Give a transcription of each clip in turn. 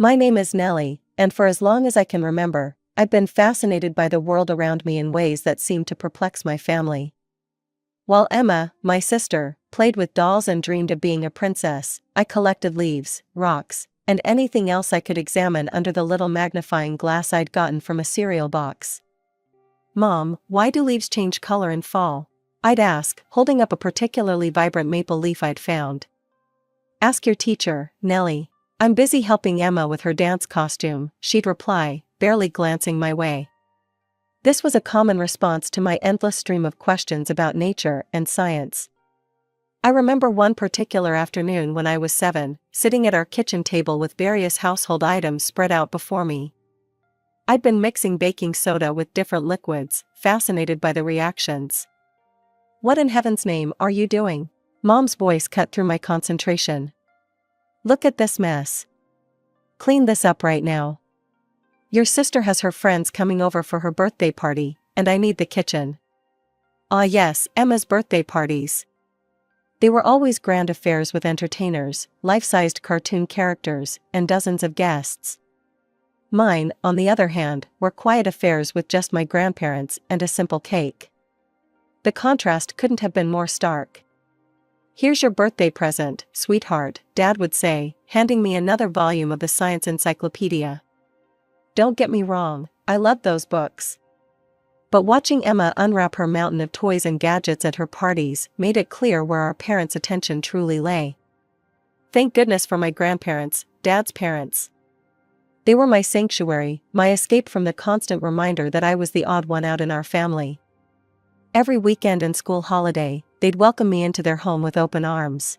My name is Nellie, and for as long as I can remember, I've been fascinated by the world around me in ways that seem to perplex my family. While Emma, my sister, played with dolls and dreamed of being a princess, I collected leaves, rocks, and anything else I could examine under the little magnifying glass I'd gotten from a cereal box. "Mom, why do leaves change color in fall?" I'd ask, holding up a particularly vibrant maple leaf I'd found. "Ask your teacher, Nellie. I'm busy helping Emma with her dance costume," she'd reply, barely glancing my way. This was a common response to my endless stream of questions about nature and science. I remember one particular afternoon when I was 7, sitting at our kitchen table with various household items spread out before me. I'd been mixing baking soda with different liquids, fascinated by the reactions. "What in heaven's name are you doing?" Mom's voice cut through my concentration. "Look at this mess. Clean this up right now. Your sister has her friends coming over for her birthday party, and I need the kitchen." Ah yes, Emma's birthday parties. They were always grand affairs with entertainers, life-sized cartoon characters, and dozens of guests. Mine, on the other hand, were quiet affairs with just my grandparents and a simple cake. The contrast couldn't have been more stark. "Here's your birthday present, sweetheart," Dad would say, handing me another volume of the science encyclopedia. Don't get me wrong, I loved those books. But watching Emma unwrap her mountain of toys and gadgets at her parties made it clear where our parents' attention truly lay. Thank goodness for my grandparents, Dad's parents. They were my sanctuary, my escape from the constant reminder that I was the odd one out in our family. Every weekend and school holiday, they'd welcome me into their home with open arms.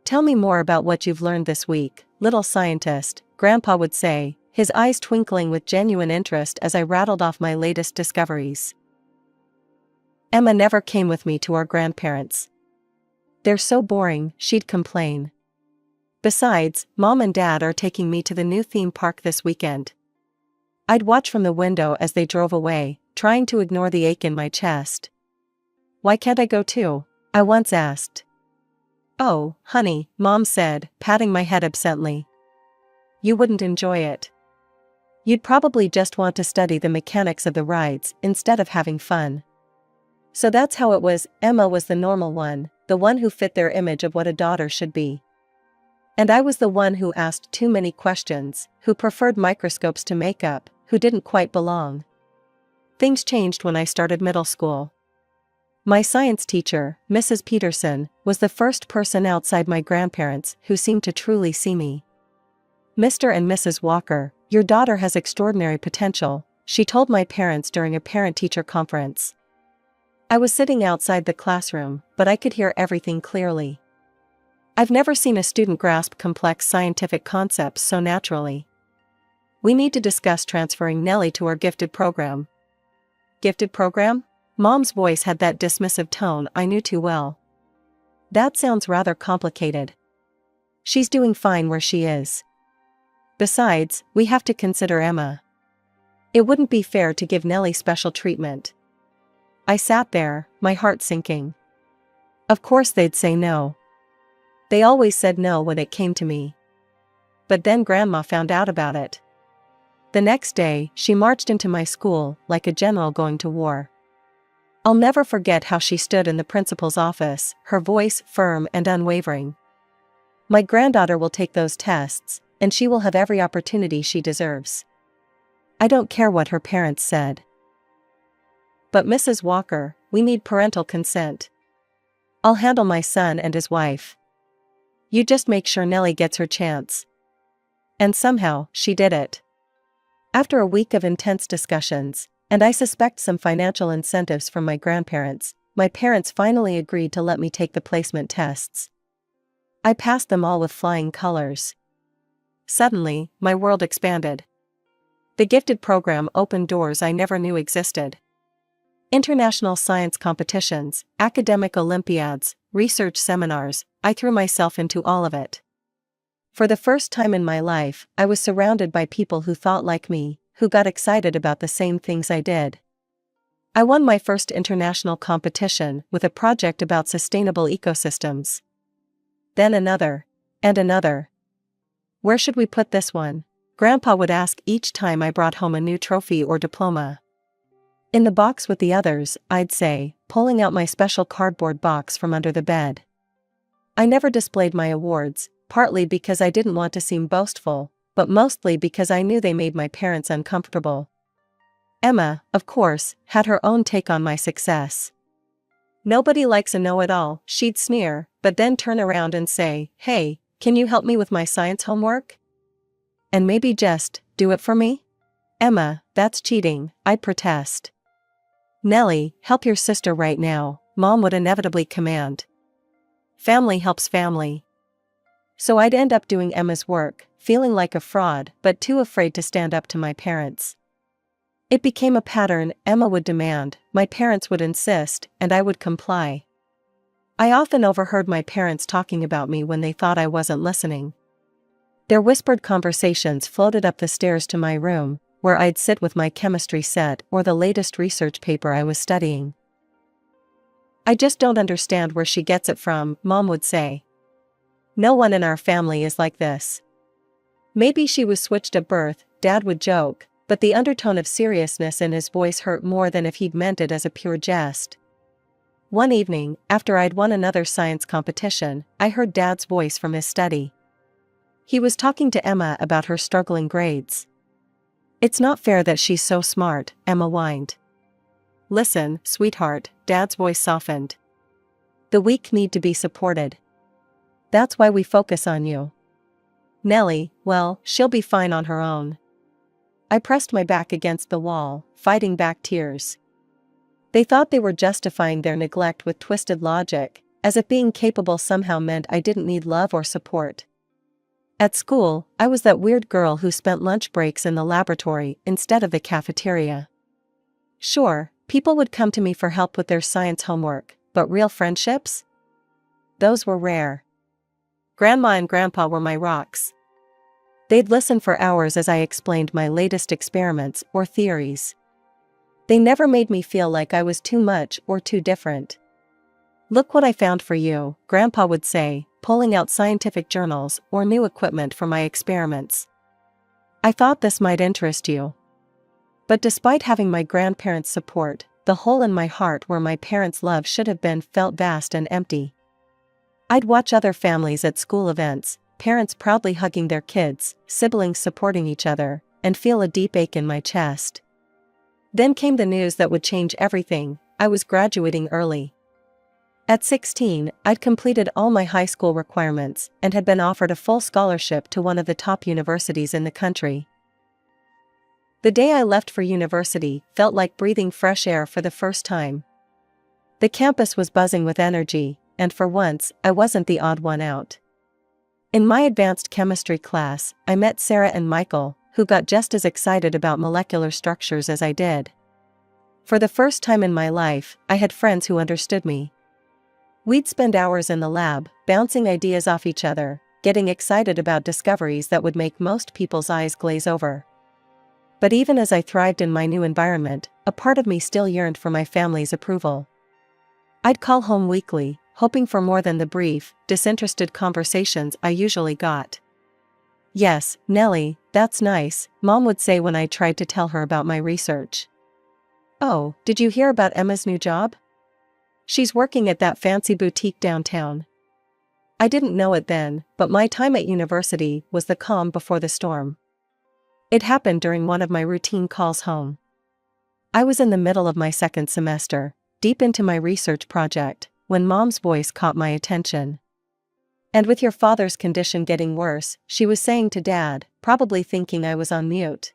"Tell me more about what you've learned this week, little scientist," Grandpa would say, his eyes twinkling with genuine interest as I rattled off my latest discoveries. Emma never came with me to our grandparents'. "They're so boring," she'd complain. "Besides, Mom and Dad are taking me to the new theme park this weekend." I'd watch from the window as they drove away, trying to ignore the ache in my chest. "Why can't I go too?" I once asked. "Oh, honey," Mom said, patting my head absently. "You wouldn't enjoy it. You'd probably just want to study the mechanics of the rides instead of having fun." So that's how it was. Emma was the normal one, the one who fit their image of what a daughter should be. And I was the one who asked too many questions, who preferred microscopes to makeup, who didn't quite belong. Things changed when I started middle school. My science teacher, Mrs. Peterson, was the first person outside my grandparents who seemed to truly see me. "Mr. and Mrs. Walker, your daughter has extraordinary potential," she told my parents during a parent-teacher conference. I was sitting outside the classroom, but I could hear everything clearly. I've never seen a student grasp complex scientific concepts so naturally. "We need to discuss transferring Nellie to our gifted program." "Gifted program?" Mom's voice had that dismissive tone I knew too well. "That sounds rather complicated. She's doing fine where she is. Besides, we have to consider Emma. It wouldn't be fair to give Nellie special treatment." I sat there, my heart sinking. Of course they'd say no. They always said no when it came to me. But then Grandma found out about it. The next day, she marched into my school like a general going to war. I'll never forget how she stood in the principal's office, her voice firm and unwavering. "My granddaughter will take those tests, and she will have every opportunity she deserves. I don't care what her parents said. But Mrs. Walker, we need parental consent. I'll handle my son and his wife. You just make sure Nellie gets her chance." And somehow, she did it. After a week of intense discussions, and I suspect some financial incentives from my grandparents, my parents finally agreed to let me take the placement tests. I passed them all with flying colors. Suddenly, my world expanded. The gifted program opened doors I never knew existed. International science competitions, academic Olympiads, research seminars, I threw myself into all of it. For the first time in my life, I was surrounded by people who thought like me, who got excited about the same things I did. I won my first international competition with a project about sustainable ecosystems. Then another. And another. Where should we put this one? Grandpa would ask each time I brought home a new trophy or diploma. In the box with the others, I'd say, pulling out my special cardboard box from under the bed. I never displayed my awards, partly because I didn't want to seem boastful, but mostly because I knew they made my parents uncomfortable. Emma, of course, had her own take on my success. "Nobody likes a know-it-all," she'd sneer, but then turn around and say, "Hey, can you help me with my science homework? And maybe just do it for me?" "Emma, that's cheating," I'd protest. "Nellie, help your sister right now," Mom would inevitably command. Family helps family. So I'd end up doing Emma's work, feeling like a fraud but too afraid to stand up to my parents. It became a pattern. Emma would demand, my parents would insist, and I would comply. I often overheard my parents talking about me when they thought I wasn't listening. Their whispered conversations floated up the stairs to my room, where I'd sit with my chemistry set or the latest research paper I was studying. "I just don't understand where she gets it from," Mom would say. "No one in our family is like this." "Maybe she was switched at birth," Dad would joke, but the undertone of seriousness in his voice hurt more than if he'd meant it as a pure jest. One evening, after I'd won another science competition, I heard Dad's voice from his study. He was talking to Emma about her struggling grades. "It's not fair that she's so smart," Emma whined. "Listen, sweetheart," Dad's voice softened. "The weak need to be supported. That's why we focus on you. Nellie, well, she'll be fine on her own." I pressed my back against the wall, fighting back tears. They thought they were justifying their neglect with twisted logic, as if being capable somehow meant I didn't need love or support. At school, I was that weird girl who spent lunch breaks in the laboratory instead of the cafeteria. Sure, people would come to me for help with their science homework, but real friendships? Those were rare. Grandma and Grandpa were my rocks. They'd listen for hours as I explained my latest experiments or theories. They never made me feel like I was too much or too different. "Look what I found for you," Grandpa would say, pulling out scientific journals or new equipment for my experiments. "I thought this might interest you." But despite having my grandparents' support, the hole in my heart where my parents' love should have been felt vast and empty. I'd watch other families at school events, parents proudly hugging their kids, siblings supporting each other, and feel a deep ache in my chest. Then came the news that would change everything. I was graduating early. At 16, I'd completed all my high school requirements and had been offered a full scholarship to one of the top universities in the country. The day I left for university felt like breathing fresh air for the first time. The campus was buzzing with energy, and for once, I wasn't the odd one out. In my advanced chemistry class, I met Sarah and Michael, who got just as excited about molecular structures as I did. For the first time in my life, I had friends who understood me. We'd spend hours in the lab, bouncing ideas off each other, getting excited about discoveries that would make most people's eyes glaze over. But even as I thrived in my new environment, a part of me still yearned for my family's approval. I'd call home weekly, hoping for more than the brief, disinterested conversations I usually got. "Yes, Nellie, that's nice," Mom would say when I tried to tell her about my research. "Oh, did you hear about Emma's new job? She's working at that fancy boutique downtown." I didn't know it then, but my time at university was the calm before the storm. It happened during one of my routine calls home. I was in the middle of my second semester, deep into my research project, when Mom's voice caught my attention. "And with your father's condition getting worse," she was saying to Dad, probably thinking I was on mute.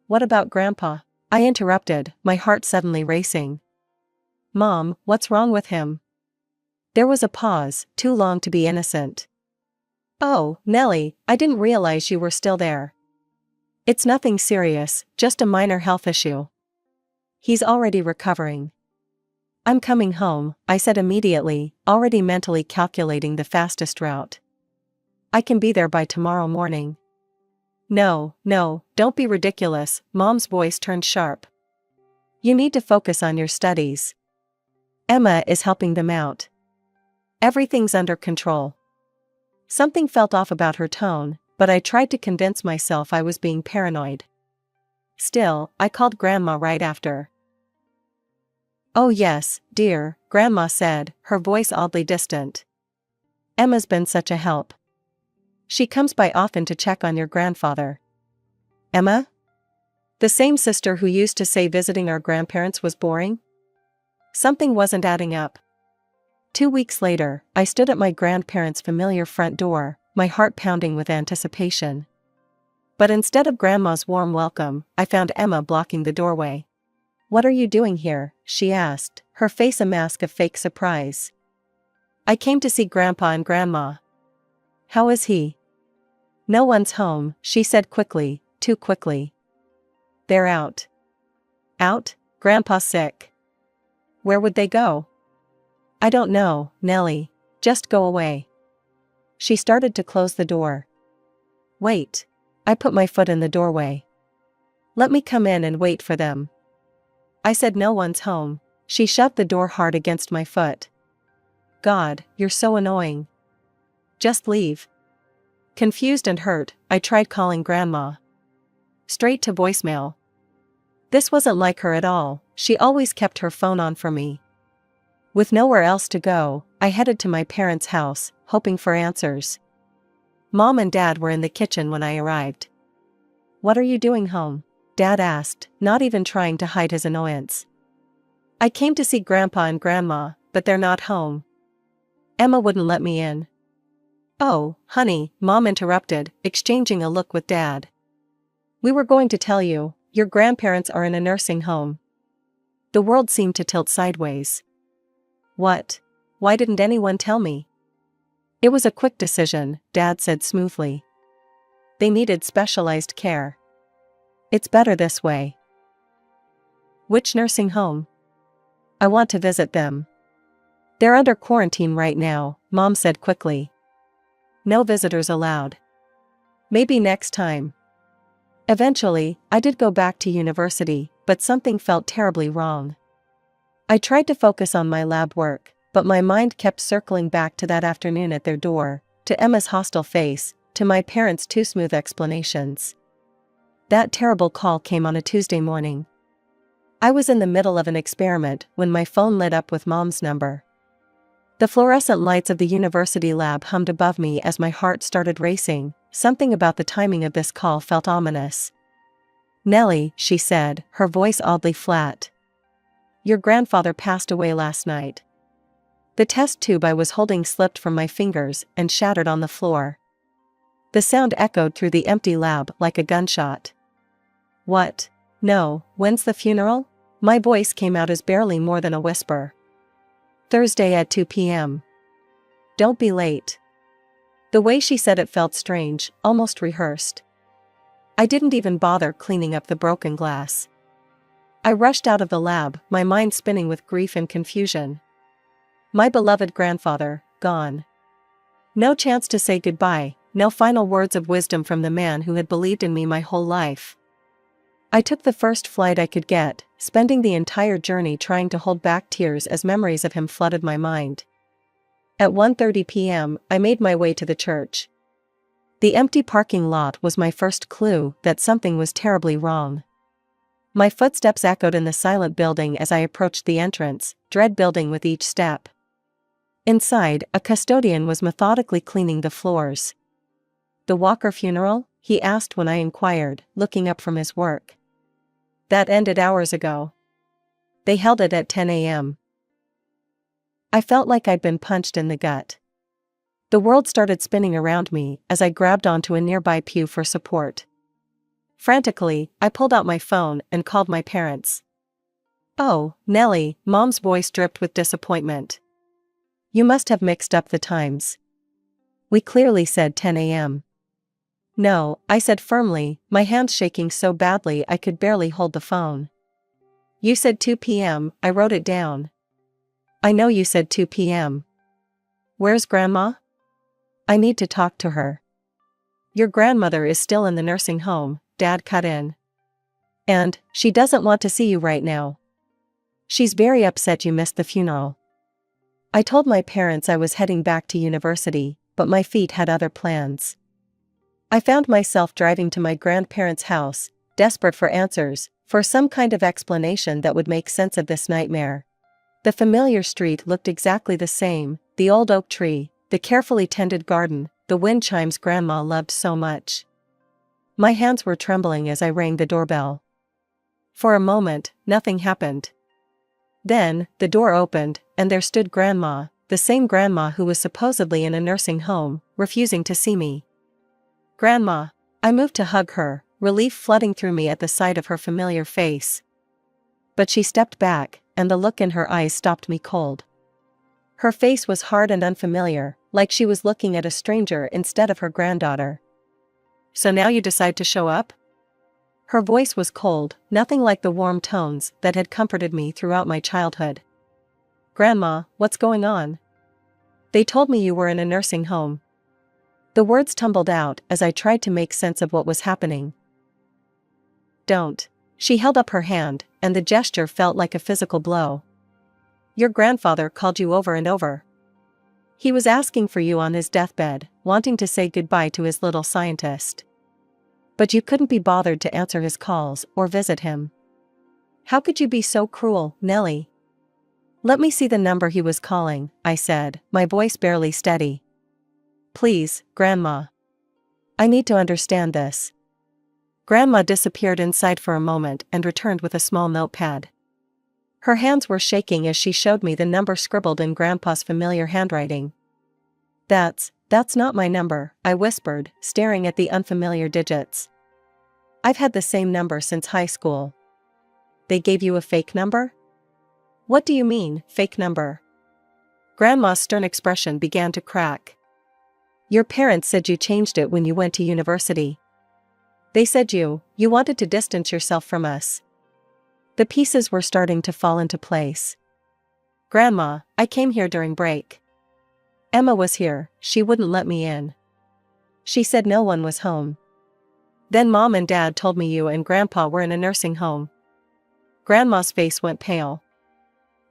"What about Grandpa?" I interrupted, my heart suddenly racing. "Mom, what's wrong with him?" There was a pause, too long to be innocent. "Oh, Nellie, I didn't realize you were still there. It's nothing serious, just a minor health issue. He's already recovering." "I'm coming home," I said immediately, already mentally calculating the fastest route. "I can be there by tomorrow morning." No, don't be ridiculous," Mom's voice turned sharp. "You need to focus on your studies. Emma is helping them out. Everything's under control." Something felt off about her tone, but I tried to convince myself I was being paranoid. Still, I called Grandma right after. "Oh yes, dear," Grandma said, her voice oddly distant. "Emma's been such a help. She comes by often to check on your grandfather." "Emma? The same sister who used to say visiting our grandparents was boring?" Something wasn't adding up. 2 weeks later, I stood at my grandparents' familiar front door, my heart pounding with anticipation. But instead of Grandma's warm welcome, I found Emma blocking the doorway. "What are you doing here?" she asked, her face a mask of fake surprise. "I came to see Grandpa and Grandma." "How is he?" "No one's home," she said quickly, too quickly. "They're out." "Out? Grandpa's sick." "Where would they go?" "I don't know, Nellie. Just go away." She started to close the door. "Wait." I put my foot in the doorway. "Let me come in and wait for them." I said no one's home. She shoved the door hard against my foot. "God, you're so annoying. Just leave." Confused and hurt, I tried calling Grandma. Straight to voicemail. This wasn't like her at all, she always kept her phone on for me. With nowhere else to go, I headed to my parents' house, hoping for answers. Mom and Dad were in the kitchen when I arrived. "What are you doing home?" Dad asked, not even trying to hide his annoyance. "I came to see Grandpa and Grandma, but they're not home. Emma wouldn't let me in." "Oh, honey," Mom interrupted, exchanging a look with Dad. "We were going to tell you, your grandparents are in a nursing home." The world seemed to tilt sideways. "What? Why didn't anyone tell me?" "It was a quick decision," Dad said smoothly. "They needed specialized care. It's better this way." "Which nursing home?" "I want to visit them." "They're under quarantine right now," Mom said quickly. "No visitors allowed." "Maybe next time." Eventually, I did go back to university, but something felt terribly wrong. I tried to focus on my lab work, but my mind kept circling back to that afternoon at their door, to Emma's hostile face, to my parents' too smooth explanations. That terrible call came on a Tuesday morning. I was in the middle of an experiment when my phone lit up with Mom's number. The fluorescent lights of the university lab hummed above me as my heart started racing. Something about the timing of this call felt ominous. "Nellie," she said, her voice oddly flat. "Your grandfather passed away last night." The test tube I was holding slipped from my fingers and shattered on the floor. The sound echoed through the empty lab like a gunshot. "What? No, when's the funeral?" My voice came out as barely more than a whisper. "Thursday at 2 p.m. Don't be late." The way she said it felt strange, almost rehearsed. I didn't even bother cleaning up the broken glass. I rushed out of the lab, my mind spinning with grief and confusion. My beloved grandfather, gone. No chance to say goodbye, no final words of wisdom from the man who had believed in me my whole life. I took the first flight I could get, spending the entire journey trying to hold back tears as memories of him flooded my mind. At 1:30 p.m., I made my way to the church. The empty parking lot was my first clue that something was terribly wrong. My footsteps echoed in the silent building as I approached the entrance, dread building with each step. Inside, a custodian was methodically cleaning the floors. "The Walker funeral?" he asked when I inquired, looking up from his work. "That ended hours ago. They held it at 10 a.m. I felt like I'd been punched in the gut. The world started spinning around me as I grabbed onto a nearby pew for support. Frantically, I pulled out my phone and called my parents. "Oh, Nellie," Mom's voice dripped with disappointment. "You must have mixed up the times. We clearly said 10 a.m. "No," I said firmly, my hands shaking so badly I could barely hold the phone. "You said 2 p.m., I wrote it down." "I know you said 2 p.m. Where's Grandma? I need to talk to her." "Your grandmother is still in the nursing home," Dad cut in. "And, she doesn't want to see you right now. She's very upset you missed the funeral." I told my parents I was heading back to university, but my feet had other plans. I found myself driving to my grandparents' house, desperate for answers, for some kind of explanation that would make sense of this nightmare. The familiar street looked exactly the same, the old oak tree, the carefully tended garden, the wind chimes Grandma loved so much. My hands were trembling as I rang the doorbell. For a moment, nothing happened. Then, the door opened, and there stood Grandma, the same Grandma who was supposedly in a nursing home, refusing to see me. Grandma! I moved to hug her, relief flooding through me at the sight of her familiar face. But she stepped back, and the look in her eyes stopped me cold. Her face was hard and unfamiliar, like she was looking at a stranger instead of her granddaughter. "So now you decide to show up?" Her voice was cold, nothing like the warm tones that had comforted me throughout my childhood. "Grandma, what's going on? They told me you were in a nursing home." The words tumbled out as I tried to make sense of what was happening. "Don't." She held up her hand, and the gesture felt like a physical blow. "Your grandfather called you over and over. He was asking for you on his deathbed, wanting to say goodbye to his little scientist. But you couldn't be bothered to answer his calls or visit him. How could you be so cruel, Nellie?" "Let me see the number he was calling," I said, my voice barely steady. "Please, Grandma. I need to understand this." Grandma disappeared inside for a moment and returned with a small notepad. Her hands were shaking as she showed me the number scribbled in Grandpa's familiar handwriting. That's not my number," I whispered, staring at the unfamiliar digits. "I've had the same number since high school." "They gave you a fake number?" "What do you mean, fake number?" Grandma's stern expression began to crack. "Your parents said you changed it when you went to university. They said you wanted to distance yourself from us." The pieces were starting to fall into place. "Grandma, I came here during break. Emma was here, she wouldn't let me in. She said no one was home. Then Mom and Dad told me you and Grandpa were in a nursing home." Grandma's face went pale.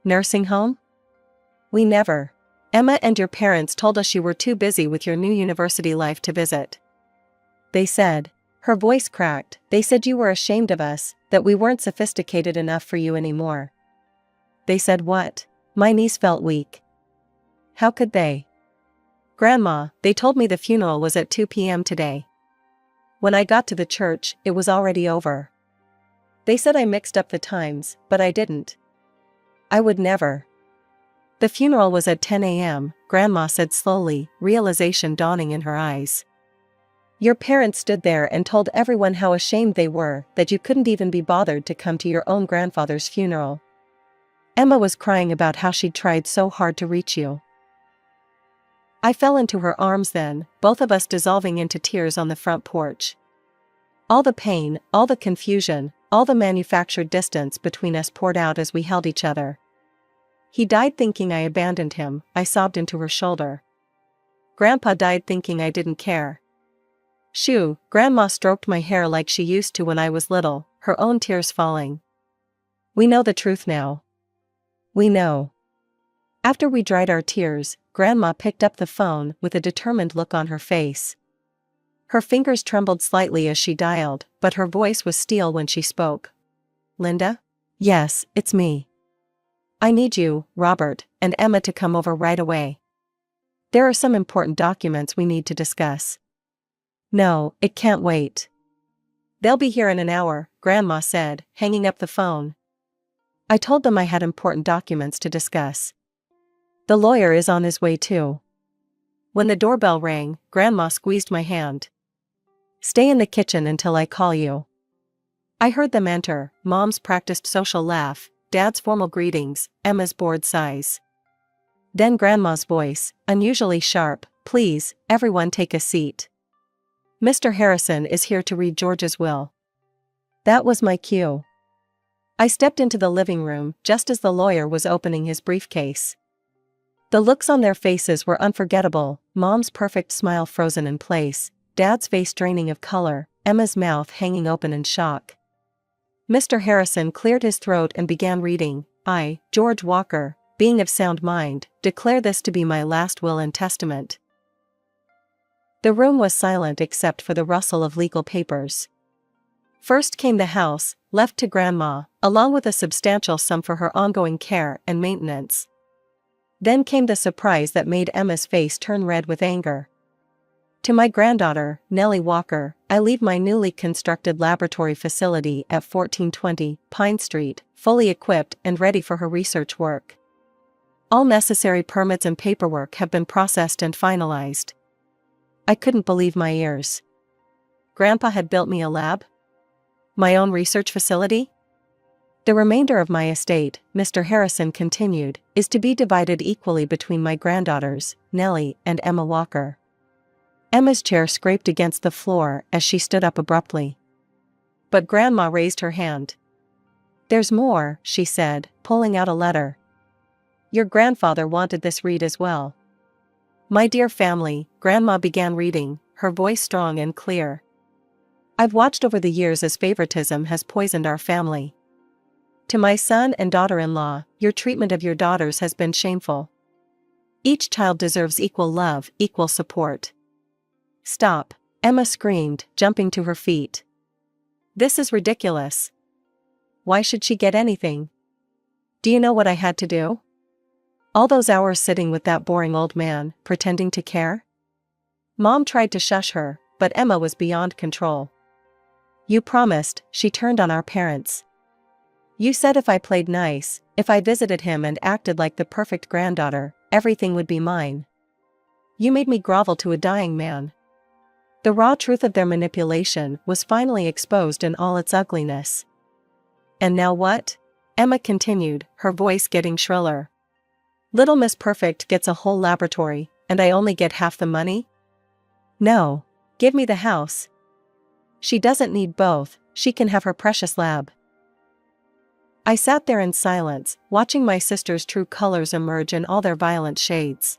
"Nursing home? We never. Emma and your parents told us you were too busy with your new university life to visit. They said," her voice cracked, "they said you were ashamed of us, that we weren't sophisticated enough for you anymore." "They said what?" My knees felt weak. "How could they?" "Grandma, they told me the funeral was at 2 p.m. today. When I got to the church, it was already over. They said I mixed up the times, but I didn't. I would never." "The funeral was at 10 a.m., Grandma said slowly, realization dawning in her eyes. "Your parents stood there and told everyone how ashamed they were that you couldn't even be bothered to come to your own grandfather's funeral. Emma was crying about how she'd tried so hard to reach you." I fell into her arms then, both of us dissolving into tears on the front porch. All the pain, all the confusion, all the manufactured distance between us poured out as we held each other. "He died thinking I abandoned him," I sobbed into her shoulder. "Grandpa died thinking I didn't care." "Shoo," Grandma stroked my hair like she used to when I was little, her own tears falling. "We know the truth now. We know." After we dried our tears, Grandma picked up the phone with a determined look on her face. Her fingers trembled slightly as she dialed, but her voice was steel when she spoke. "Linda? Yes, it's me. I need you, Robert, and Emma to come over right away. There are some important documents we need to discuss." "No, it can't wait." "They'll be here in an hour," Grandma said, hanging up the phone. I told them I had important documents to discuss. "The lawyer is on his way too." When the doorbell rang, Grandma squeezed my hand. "Stay in the kitchen until I call you." I heard them enter, Mom's practiced social laugh, Dad's formal greetings, Emma's bored sighs. Then Grandma's voice, unusually sharp, "Please, everyone take a seat. Mr. Harrison is here to read George's will." That was my cue. I stepped into the living room just as the lawyer was opening his briefcase. The looks on their faces were unforgettable, Mom's perfect smile frozen in place, Dad's face draining of color, Emma's mouth hanging open in shock. Mr. Harrison cleared his throat and began reading. "I, George Walker, being of sound mind, declare this to be my last will and testament." The room was silent except for the rustle of legal papers. First came the house, left to Grandma, along with a substantial sum for her ongoing care and maintenance. Then came the surprise that made Emma's face turn red with anger. To my granddaughter, Nellie Walker, I leave my newly constructed laboratory facility at 1420 Pine Street, fully equipped and ready for her research work. All necessary permits and paperwork have been processed and finalized. I couldn't believe my ears. Grandpa had built me a lab? My own research facility? The remainder of my estate, Mr. Harrison continued, is to be divided equally between my granddaughters, Nellie and Emma Walker. Emma's chair scraped against the floor as she stood up abruptly. But Grandma raised her hand. "There's more," she said, pulling out a letter. "Your grandfather wanted this read as well." "My dear family," Grandma began reading, her voice strong and clear. "I've watched over the years as favoritism has poisoned our family. To my son and daughter-in-law, your treatment of your daughters has been shameful. Each child deserves equal love, equal support." "Stop," Emma screamed, jumping to her feet. "This is ridiculous. Why should she get anything? Do you know what I had to do? All those hours sitting with that boring old man, pretending to care?" Mom tried to shush her, but Emma was beyond control. "You promised," she turned on our parents. "You said if I played nice, if I visited him and acted like the perfect granddaughter, everything would be mine. You made me grovel to a dying man." The raw truth of their manipulation was finally exposed in all its ugliness. "And now what?" Emma continued, her voice getting shriller. "Little Miss Perfect gets a whole laboratory, and I only get half the money? No. Give me the house. She doesn't need both, she can have her precious lab." I sat there in silence, watching my sister's true colors emerge in all their violent shades.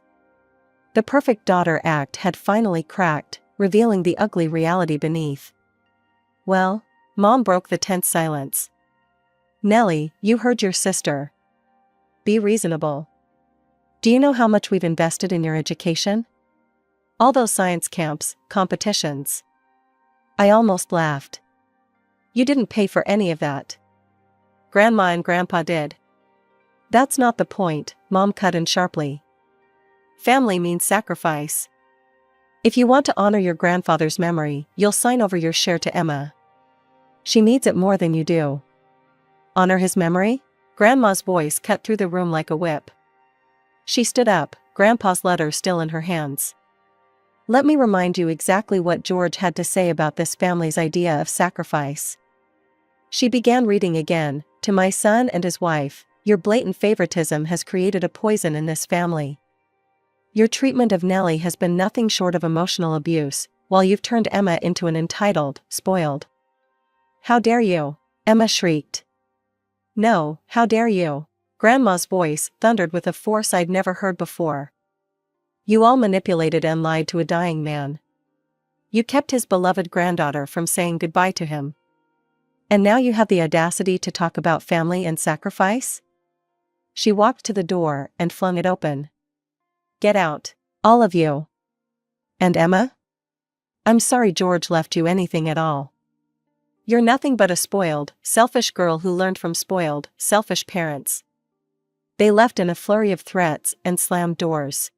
The perfect daughter act had finally cracked, revealing the ugly reality beneath. "Well?" Mom broke the tense silence. "Nellie, you heard your sister. Be reasonable. Do you know how much we've invested in your education? All those science camps, competitions." I almost laughed. "You didn't pay for any of that. Grandma and Grandpa did." "That's not the point," Mom cut in sharply. "Family means sacrifice. If you want to honor your grandfather's memory, you'll sign over your share to Emma. She needs it more than you do." "Honor his memory?" Grandma's voice cut through the room like a whip. She stood up, Grandpa's letter still in her hands. "Let me remind you exactly what George had to say about this family's idea of sacrifice." She began reading again. "To my son and his wife, your blatant favoritism has created a poison in this family. Your treatment of Nellie has been nothing short of emotional abuse, while you've turned Emma into an entitled, spoiled." "How dare you?" Emma shrieked. "No, how dare you?" Grandma's voice thundered with a force I'd never heard before. "You all manipulated and lied to a dying man. You kept his beloved granddaughter from saying goodbye to him. And now you have the audacity to talk about family and sacrifice?" She walked to the door and flung it open. "Get out, all of you." "And Emma? I'm sorry George left you anything at all. You're nothing but a spoiled, selfish girl who learned from spoiled, selfish parents." They left in a flurry of threats and slammed doors.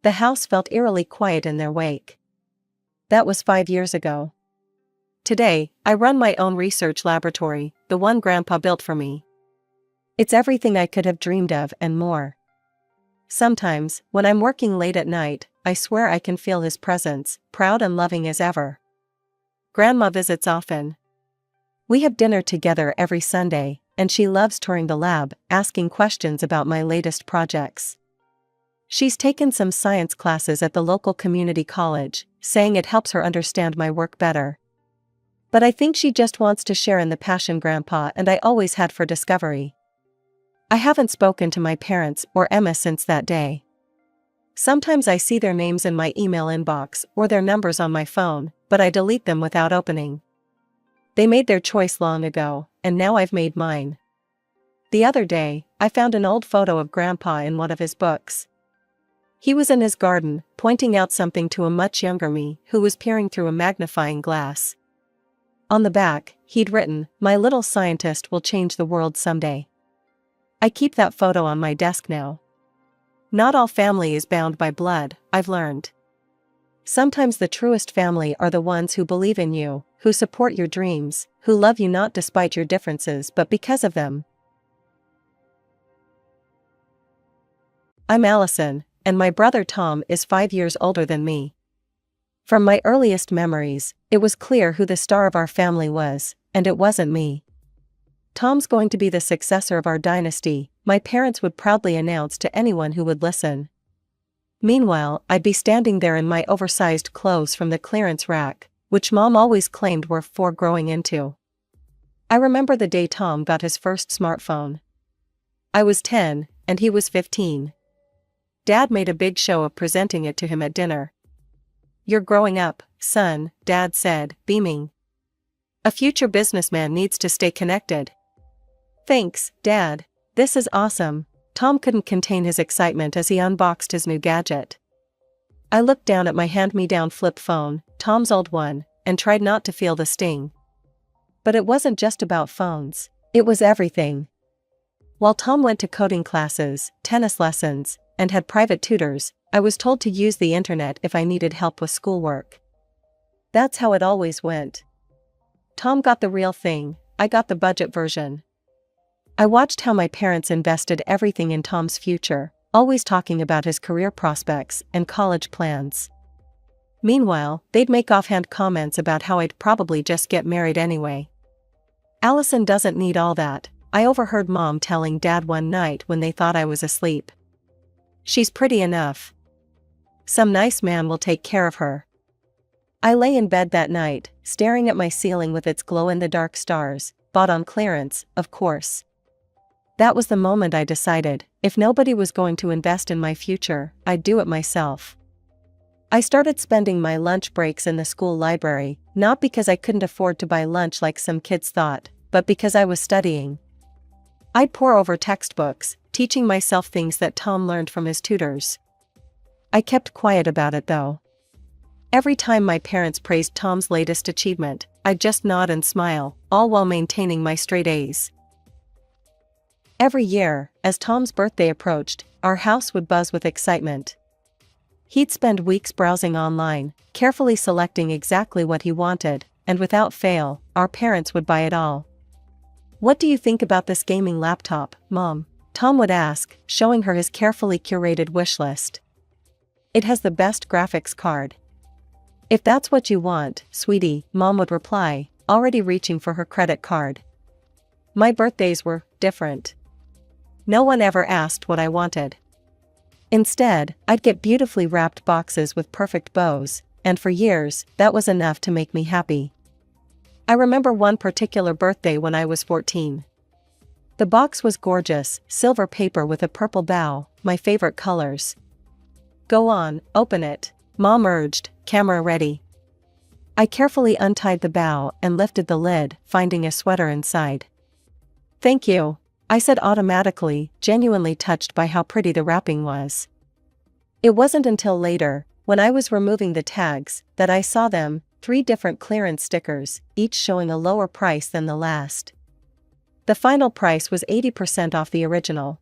The house felt eerily quiet in their wake. That was 5 years ago. Today, I run my own research laboratory, the one Grandpa built for me. It's everything I could have dreamed of and more. Sometimes, when I'm working late at night, I swear I can feel his presence, proud and loving as ever. Grandma visits often. We have dinner together every Sunday, and she loves touring the lab, asking questions about my latest projects. She's taken some science classes at the local community college, saying it helps her understand my work better. But I think she just wants to share in the passion Grandpa and I always had for discovery. I haven't spoken to my parents or Emma since that day. Sometimes I see their names in my email inbox or their numbers on my phone, but I delete them without opening. They made their choice long ago, and now I've made mine. The other day, I found an old photo of Grandpa in one of his books. He was in his garden, pointing out something to a much younger me who was peering through a magnifying glass. On the back, he'd written, "My little scientist will change the world someday." I keep that photo on my desk now. Not all family is bound by blood, I've learned. Sometimes the truest family are the ones who believe in you, who support your dreams, who love you not despite your differences but because of them. I'm Allison, and my brother Tom is 5 years older than me. From my earliest memories, it was clear who the star of our family was, and it wasn't me. "Tom's going to be the successor of our dynasty," my parents would proudly announce to anyone who would listen. Meanwhile, I'd be standing there in my oversized clothes from the clearance rack, which Mom always claimed were for growing into. I remember the day Tom got his first smartphone. I was 10, and he was 15. Dad made a big show of presenting it to him at dinner. "You're growing up, son," Dad said, beaming. "A future businessman needs to stay connected." "Thanks, Dad. This is awesome." Tom couldn't contain his excitement as he unboxed his new gadget. I looked down at my hand-me-down flip phone, Tom's old one, and tried not to feel the sting. But it wasn't just about phones. It was everything. While Tom went to coding classes, tennis lessons, and had private tutors, I was told to use the internet if I needed help with schoolwork. That's how it always went. Tom got the real thing, I got the budget version. I watched how my parents invested everything in Tom's future, always talking about his career prospects and college plans. Meanwhile, they'd make offhand comments about how I'd probably just get married anyway. "Allison doesn't need all that," I overheard Mom telling Dad one night when they thought I was asleep. "She's pretty enough. Some nice man will take care of her." I lay in bed that night, staring at my ceiling with its glow-in-the-dark stars, bought on clearance, of course. That was the moment I decided, if nobody was going to invest in my future, I'd do it myself. I started spending my lunch breaks in the school library, not because I couldn't afford to buy lunch like some kids thought, but because I was studying. I'd pore over textbooks, teaching myself things that Tom learned from his tutors. I kept quiet about it though. Every time my parents praised Tom's latest achievement, I'd just nod and smile, all while maintaining my straight A's. Every year, as Tom's birthday approached, our house would buzz with excitement. He'd spend weeks browsing online, carefully selecting exactly what he wanted, and without fail, our parents would buy it all. "What do you think about this gaming laptop, Mom?" Tom would ask, showing her his carefully curated wish list. "It has the best graphics card." "If that's what you want, sweetie," Mom would reply, already reaching for her credit card. My birthdays were different. No one ever asked what I wanted. Instead, I'd get beautifully wrapped boxes with perfect bows, and for years, that was enough to make me happy. I remember one particular birthday when I was 14. The box was gorgeous, silver paper with a purple bow, my favorite colors. "Go on, open it," Mom urged, camera ready. I carefully untied the bow and lifted the lid, finding a sweater inside. "Thank you," I said automatically, genuinely touched by how pretty the wrapping was. It wasn't until later, when I was removing the tags, that I saw them, 3 different clearance stickers, each showing a lower price than the last. The final price was 80% off the original.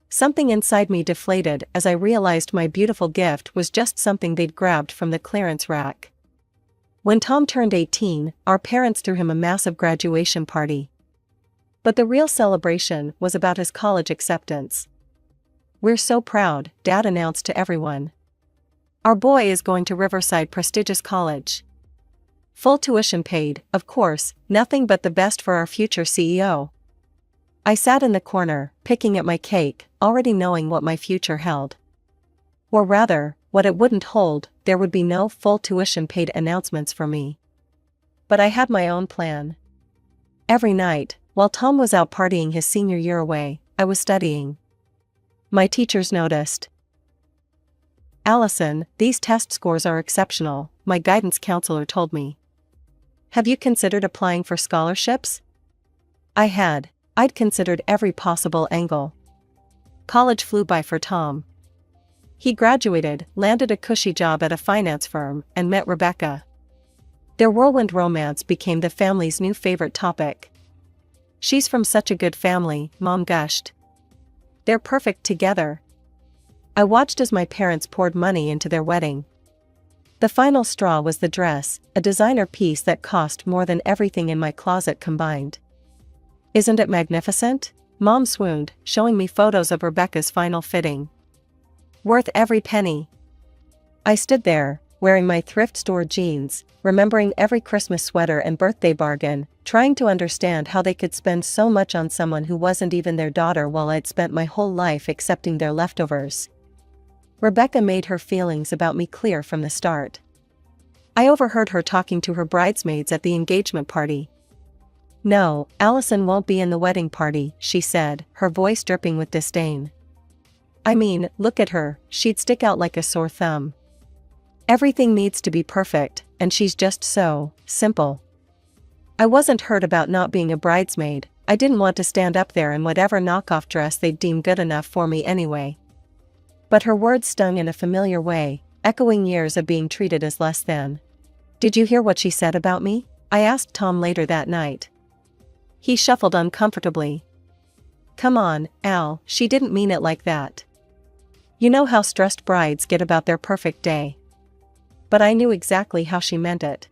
Something inside me deflated as I realized my beautiful gift was just something they'd grabbed from the clearance rack. When Tom turned 18, our parents threw him a massive graduation party. But the real celebration was about his college acceptance. "We're so proud," Dad announced to everyone. "Our boy is going to Riverside prestigious college. Full tuition paid, of course, nothing but the best for our future CEO." I sat in the corner, picking at my cake, already knowing what my future held. Or rather, what it wouldn't hold. There would be no full tuition paid announcements for me. But I had my own plan. Every night, while Tom was out partying his senior year away, I was studying. My teachers noticed. "Allison, these test scores are exceptional," my guidance counselor told me. "Have you considered applying for scholarships?" I had. I'd considered every possible angle. College flew by for Tom. He graduated, landed a cushy job at a finance firm, and met Rebecca. Their whirlwind romance became the family's new favorite topic. "She's from such a good family," Mom gushed. "They're perfect together." I watched as my parents poured money into their wedding. The final straw was the dress, a designer piece that cost more than everything in my closet combined. "Isn't it magnificent?" Mom swooned, showing me photos of Rebecca's final fitting. "Worth every penny." I stood there, wearing my thrift store jeans, remembering every Christmas sweater and birthday bargain, trying to understand how they could spend so much on someone who wasn't even their daughter while I'd spent my whole life accepting their leftovers. Rebecca made her feelings about me clear from the start. I overheard her talking to her bridesmaids at the engagement party. "No, Allison won't be in the wedding party," she said, her voice dripping with disdain. "I mean, look at her, she'd stick out like a sore thumb. Everything needs to be perfect, and she's just so simple." I wasn't hurt about not being a bridesmaid. I didn't want to stand up there in whatever knockoff dress they'd deem good enough for me anyway. But her words stung in a familiar way, echoing years of being treated as less than. "Did you hear what she said about me?" I asked Tom later that night. He shuffled uncomfortably. "Come on, Al, she didn't mean it like that. You know how stressed brides get about their perfect day." But I knew exactly how she meant it.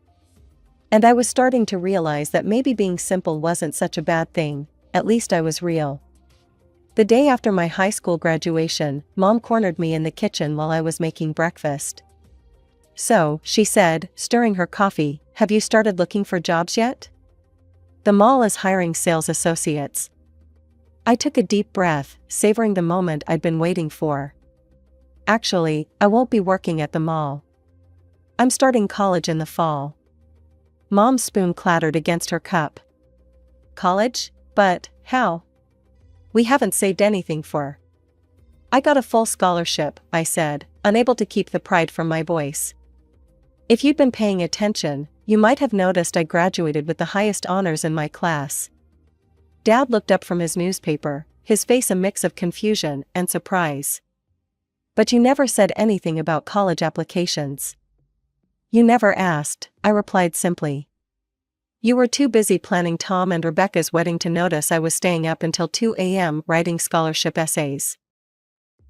And I was starting to realize that maybe being simple wasn't such a bad thing, at least I was real. The day after my high school graduation, Mom cornered me in the kitchen while I was making breakfast. "So," she said, stirring her coffee, "have you started looking for jobs yet? The mall is hiring sales associates." I took a deep breath, savoring the moment I'd been waiting for. "Actually, I won't be working at the mall. I'm starting college in the fall." Mom's spoon clattered against her cup. "College? But, how? We haven't saved anything for." "I got a full scholarship," I said, unable to keep the pride from my voice. "If you'd been paying attention, you might have noticed I graduated with the highest honors in my class." Dad looked up from his newspaper, his face a mix of confusion and surprise. "But you never said anything about college applications." "You never asked," I replied simply. "You were too busy planning Tom and Rebecca's wedding to notice I was staying up until 2 a.m. writing scholarship essays."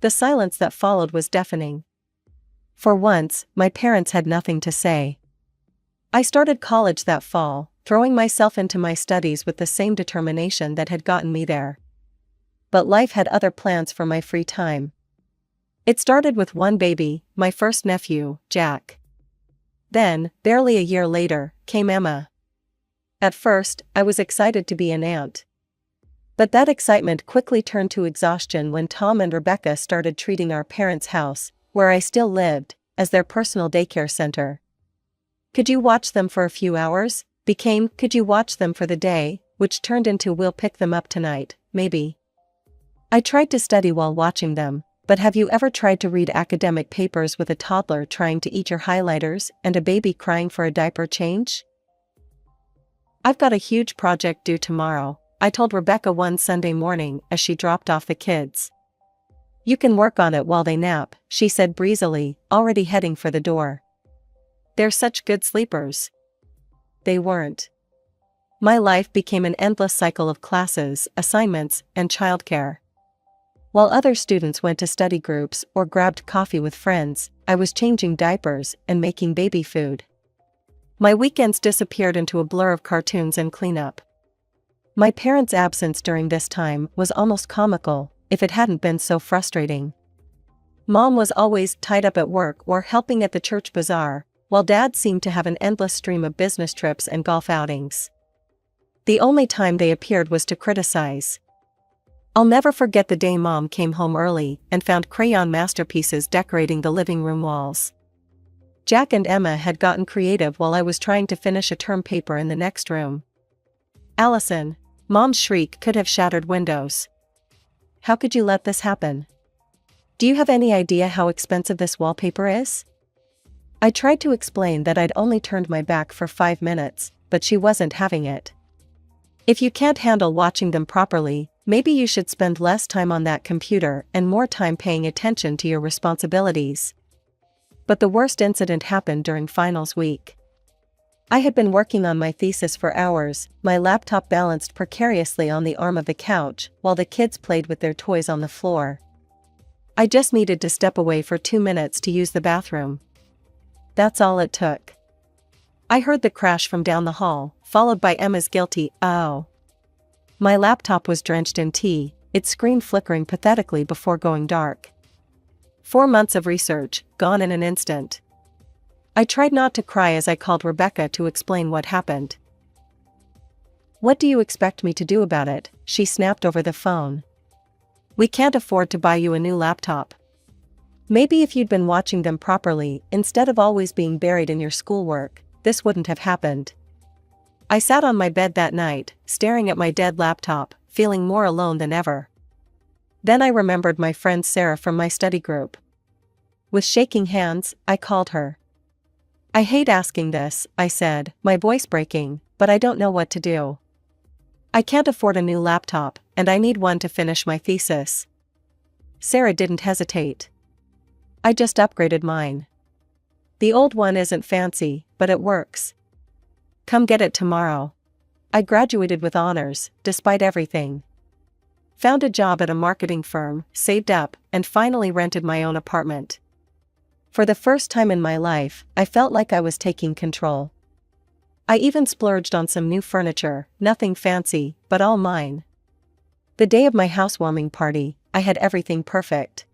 The silence that followed was deafening. For once, my parents had nothing to say. I started college that fall, throwing myself into my studies with the same determination that had gotten me there. But life had other plans for my free time. It started with one baby, my first nephew, Jack. Then, barely a year later, came Emma. At first, I was excited to be an aunt. But that excitement quickly turned to exhaustion when Tom and Rebecca started treating our parents' house, where I still lived, as their personal daycare center. "Could you watch them for a few hours?" became, "Could you watch them for the day?" which turned into, "We'll pick them up tonight, maybe." I tried to study while watching them. But have you ever tried to read academic papers with a toddler trying to eat your highlighters and a baby crying for a diaper change? "I've got a huge project due tomorrow," I told Rebecca one Sunday morning as she dropped off the kids. "You can work on it while they nap," she said breezily, already heading for the door. "They're such good sleepers." They weren't. My life became an endless cycle of classes, assignments, and childcare. While other students went to study groups or grabbed coffee with friends, I was changing diapers and making baby food. My weekends disappeared into a blur of cartoons and cleanup. My parents' absence during this time was almost comical, if it hadn't been so frustrating. Mom was always tied up at work or helping at the church bazaar, while Dad seemed to have an endless stream of business trips and golf outings. The only time they appeared was to criticize. I'll never forget the day Mom came home early and found crayon masterpieces decorating the living room walls. Jack and Emma had gotten creative while I was trying to finish a term paper in the next room. "Allison!" Mom's shriek could have shattered windows. "How could you let this happen? Do you have any idea how expensive this wallpaper is?" I tried to explain that I'd only turned my back for 5 minutes, but she wasn't having it. "If you can't handle watching them properly, Maybe you should spend less time on that computer and more time paying attention to your responsibilities. But the worst incident happened during finals week. I had been working on my thesis for hours, my laptop balanced precariously on the arm of the couch, while the kids played with their toys on the floor. I just needed to step away for 2 minutes to use the bathroom. That's all it took. I heard the crash from down the hall, followed by Emma's guilty, "Oh." My laptop was drenched in tea, its screen flickering pathetically before going dark. 4 months of research, gone in an instant. I tried not to cry as I called Rebecca to explain what happened. "What do you expect me to do about it?" she snapped over the phone. "We can't afford to buy you a new laptop. Maybe if you'd been watching them properly, instead of always being buried in your schoolwork, this wouldn't have happened." I sat on my bed that night, staring at my dead laptop, feeling more alone than ever. Then I remembered my friend Sarah from my study group. With shaking hands, I called her. "I hate asking this," I said, my voice breaking, "but I don't know what to do. I can't afford a new laptop, and I need one to finish my thesis." Sarah didn't hesitate. "I just upgraded mine. The old one isn't fancy, but it works. Come get it tomorrow." I graduated with honors, despite everything. Found a job at a marketing firm, saved up, and finally rented my own apartment. For the first time in my life, I felt like I was taking control. I even splurged on some new furniture, nothing fancy, but all mine. The day of my housewarming party, I had everything perfect.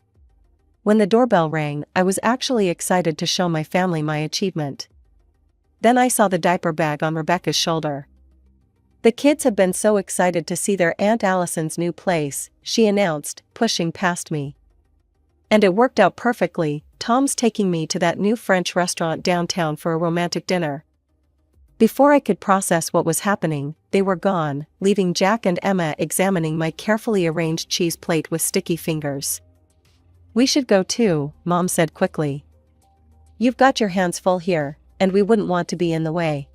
When the doorbell rang, I was actually excited to show my family my achievement. Then I saw the diaper bag on Rebecca's shoulder. "The kids have been so excited to see their Aunt Allison's new place," she announced, pushing past me. "And it worked out perfectly. Tom's taking me to that new French restaurant downtown for a romantic dinner." Before I could process what was happening, they were gone, leaving Jack and Emma examining my carefully arranged cheese plate with sticky fingers. "We should go too," Mom said quickly. "You've got your hands full here, and we wouldn't want to be in the way."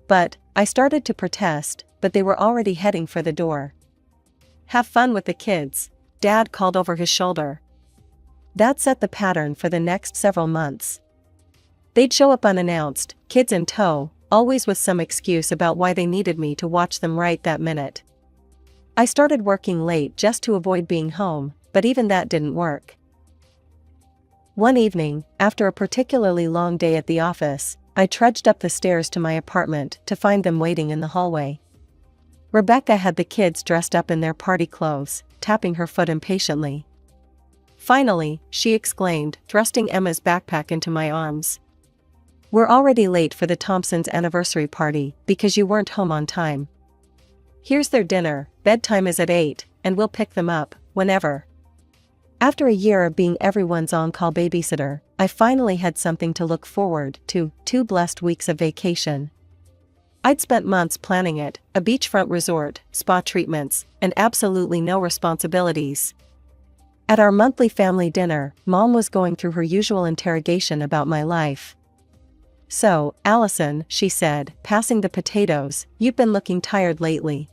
But I started to protest, but they were already heading for the door. "Have fun with the kids," Dad called over his shoulder. That set the pattern for the next several months. They'd show up unannounced, kids in tow, always with some excuse about why they needed me to watch them right that minute. I started working late just to avoid being home, but even that didn't work. One evening, after a particularly long day at the office, I trudged up the stairs to my apartment to find them waiting in the hallway. Rebecca had the kids dressed up in their party clothes, tapping her foot impatiently. "Finally," she exclaimed, thrusting Emma's backpack into my arms. "We're already late for the Thompsons' anniversary party because you weren't home on time. Here's their dinner, bedtime is at 8, and we'll pick them up, whenever." After a year of being everyone's on-call babysitter, I finally had something to look forward to, 2 blessed weeks of vacation. I'd spent months planning it, a beachfront resort, spa treatments, and absolutely no responsibilities. At our monthly family dinner, Mom was going through her usual interrogation about my life. "So, Allison," she said, passing the potatoes, "you've been looking tired lately.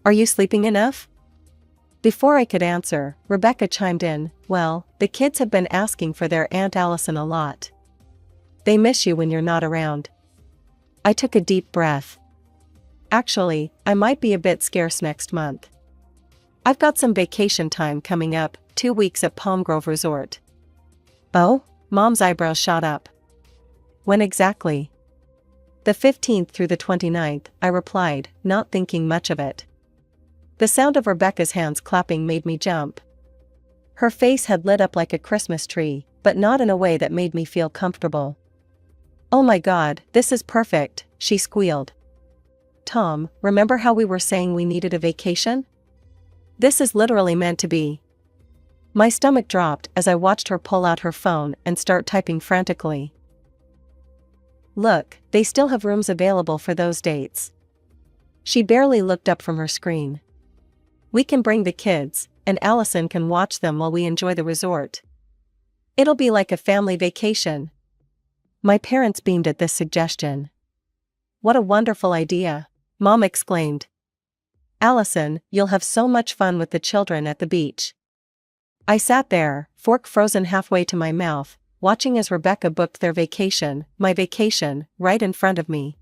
Are you sleeping enough?" Before I could answer, Rebecca chimed in, "Well, the kids have been asking for their Aunt Allison a lot. They miss you when you're not around." I took a deep breath. Actually, I might be a bit scarce next month. I've got some vacation time coming up, 2 weeks at Palm Grove Resort. "Oh?" Mom's eyebrows shot up. "When exactly?" "The 15th through the 29th, I replied, not thinking much of it. The sound of Rebecca's hands clapping made me jump. Her face had lit up like a Christmas tree, but not in a way that made me feel comfortable. "Oh my God, this is perfect," she squealed. "Tom, remember how we were saying we needed a vacation? This is literally meant to be." My stomach dropped as I watched her pull out her phone and start typing frantically. "Look, they still have rooms available for those dates." She barely looked up from her screen. "We can bring the kids, and Allison can watch them while we enjoy the resort. It'll be like a family vacation." My parents beamed at this suggestion. "What a wonderful idea," Mom exclaimed. "Allison, you'll have so much fun with the children at the beach." I sat there, fork frozen halfway to my mouth, watching as Rebecca booked their vacation, my vacation, right in front of me.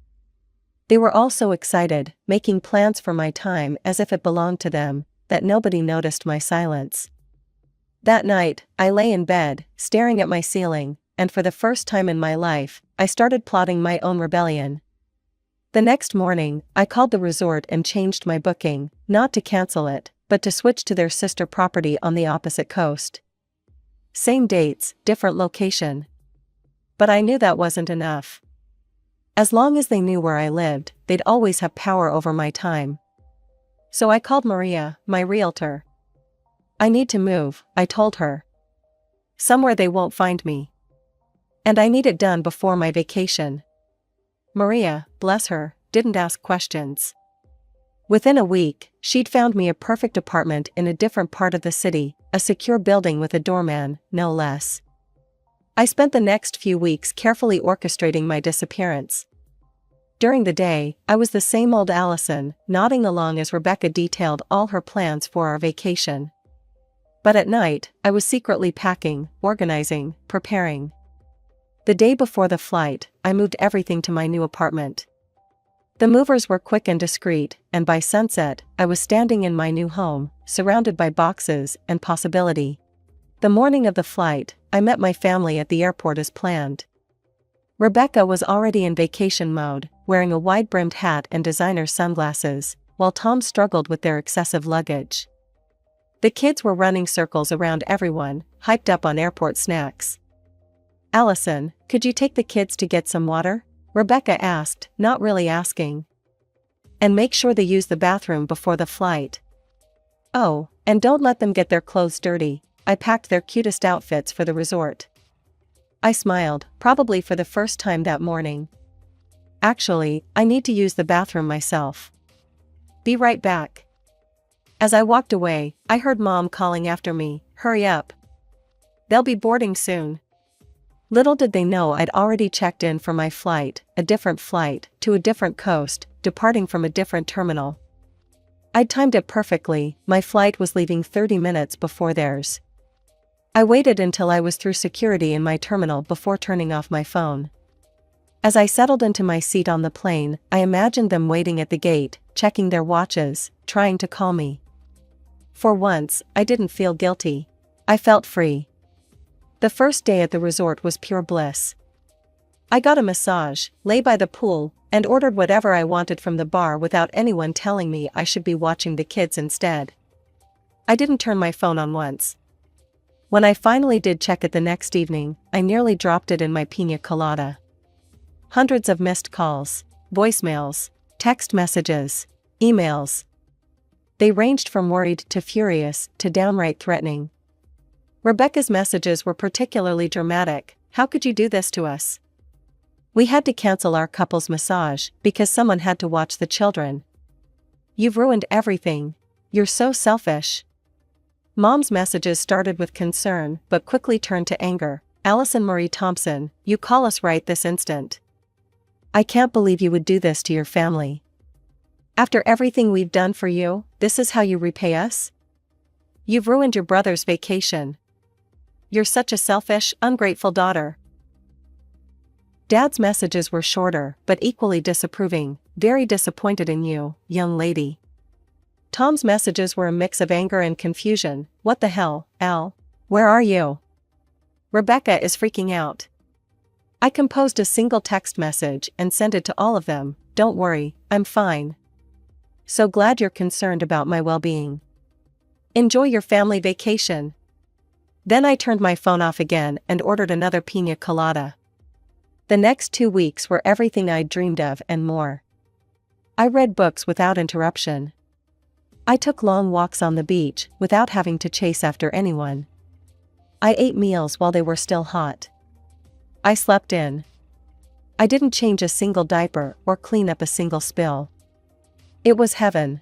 They were all so excited, making plans for my time as if it belonged to them, that nobody noticed my silence. That night, I lay in bed, staring at my ceiling, and for the first time in my life, I started plotting my own rebellion. The next morning, I called the resort and changed my booking, not to cancel it, but to switch to their sister property on the opposite coast. Same dates, different location. But I knew that wasn't enough. As long as they knew where I lived, they'd always have power over my time. So I called Maria, my realtor. "I need to move," I told her. "Somewhere they won't find me. And I need it done before my vacation." Maria, bless her, didn't ask questions. Within a week, she'd found me a perfect apartment in a different part of the city, a secure building with a doorman, no less. I spent the next few weeks carefully orchestrating my disappearance. During the day, I was the same old Allison, nodding along as Rebecca detailed all her plans for our vacation. But at night, I was secretly packing, organizing, preparing. The day before the flight, I moved everything to my new apartment. The movers were quick and discreet, and by sunset, I was standing in my new home, surrounded by boxes and possibility. The morning of the flight, I met my family at the airport as planned. Rebecca was already in vacation mode, wearing a wide-brimmed hat and designer sunglasses, while Tom struggled with their excessive luggage. The kids were running circles around everyone, hyped up on airport snacks. "Allison, could you take the kids to get some water?" Rebecca asked, not really asking. "And make sure they use the bathroom before the flight. Oh, and don't let them get their clothes dirty. I packed their cutest outfits for the resort." I smiled, probably for the first time that morning. "Actually, I need to use the bathroom myself. Be right back." As I walked away, I heard Mom calling after me, "Hurry up. They'll be boarding soon." Little did they know I'd already checked in for my flight, a different flight, to a different coast, departing from a different terminal. I'd timed it perfectly, my flight was leaving 30 minutes before theirs. I waited until I was through security in my terminal before turning off my phone. As I settled into my seat on the plane, I imagined them waiting at the gate, checking their watches, trying to call me. For once, I didn't feel guilty. I felt free. The first day at the resort was pure bliss. I got a massage, lay by the pool, and ordered whatever I wanted from the bar without anyone telling me I should be watching the kids instead. I didn't turn my phone on once. When I finally did check it the next evening, I nearly dropped it in my piña colada. Hundreds of missed calls, voicemails, text messages, emails. They ranged from worried to furious to downright threatening. Rebecca's messages were particularly dramatic. "How could you do this to us? We had to cancel our couple's massage because someone had to watch the children. You've ruined everything. You're so selfish." Mom's messages started with concern but quickly turned to anger. "Allison Marie Thompson, you call us right this instant. I can't believe you would do this to your family. After everything we've done for you, this is how you repay us? You've ruined your brother's vacation. You're such a selfish, ungrateful daughter." Dad's messages were shorter but equally disapproving. "Very disappointed in you, young lady." Tom's messages were a mix of anger and confusion. "What the hell, Al? Where are you? Rebecca is freaking out." I composed a single text message and sent it to all of them. "Don't worry, I'm fine. So glad you're concerned about my well-being. Enjoy your family vacation." Then I turned my phone off again and ordered another piña colada. The next 2 weeks were everything I'd dreamed of and more. I read books without interruption. I took long walks on the beach without having to chase after anyone. I ate meals while they were still hot. I slept in. I didn't change a single diaper or clean up a single spill. It was heaven.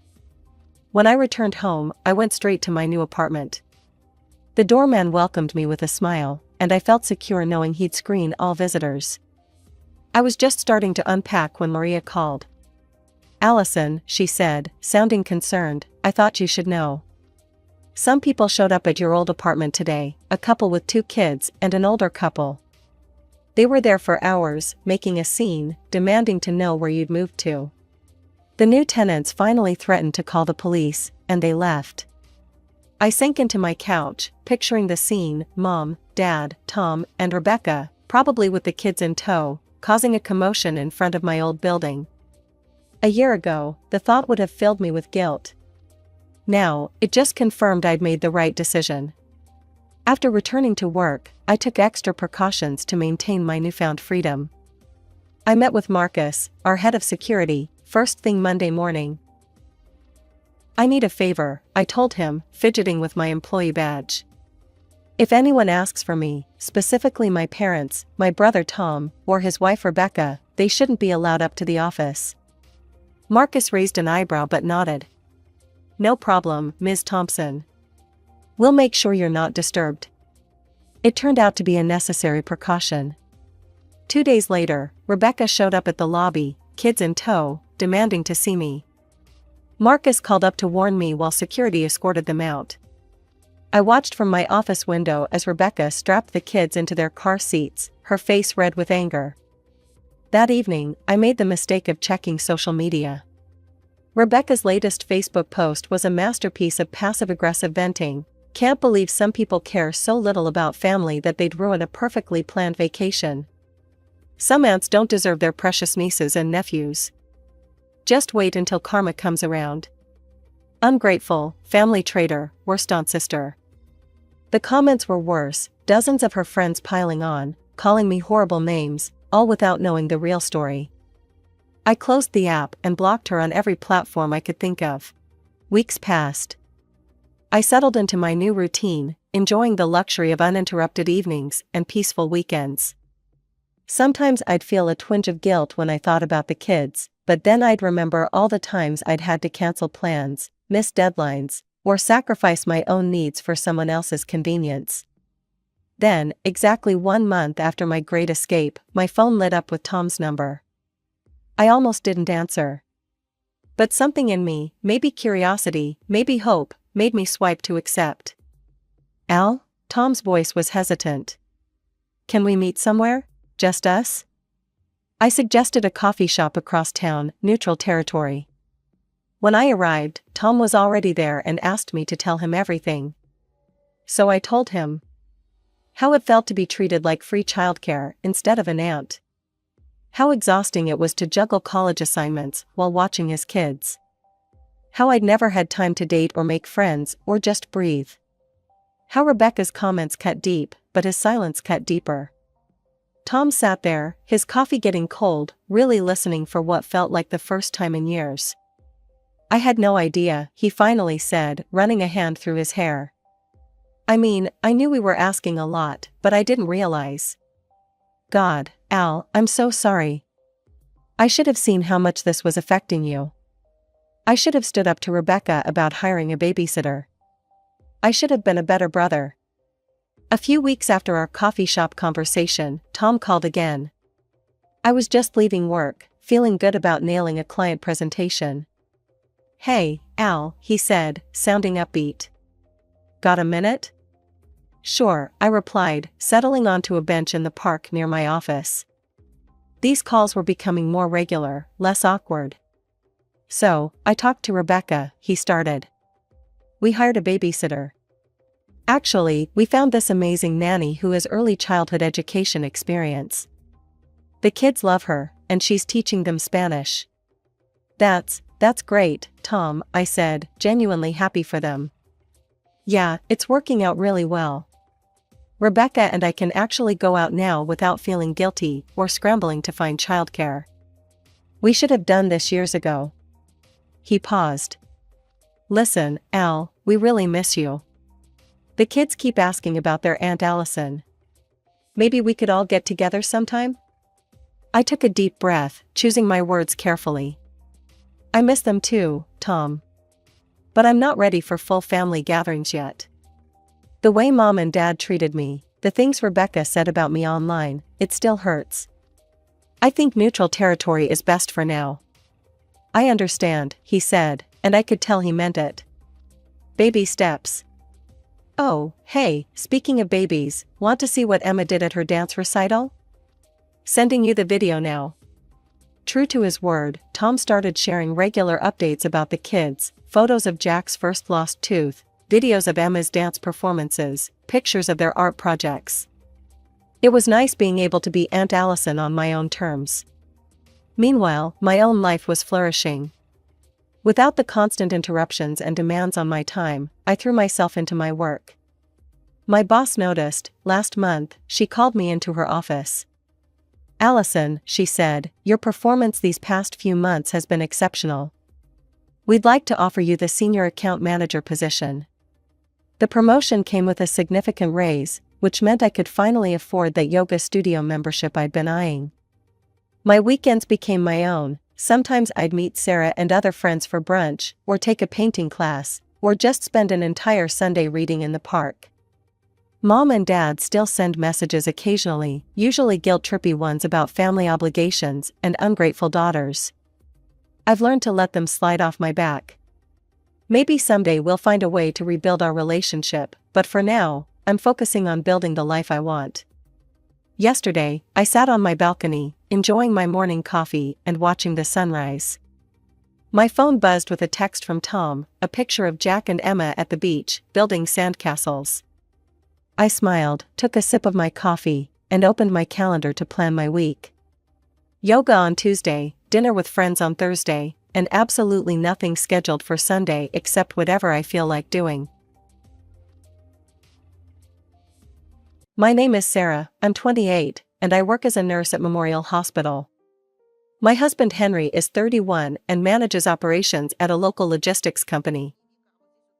When I returned home, I went straight to my new apartment. The doorman welcomed me with a smile, and I felt secure knowing he'd screen all visitors. I was just starting to unpack when Maria called. Allison, she said, sounding concerned, I thought you should know. Some people showed up at your old apartment today, a couple with 2 kids and an older couple. They were there for hours, making a scene, demanding to know where you'd moved to. The new tenants finally threatened to call the police, and they left. I sank into my couch, picturing the scene, Mom, Dad, Tom, and Rebecca, probably with the kids in tow, causing a commotion in front of my old building. A year ago, the thought would have filled me with guilt. Now, it just confirmed I'd made the right decision. After returning to work, I took extra precautions to maintain my newfound freedom. I met with Marcus, our head of security, first thing Monday morning. I need a favor, I told him, fidgeting with my employee badge. If anyone asks for me, specifically my parents, my brother Tom, or his wife Rebecca, they shouldn't be allowed up to the office. Marcus raised an eyebrow but nodded. No problem, Ms. Thompson. We'll make sure you're not disturbed. It turned out to be a necessary precaution. 2 days later, Rebecca showed up at the lobby, kids in tow, demanding to see me. Marcus called up to warn me while security escorted them out. I watched from my office window as Rebecca strapped the kids into their car seats, her face red with anger. That evening, I made the mistake of checking social media. Rebecca's latest Facebook post was a masterpiece of passive-aggressive venting. Can't believe some people care so little about family that they'd ruin a perfectly planned vacation. Some aunts don't deserve their precious nieces and nephews. Just wait until karma comes around. Ungrateful, family traitor, worst aunt sister. The comments were worse, dozens of her friends piling on, calling me horrible names, all without knowing the real story. I closed the app and blocked her on every platform I could think of. Weeks passed. I settled into my new routine, enjoying the luxury of uninterrupted evenings and peaceful weekends. Sometimes I'd feel a twinge of guilt when I thought about the kids, but then I'd remember all the times I'd had to cancel plans, miss deadlines, or sacrifice my own needs for someone else's convenience. Then, exactly 1 month after my great escape, my phone lit up with Tom's number. I almost didn't answer. But something in me, maybe curiosity, maybe hope, made me swipe to accept. Al? Tom's voice was hesitant. Can we meet somewhere? Just us? I suggested a coffee shop across town, neutral territory. When I arrived, Tom was already there and asked me to tell him everything. So I told him how it felt to be treated like free childcare instead of an aunt. How exhausting it was to juggle college assignments while watching his kids. How I'd never had time to date or make friends or just breathe. How Rebecca's comments cut deep, but his silence cut deeper. Tom sat there, his coffee getting cold, really listening for what felt like the first time in years. I had no idea, he finally said, running a hand through his hair. I mean, I knew we were asking a lot, but I didn't realize. God, Al, I'm so sorry. I should have seen how much this was affecting you. I should have stood up to Rebecca about hiring a babysitter. I should have been a better brother. A few weeks after our coffee shop conversation, Tom called again. I was just leaving work, feeling good about nailing a client presentation. Hey, Al, he said, sounding upbeat. Got a minute? Sure, I replied, settling onto a bench in the park near my office. These calls were becoming more regular, less awkward. So, I talked to Rebecca, he started. We hired a babysitter. Actually, we found this amazing nanny who has early childhood education experience. The kids love her, and she's teaching them Spanish. That's great, Tom, I said, genuinely happy for them. Yeah, it's working out really well. Rebecca and I can actually go out now without feeling guilty or scrambling to find childcare. We should have done this years ago. He paused. Listen, Al, we really miss you. The kids keep asking about their Aunt Allison. Maybe we could all get together sometime? I took a deep breath, choosing my words carefully. I miss them too, Tom. But I'm not ready for full family gatherings yet. The way Mom and Dad treated me, the things Rebecca said about me online, it still hurts. I think neutral territory is best for now. I understand, he said, and I could tell he meant it. Baby steps. Oh, hey, speaking of babies, want to see what Emma did at her dance recital? Sending you the video now. True to his word, Tom started sharing regular updates about the kids, photos of Jack's first lost tooth, videos of Emma's dance performances, pictures of their art projects. It was nice being able to be Aunt Allison on my own terms. Meanwhile, my own life was flourishing. Without the constant interruptions and demands on my time, I threw myself into my work. My boss noticed. Last month, she called me into her office. "Allison," she said, "your performance these past few months has been exceptional. We'd like to offer you the senior account manager position." The promotion came with a significant raise, which meant I could finally afford that yoga studio membership I'd been eyeing. My weekends became my own. Sometimes I'd meet Sarah and other friends for brunch, or take a painting class, or just spend an entire Sunday reading in the park. Mom and Dad still send messages occasionally, usually guilt-trippy ones about family obligations and ungrateful daughters. I've learned to let them slide off my back. Maybe someday we'll find a way to rebuild our relationship, but for now, I'm focusing on building the life I want. Yesterday, I sat on my balcony, enjoying my morning coffee and watching the sunrise. My phone buzzed with a text from Tom, a picture of Jack and Emma at the beach, building sandcastles. I smiled, took a sip of my coffee, and opened my calendar to plan my week. Yoga on Tuesday, dinner with friends on Thursday, and absolutely nothing scheduled for Sunday except whatever I feel like doing. My name is Sarah, I'm 28, and I work as a nurse at Memorial Hospital. My husband Henry is 31 and manages operations at a local logistics company.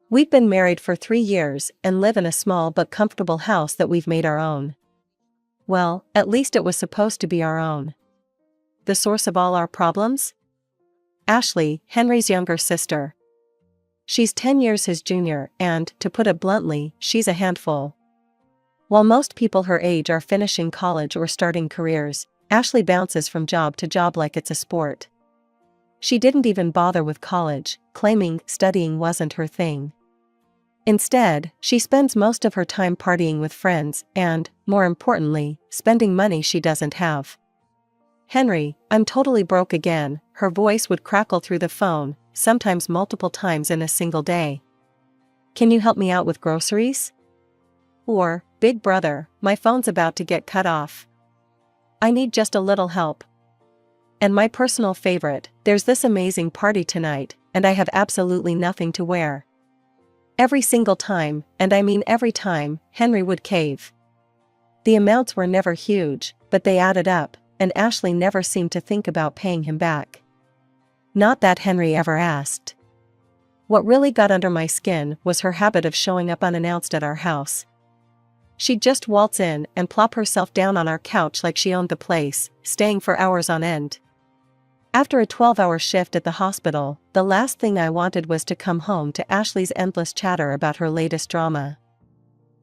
We've been married for 3 years and live in a small but comfortable house that we've made our own. Well, at least it was supposed to be our own. The source of all our problems? Ashley, Henry's younger sister. She's 10 years his junior and, to put it bluntly, she's a handful. While most people her age are finishing college or starting careers, Ashley bounces from job to job like it's a sport. She didn't even bother with college, claiming studying wasn't her thing. Instead, she spends most of her time partying with friends and, more importantly, spending money she doesn't have. "Henry, I'm totally broke again," her voice would crackle through the phone, sometimes multiple times in a single day. "Can you help me out with groceries?" Or, "Big brother, my phone's about to get cut off. I need just a little help." And my personal favorite, "There's this amazing party tonight, and I have absolutely nothing to wear." Every single time, and I mean every time, Henry would cave. The amounts were never huge, but they added up, and Ashley never seemed to think about paying him back. Not that Henry ever asked. What really got under my skin was her habit of showing up unannounced at our house. She'd just waltz in and plop herself down on our couch like she owned the place, staying for hours on end. After a 12-hour shift at the hospital, the last thing I wanted was to come home to Ashley's endless chatter about her latest drama.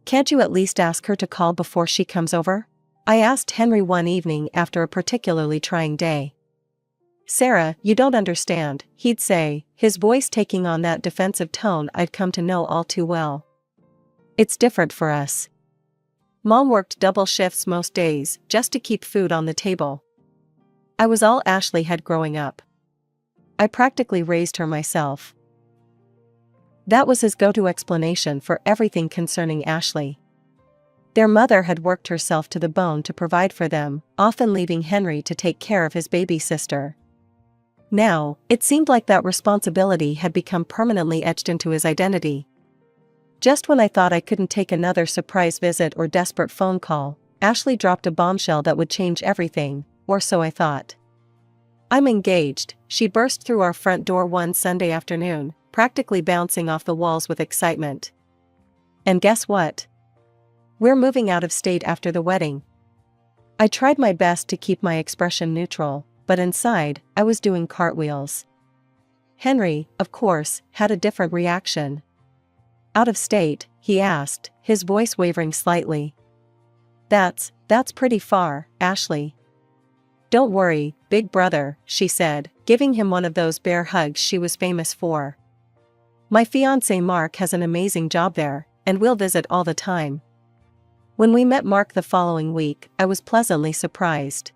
"Can't you at least ask her to call before she comes over?" I asked Henry one evening after a particularly trying day. "Sarah, you don't understand," he'd say, his voice taking on that defensive tone I'd come to know all too well. "It's different for us. Mom worked double shifts most days, just to keep food on the table. I was all Ashley had growing up. I practically raised her myself." That was his go-to explanation for everything concerning Ashley. Their mother had worked herself to the bone to provide for them, often leaving Henry to take care of his baby sister. Now, it seemed like that responsibility had become permanently etched into his identity. Just when I thought I couldn't take another surprise visit or desperate phone call, Ashley dropped a bombshell that would change everything, or so I thought. "I'm engaged," she burst through our front door one Sunday afternoon, practically bouncing off the walls with excitement. "And guess what? We're moving out of state after the wedding." I tried my best to keep my expression neutral, but inside, I was doing cartwheels. Henry, of course, had a different reaction. "Out of state?" he asked, his voice wavering slightly. That's pretty far, Ashley." "Don't worry, big brother," she said, giving him one of those bear hugs she was famous for. My fiancé Mark has an amazing job there, and we'll visit all the time. When we met Mark the following week, I was pleasantly surprised.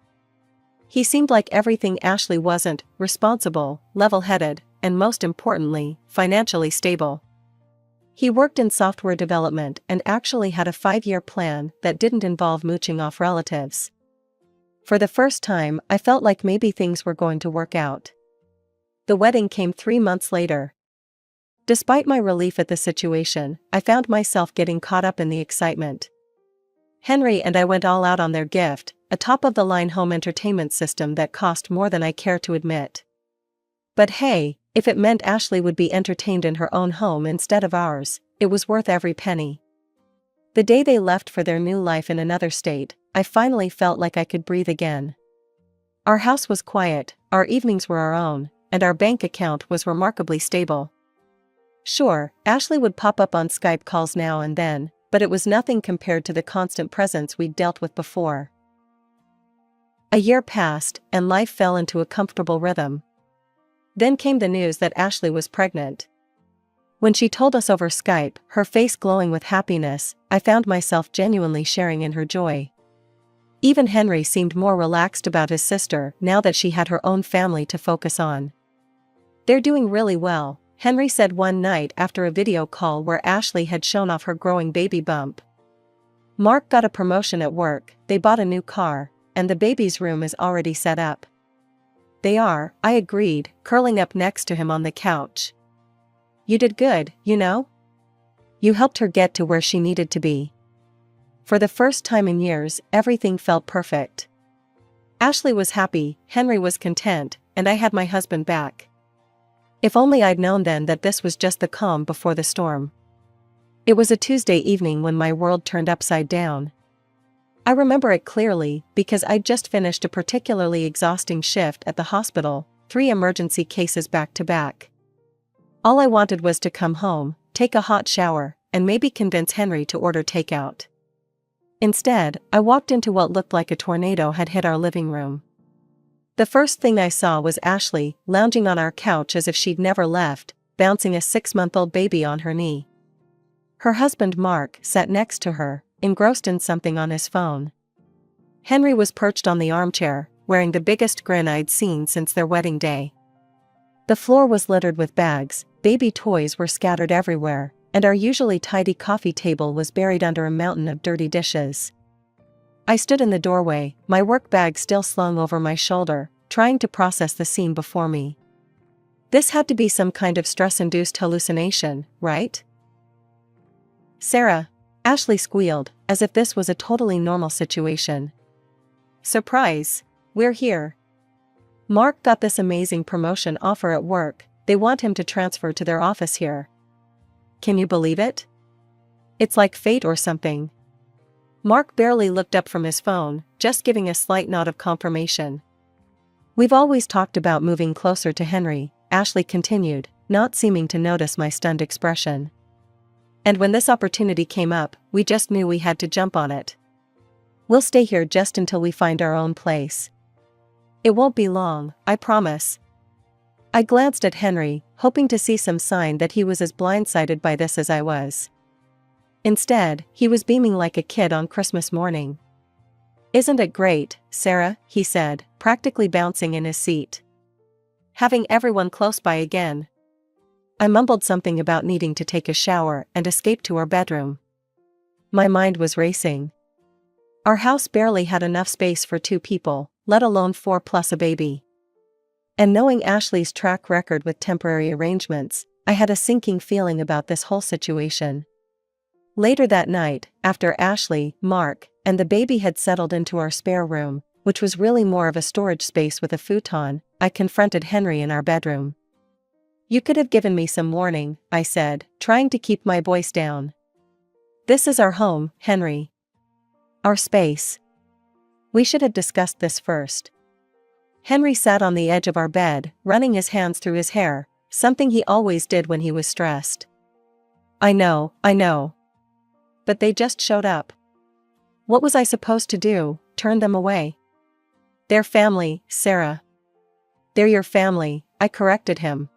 He seemed like everything Ashley wasn't: responsible, level-headed, and most importantly, financially stable. He worked in software development and actually had a 5-year plan that didn't involve mooching off relatives. For the first time, I felt like maybe things were going to work out. The wedding came 3 months later. Despite my relief at the situation, I found myself getting caught up in the excitement. Henry and I went all out on their gift, a top-of-the-line home entertainment system that cost more than I care to admit. But hey, if it meant Ashley would be entertained in her own home instead of ours, it was worth every penny. The day they left for their new life in another state, I finally felt like I could breathe again. Our house was quiet, our evenings were our own, and our bank account was remarkably stable. Sure, Ashley would pop up on Skype calls now and then, but it was nothing compared to the constant presence we'd dealt with before. A year passed, and life fell into a comfortable rhythm. Then came the news that Ashley was pregnant. When she told us over Skype, her face glowing with happiness, I found myself genuinely sharing in her joy. Even Henry seemed more relaxed about his sister now that she had her own family to focus on. "They're doing really well," Henry said one night after a video call where Ashley had shown off her growing baby bump. "Mark got a promotion at work, they bought a new car, and the baby's room is already set up." "They are," I agreed, curling up next to him on the couch. "You did good, you know? You helped her get to where she needed to be." For the first time in years, everything felt perfect. Ashley was happy, Henry was content, and I had my husband back. If only I'd known then that this was just the calm before the storm. It was a Tuesday evening when my world turned upside down. I remember it clearly because I'd just finished a particularly exhausting shift at the hospital, 3 emergency cases back to back. All I wanted was to come home, take a hot shower, and maybe convince Henry to order takeout. Instead, I walked into what looked like a tornado had hit our living room. The first thing I saw was Ashley, lounging on our couch as if she'd never left, bouncing a 6-month-old baby on her knee. Her husband Mark sat next to her, engrossed in something on his phone. Henry was perched on the armchair, wearing the biggest grin I'd seen since their wedding day. The floor was littered with bags, baby toys were scattered everywhere, and our usually tidy coffee table was buried under a mountain of dirty dishes. I stood in the doorway, my work bag still slung over my shoulder, trying to process the scene before me. This had to be some kind of stress-induced hallucination, right? "Sarah," Ashley squealed, as if this was a totally normal situation. "Surprise! We're here. Mark got this amazing promotion offer at work, they want him to transfer to their office here. Can you believe it? It's like fate or something." Mark barely looked up from his phone, just giving a slight nod of confirmation. "We've always talked about moving closer to Henry," Ashley continued, not seeming to notice my stunned expression. "And when this opportunity came up, we just knew we had to jump on it. We'll stay here just until we find our own place. It won't be long, I promise." I glanced at Henry, hoping to see some sign that he was as blindsided by this as I was. Instead, he was beaming like a kid on Christmas morning. "Isn't it great, Sarah?" he said, practically bouncing in his seat. "Having everyone close by again." I mumbled something about needing to take a shower and escape to our bedroom. My mind was racing. Our house barely had enough space for 2 people, let alone 4 plus a baby. And knowing Ashley's track record with temporary arrangements, I had a sinking feeling about this whole situation. Later that night, after Ashley, Mark, and the baby had settled into our spare room, which was really more of a storage space with a futon, I confronted Henry in our bedroom. "You could have given me some warning," I said, trying to keep my voice down. "This is our home, Henry. Our space. We should have discussed this first." Henry sat on the edge of our bed, running his hands through his hair, something he always did when he was stressed. I know. But they just showed up. What was I supposed to do, turn them away? They're family, Sarah. They're your family, I corrected him.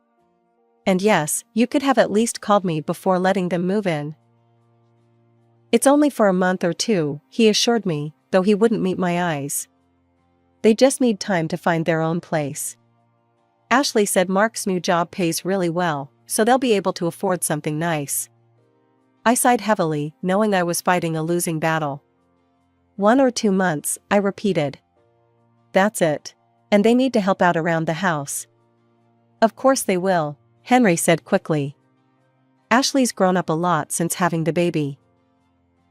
And yes, you could have at least called me before letting them move in. It's only for a month or two, he assured me, though he wouldn't meet my eyes. They just need time to find their own place. Ashley said Mark's new job pays really well, so they'll be able to afford something nice. I sighed heavily, knowing I was fighting a losing battle. 1 or 2 months, I repeated. That's it. And they need to help out around the house. Of course they will, Henry said quickly. Ashley's grown up a lot since having the baby.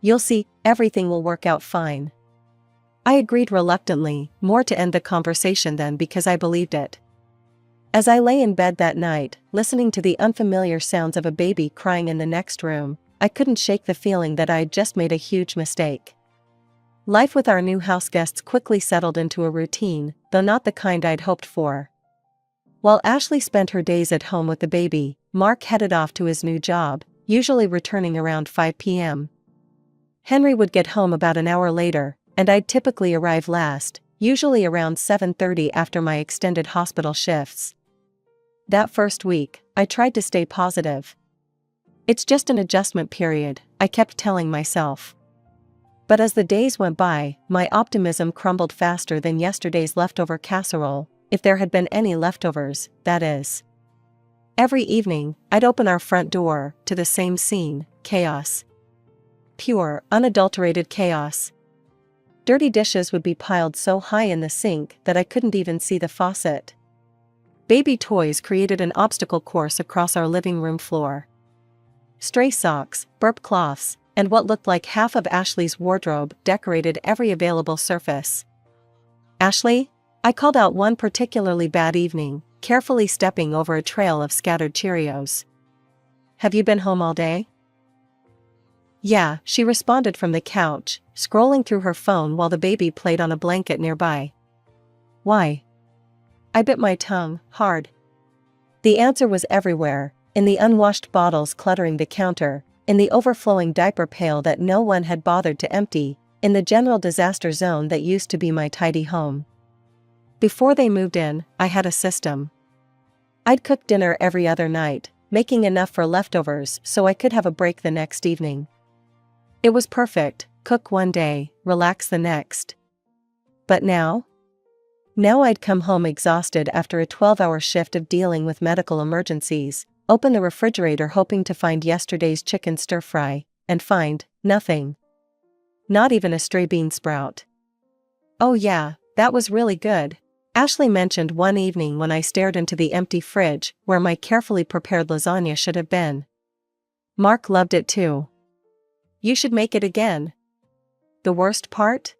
You'll see, everything will work out fine. I agreed reluctantly, more to end the conversation than because I believed it. As I lay in bed that night, listening to the unfamiliar sounds of a baby crying in the next room, I couldn't shake the feeling that I had just made a huge mistake. Life with our new house guests quickly settled into a routine, though not the kind I'd hoped for. While Ashley spent her days at home with the baby, Mark headed off to his new job, usually returning around 5 p.m. Henry would get home about an hour later, and I'd typically arrive last, usually around 7:30 after my extended hospital shifts. That first week, I tried to stay positive. It's just an adjustment period, I kept telling myself. But as the days went by, my optimism crumbled faster than yesterday's leftover casserole, if there had been any leftovers, that is. Every evening, I'd open our front door to the same scene, chaos. Pure, unadulterated chaos. Dirty dishes would be piled so high in the sink that I couldn't even see the faucet. Baby toys created an obstacle course across our living room floor. Stray socks, burp cloths, and what looked like half of Ashley's wardrobe decorated every available surface. Ashley? I called out one particularly bad evening, carefully stepping over a trail of scattered Cheerios. Have you been home all day? Yeah, she responded from the couch, scrolling through her phone while the baby played on a blanket nearby. Why? I bit my tongue, hard. The answer was everywhere, in the unwashed bottles cluttering the counter, in the overflowing diaper pail that no one had bothered to empty, in the general disaster zone that used to be my tidy home. Before they moved in, I had a system. I'd cook dinner every other night, making enough for leftovers so I could have a break the next evening. It was perfect, cook one day, relax the next. But now? Now I'd come home exhausted after a 12-hour shift of dealing with medical emergencies, open the refrigerator hoping to find yesterday's chicken stir-fry, and find nothing. Not even a stray bean sprout. Oh yeah, that was really good, Ashley mentioned one evening when I stared into the empty fridge where my carefully prepared lasagna should have been. Mark loved it too. You should make it again. The worst part?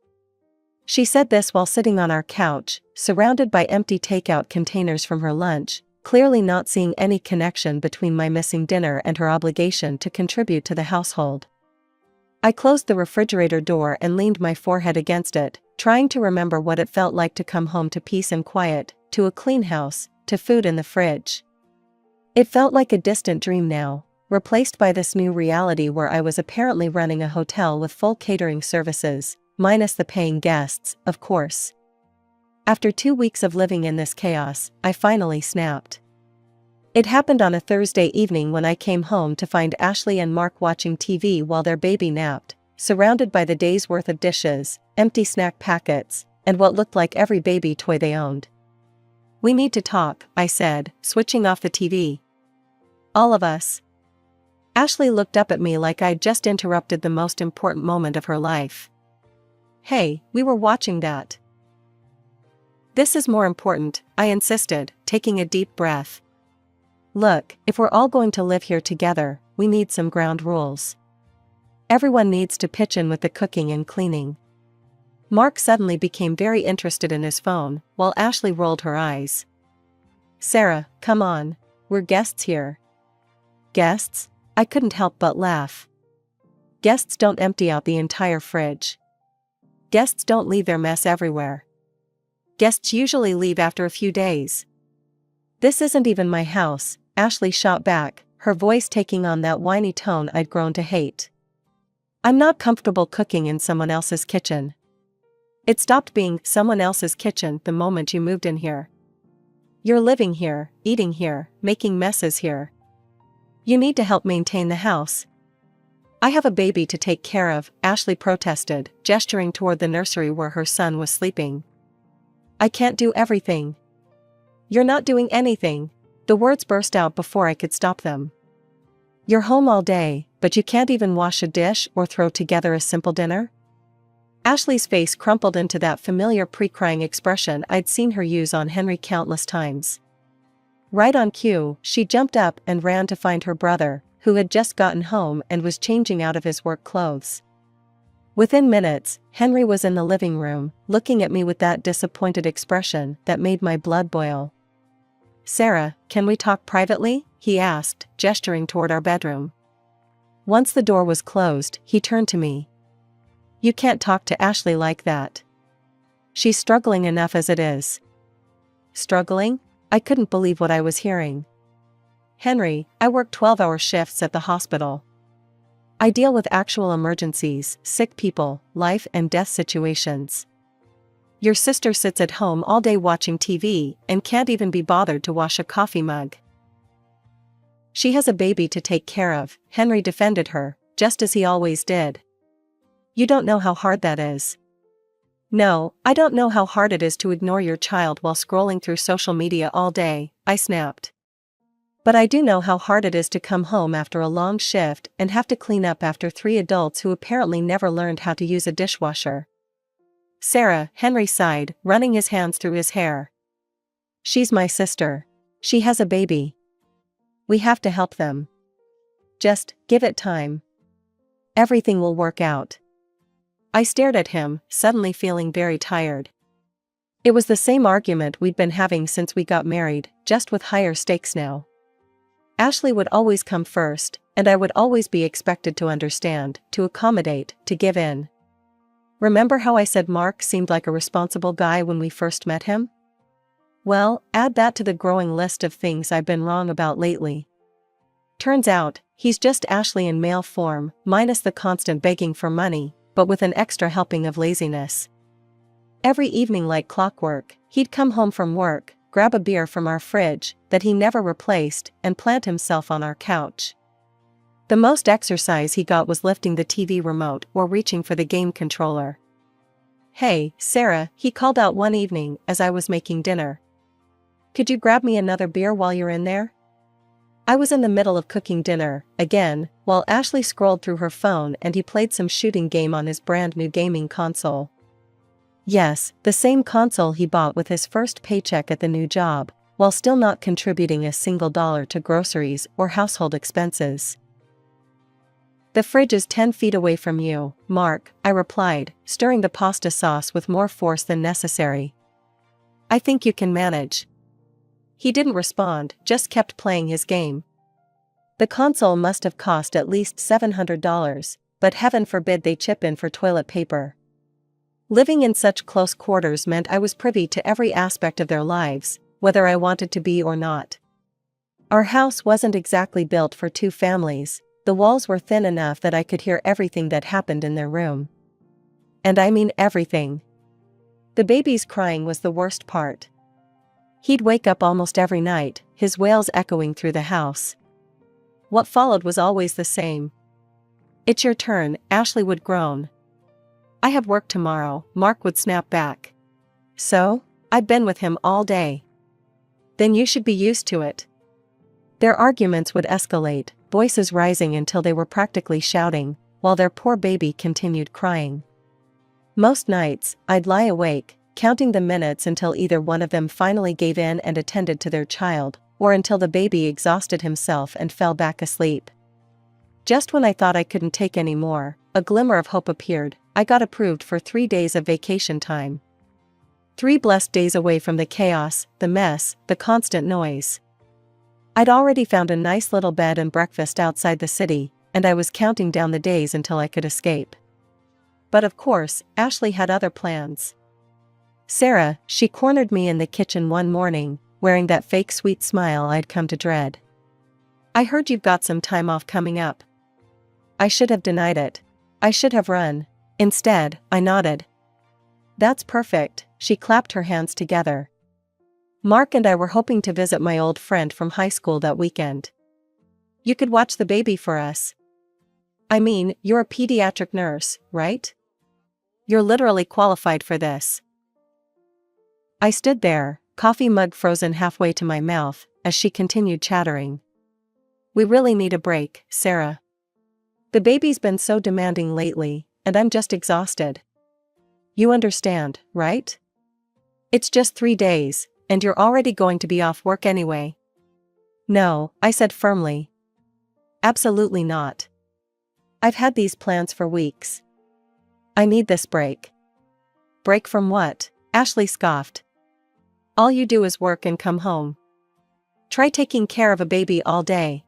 She said this while sitting on our couch, surrounded by empty takeout containers from her lunch, clearly not seeing any connection between my missing dinner and her obligation to contribute to the household. I closed the refrigerator door and leaned my forehead against it, trying to remember what it felt like to come home to peace and quiet, to a clean house, to food in the fridge. It felt like a distant dream now, replaced by this new reality where I was apparently running a hotel with full catering services, minus the paying guests, of course. After 2 weeks of living in this chaos, I finally snapped. It happened on a Thursday evening when I came home to find Ashley and Mark watching TV while their baby napped, surrounded by the day's worth of dishes, empty snack packets, and what looked like every baby toy they owned. We need to talk, I said, switching off the TV. All of us. Ashley looked up at me like I'd just interrupted the most important moment of her life. Hey, we were watching that. This is more important, I insisted, taking a deep breath. Look, if we're all going to live here together, we need some ground rules. Everyone needs to pitch in with the cooking and cleaning. Mark suddenly became very interested in his phone, while Ashley rolled her eyes. Sarah, come on. We're guests here. Guests? I couldn't help but laugh. Guests don't empty out the entire fridge. Guests don't leave their mess everywhere. Guests usually leave after a few days. This isn't even my house, Ashley shot back, her voice taking on that whiny tone I'd grown to hate. I'm not comfortable cooking in someone else's kitchen. It stopped being someone else's kitchen the moment you moved in here. You're living here, eating here, making messes here. You need to help maintain the house. I have a baby to take care of, Ashley protested, gesturing toward the nursery where her son was sleeping. I can't do everything. You're not doing anything. The words burst out before I could stop them. You're home all day, but you can't even wash a dish or throw together a simple dinner? Ashley's face crumpled into that familiar pre-crying expression I'd seen her use on Henry countless times. Right on cue, she jumped up and ran to find her brother, who had just gotten home and was changing out of his work clothes. Within minutes, Henry was in the living room, looking at me with that disappointed expression that made my blood boil. Sarah, can we talk privately? He asked, gesturing toward our bedroom. Once the door was closed, he turned to me. You can't talk to Ashley like that. She's struggling enough as it is. Struggling? I couldn't believe what I was hearing. Henry, I work 12-hour shifts at the hospital. I deal with actual emergencies, sick people, life and death situations. Your sister sits at home all day watching TV and can't even be bothered to wash a coffee mug. She has a baby to take care of, Henry defended her, just as he always did. You don't know how hard that is. No, I don't know how hard it is to ignore your child while scrolling through social media all day, I snapped. But I do know how hard it is to come home after a long shift and have to clean up after 3 adults who apparently never learned how to use a dishwasher. Sarah, Henry sighed, running his hands through his hair. She's my sister. She has a baby. We have to help them. Just give it time. Everything will work out. I stared at him, suddenly feeling very tired. It was the same argument we'd been having since we got married, just with higher stakes now. Ashley would always come first, and I would always be expected to understand, to accommodate, to give in. Remember how I said Mark seemed like a responsible guy when we first met him? Well, add that to the growing list of things I've been wrong about lately. Turns out, he's just Ashley in male form, minus the constant begging for money, but with an extra helping of laziness. Every evening like clockwork, he'd come home from work, grab a beer from our fridge, that he never replaced, and plant himself on our couch. The most exercise he got was lifting the TV remote or reaching for the game controller. Hey, Sarah, he called out one evening as I was making dinner. Could you grab me another beer while you're in there? I was in the middle of cooking dinner, again, while Ashley scrolled through her phone and he played some shooting game on his brand new gaming console. Yes, the same console he bought with his first paycheck at the new job, while still not contributing a single dollar to groceries or household expenses. The fridge is 10 feet away from you, Mark, I replied, stirring the pasta sauce with more force than necessary. I think you can manage. He didn't respond, just kept playing his game. The console must have cost at least $700, but heaven forbid they chip in for toilet paper. Living in such close quarters meant I was privy to every aspect of their lives, whether I wanted to be or not. Our house wasn't exactly built for 2 families, the walls were thin enough that I could hear everything that happened in their room. And I mean everything. The baby's crying was the worst part. He'd wake up almost every night, his wails echoing through the house. What followed was always the same. It's your turn, Ashley would groan. I have work tomorrow, Mark would snap back. So? I've been with him all day. Then you should be used to it. Their arguments would escalate, voices rising until they were practically shouting, while their poor baby continued crying. Most nights, I'd lie awake, counting the minutes until either one of them finally gave in and attended to their child, or until the baby exhausted himself and fell back asleep. Just when I thought I couldn't take any more, a glimmer of hope appeared. I got approved for 3 days of vacation time. 3 blessed days away from the chaos, the mess, the constant noise. I'd already found a nice little bed and breakfast outside the city, and I was counting down the days until I could escape. But of course, Ashley had other plans. Sarah, she cornered me in the kitchen one morning, wearing that fake sweet smile I'd come to dread. I heard you've got some time off coming up. I should have denied it. I should have run. Instead, I nodded. That's perfect, she clapped her hands together. Mark and I were hoping to visit my old friend from high school that weekend. You could watch the baby for us. I mean, you're a pediatric nurse, right? You're literally qualified for this. I stood there, coffee mug frozen halfway to my mouth, as she continued chattering. We really need a break, Sarah. The baby's been so demanding lately, and I'm just exhausted. You understand, right? It's just 3 days, and you're already going to be off work anyway. No, I said firmly. Absolutely not. I've had these plans for weeks. I need this break. Break from what? Ashley scoffed. All you do is work and come home. Try taking care of a baby all day.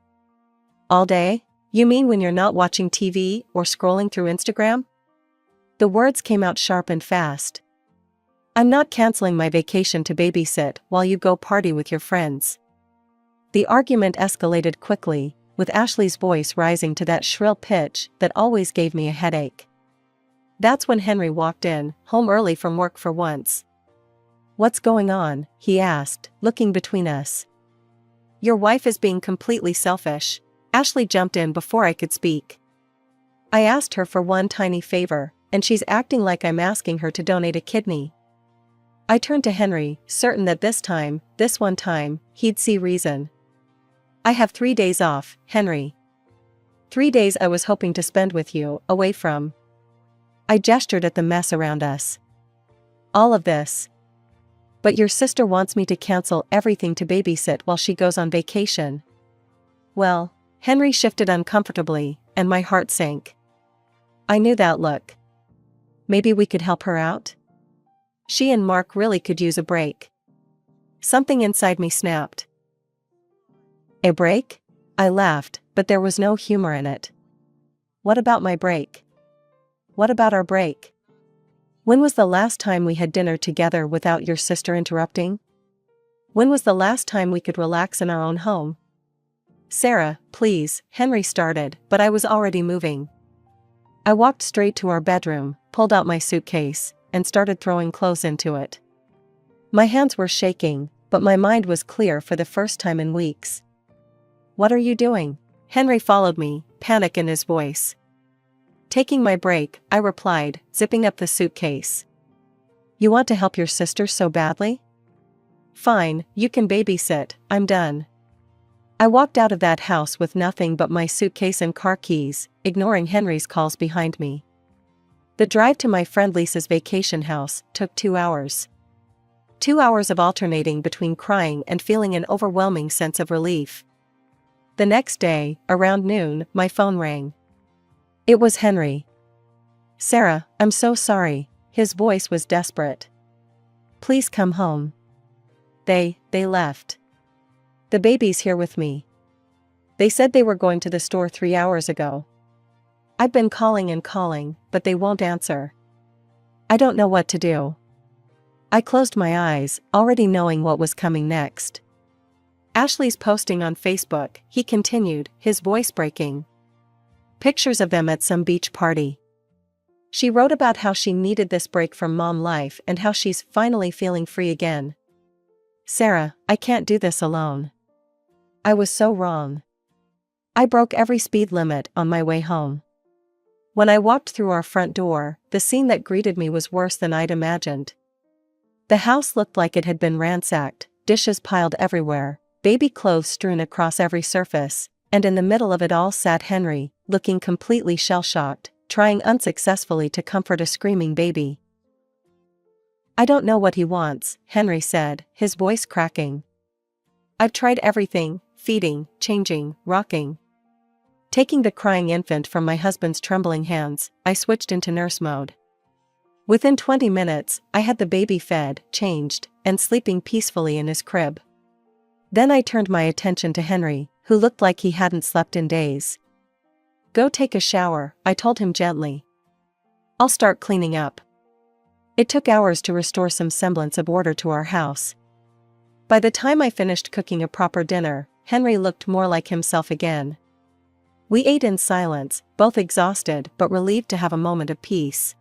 All day? You mean when you're not watching TV or scrolling through Instagram? The words came out sharp and fast. I'm not canceling my vacation to babysit while you go party with your friends. The argument escalated quickly, with Ashley's voice rising to that shrill pitch that always gave me a headache. That's when Henry walked in, home early from work for once. What's going on? He asked, looking between us. Your wife is being completely selfish. Ashley jumped in before I could speak. I asked her for one tiny favor, and she's acting like I'm asking her to donate a kidney. I turned to Henry, certain that this one time, he'd see reason. I have 3 days off, Henry. 3 days I was hoping to spend with you, away from. I gestured at the mess around us. All of this. But your sister wants me to cancel everything to babysit while she goes on vacation. Well, Henry shifted uncomfortably, and my heart sank. I knew that look. Maybe we could help her out? She and Mark really could use a break. Something inside me snapped. A break? I laughed, but there was no humor in it. What about my break? What about our break? When was the last time we had dinner together without your sister interrupting? When was the last time we could relax in our own home? Sarah, please, Henry started, but I was already moving. I walked straight to our bedroom, pulled out my suitcase, and started throwing clothes into it. My hands were shaking, but my mind was clear for the first time in weeks. What are you doing? Henry followed me, panic in his voice. Taking my break, I replied, zipping up the suitcase. You want to help your sister so badly? Fine, you can babysit, I'm done. I walked out of that house with nothing but my suitcase and car keys, ignoring Henry's calls behind me. The drive to my friend Lisa's vacation house took 2 hours. 2 hours of alternating between crying and feeling an overwhelming sense of relief. The next day, around noon, my phone rang. It was Henry. Sarah, I'm so sorry, his voice was desperate. Please come home. They left. The baby's here with me. They said they were going to the store 3 hours ago. I've been calling and calling, but they won't answer. I don't know what to do. I closed my eyes, already knowing what was coming next. Ashley's posting on Facebook, he continued, his voice breaking. Pictures of them at some beach party. She wrote about how she needed this break from mom life and how she's finally feeling free again. Sarah, I can't do this alone. I was so wrong. I broke every speed limit on my way home. When I walked through our front door, the scene that greeted me was worse than I'd imagined. The house looked like it had been ransacked, dishes piled everywhere, baby clothes strewn across every surface, and in the middle of it all sat Henry, looking completely shell-shocked, trying unsuccessfully to comfort a screaming baby. I don't know what he wants, Henry said, his voice cracking. I've tried everything, feeding, changing, rocking. Taking the crying infant from my husband's trembling hands, I switched into nurse mode. Within 20 minutes, I had the baby fed, changed, and sleeping peacefully in his crib. Then I turned my attention to Henry, who looked like he hadn't slept in days. Go take a shower, I told him gently. I'll start cleaning up. It took hours to restore some semblance of order to our house. By the time I finished cooking a proper dinner, Henry looked more like himself again. We ate in silence, both exhausted but relieved to have a moment of peace.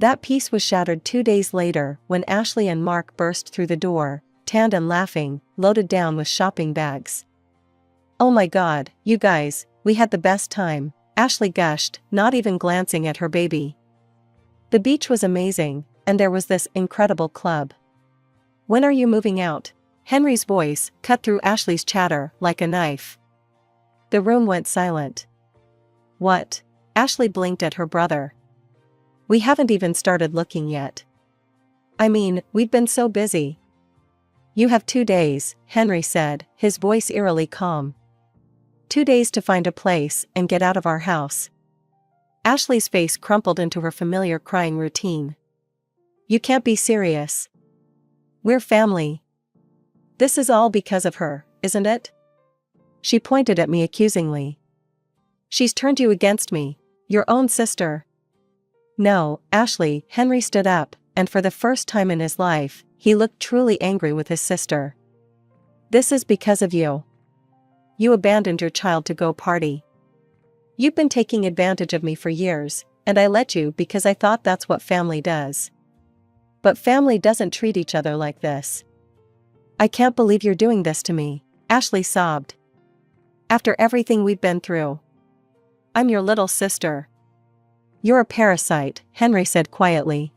That peace was shattered 2 days later when Ashley and Mark burst through the door, tanned and laughing, loaded down with shopping bags. "Oh my God, you guys, we had the best time," Ashley gushed, not even glancing at her baby. "The beach was amazing, and there was this incredible club." "When are you moving out?" Henry's voice cut through Ashley's chatter like a knife. The room went silent. "What?" Ashley blinked at her brother. "We haven't even started looking yet. I mean, we've been so busy." "You have 2 days," Henry said, his voice eerily calm. 2 days to find a place and get out of our house." Ashley's face crumpled into her familiar crying routine. "You can't be serious. We're family. This is all because of her, isn't it?" She pointed at me accusingly. "She's turned you against me, your own sister." "No, Ashley." Henry stood up, and for the first time in his life, he looked truly angry with his sister. "This is because of you. You abandoned your child to go party. You've been taking advantage of me for years, and I let you because I thought that's what family does. But family doesn't treat each other like this. I can't believe you're doing this to me," Ashley sobbed. "After everything we've been through. I'm your little sister." "You're a parasite," Henry said quietly.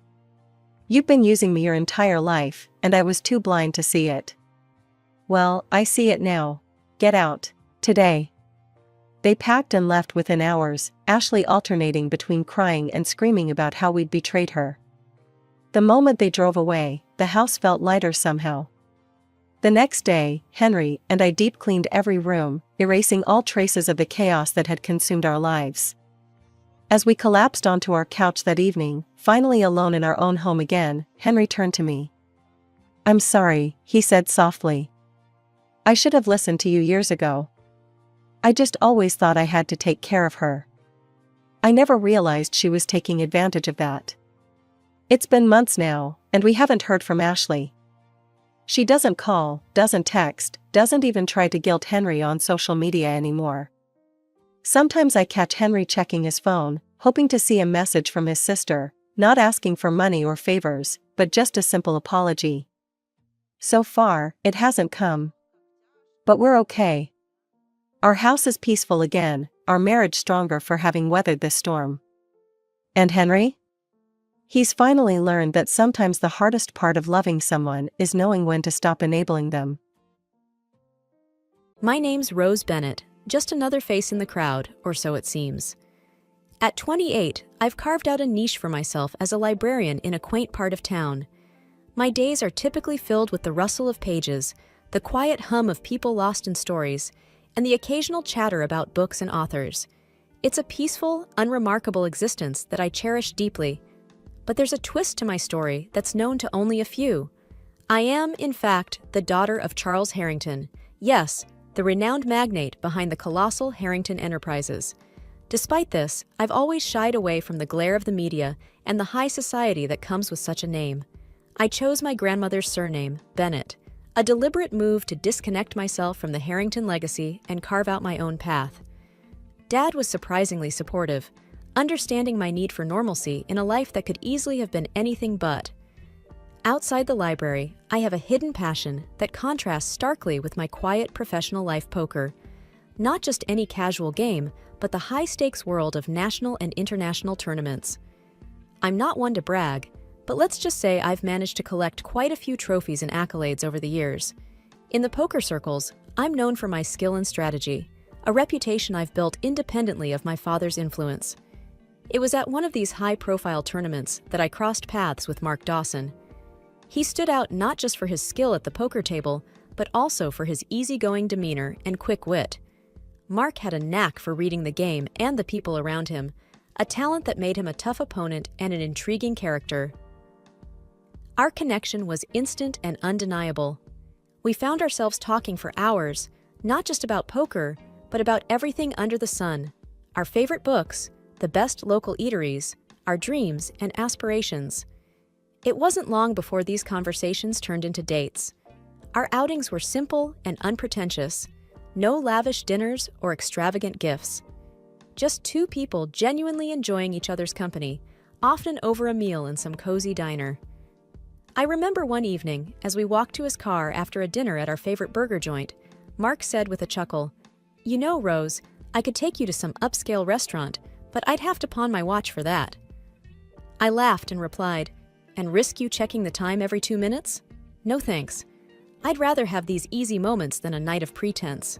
"You've been using me your entire life, and I was too blind to see it." "Well, I see it now. Get out. Today." They packed and left within hours, Ashley alternating between crying and screaming about how we'd betrayed her. The moment they drove away, the house felt lighter somehow. The next day, Henry and I deep cleaned every room, erasing all traces of the chaos that had consumed our lives. As we collapsed onto our couch that evening, finally alone in our own home again, Henry turned to me. "I'm sorry," he said softly. "I should have listened to you years ago. I just always thought I had to take care of her. I never realized she was taking advantage of that." It's been months now, and we haven't heard from Ashley. She doesn't call, doesn't text, doesn't even try to guilt Henry on social media anymore. Sometimes I catch Henry checking his phone, hoping to see a message from his sister, not asking for money or favors, but just a simple apology. So far, it hasn't come. But we're okay. Our house is peaceful again, our marriage stronger for having weathered this storm. And Henry? He's finally learned that sometimes the hardest part of loving someone is knowing when to stop enabling them. My name's Rose Bennett, just another face in the crowd, or so it seems. At 28, I've carved out a niche for myself as a librarian in a quaint part of town. My days are typically filled with the rustle of pages, the quiet hum of people lost in stories, and the occasional chatter about books and authors. It's a peaceful, unremarkable existence that I cherish deeply. But there's a twist to my story that's known to only a few. I am, in fact, the daughter of Charles Harrington. Yes, the renowned magnate behind the colossal Harrington Enterprises. Despite this, I've always shied away from the glare of the media and the high society that comes with such a name. I chose my grandmother's surname, Bennett, a deliberate move to disconnect myself from the Harrington legacy and carve out my own path. Dad was surprisingly supportive, understanding my need for normalcy in a life that could easily have been anything but. Outside the library, I have a hidden passion that contrasts starkly with my quiet professional life: poker. Not just any casual game, but the high-stakes world of national and international tournaments. I'm not one to brag, but let's just say I've managed to collect quite a few trophies and accolades over the years. In the poker circles, I'm known for my skill and strategy, a reputation I've built independently of my father's influence. It was at one of these high-profile tournaments that I crossed paths with Mark Dawson. He stood out not just for his skill at the poker table, but also for his easygoing demeanor and quick wit. Mark had a knack for reading the game and the people around him, a talent that made him a tough opponent and an intriguing character. Our connection was instant and undeniable. We found ourselves talking for hours, not just about poker, but about everything under the sun: our favorite books, the best local eateries, our dreams and aspirations. It wasn't long before these conversations turned into dates. Our outings were simple and unpretentious, no lavish dinners or extravagant gifts. Just two people genuinely enjoying each other's company, often over a meal in some cozy diner. I remember one evening, as we walked to his car after a dinner at our favorite burger joint, Mark said with a chuckle, "You know, Rose, I could take you to some upscale restaurant, but I'd have to pawn my watch for that." I laughed and replied, "And risk you checking the time every 2 minutes? No thanks. I'd rather have these easy moments than a night of pretense."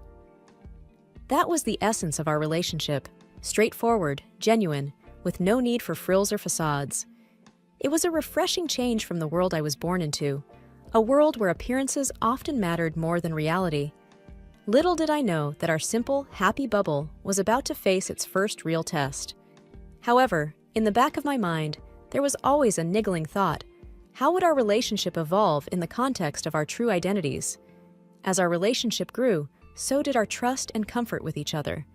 That was the essence of our relationship, straightforward, genuine, with no need for frills or facades. It was a refreshing change from the world I was born into, a world where appearances often mattered more than reality. Little did I know that our simple, happy bubble was about to face its first real test. However, in the back of my mind, there was always a niggling thought: how would our relationship evolve in the context of our true identities? As our relationship grew, so did our trust and comfort with each other.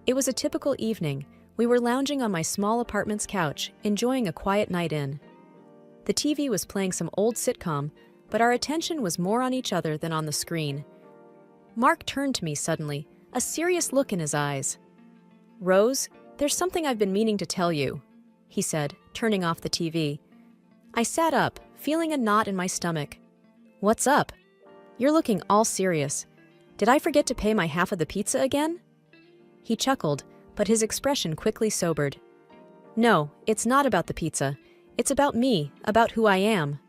It was a typical evening. We were lounging on my small apartment's couch, enjoying a quiet night in. The TV was playing some old sitcom, but our attention was more on each other than on the screen. Mark turned to me suddenly, a serious look in his eyes. "Rose, there's something I've been meaning to tell you," he said, turning off the TV. I sat up, feeling a knot in my stomach. "What's up? You're looking all serious. Did I forget to pay my half of the pizza again?" He chuckled, but his expression quickly sobered. "No, it's not about the pizza. It's about me, about who I am."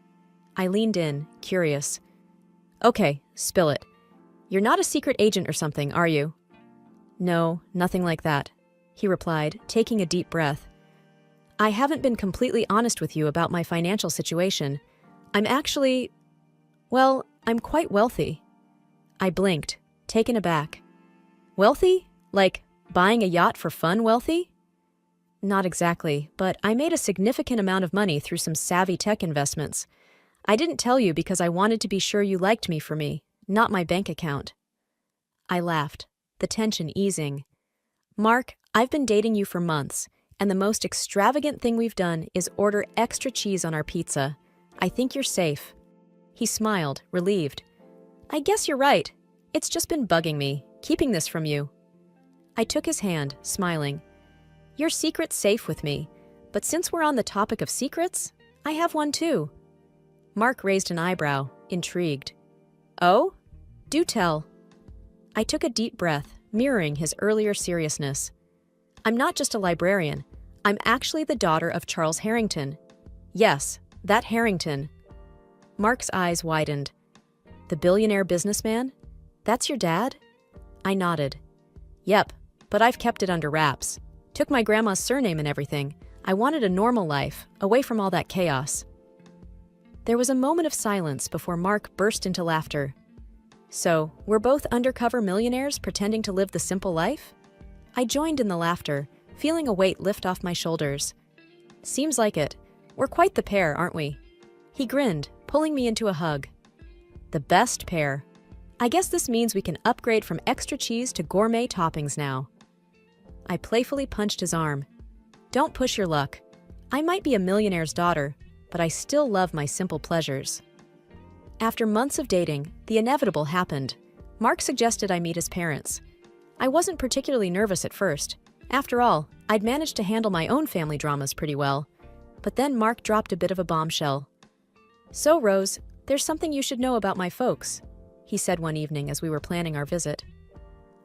I leaned in, curious. "Okay, spill it. You're not a secret agent or something, are you?" "No, nothing like that," he replied, taking a deep breath. "I haven't been completely honest with you about my financial situation. I'm actually, well, I'm quite wealthy." I blinked, taken aback. "Wealthy? Like buying a yacht for fun wealthy?" "Not exactly, but I made a significant amount of money through some savvy tech investments. I didn't tell you because I wanted to be sure you liked me for me, not my bank account." I laughed, the tension easing. "Mark, I've been dating you for months, and the most extravagant thing we've done is order extra cheese on our pizza. I think you're safe." He smiled, relieved. "I guess you're right. It's just been bugging me, keeping this from you." I took his hand, smiling. "Your secret's safe with me, but since we're on the topic of secrets, I have one too." Mark raised an eyebrow, intrigued. "Oh? Do tell." I took a deep breath, mirroring his earlier seriousness. "I'm not just a librarian. I'm actually the daughter of Charles Harrington. Yes, that Harrington." Mark's eyes widened. "The billionaire businessman? That's your dad?" I nodded. "Yep, but I've kept it under wraps. Took my grandma's surname and everything. I wanted a normal life, away from all that chaos." There was a moment of silence before Mark burst into laughter. "So, we're both undercover millionaires pretending to live the simple life?" I joined in the laughter, feeling a weight lift off my shoulders. "Seems like it. We're quite the pair, aren't we?" He grinned, pulling me into a hug. "The best pair. I guess this means we can upgrade from extra cheese to gourmet toppings now." I playfully punched his arm. "Don't push your luck. I might be a millionaire's daughter, but I still love my simple pleasures." After months of dating, the inevitable happened. Mark suggested I meet his parents. I wasn't particularly nervous at first. After all, I'd managed to handle my own family dramas pretty well. But then Mark dropped a bit of a bombshell. "So, Rose, there's something you should know about my folks," he said one evening as we were planning our visit.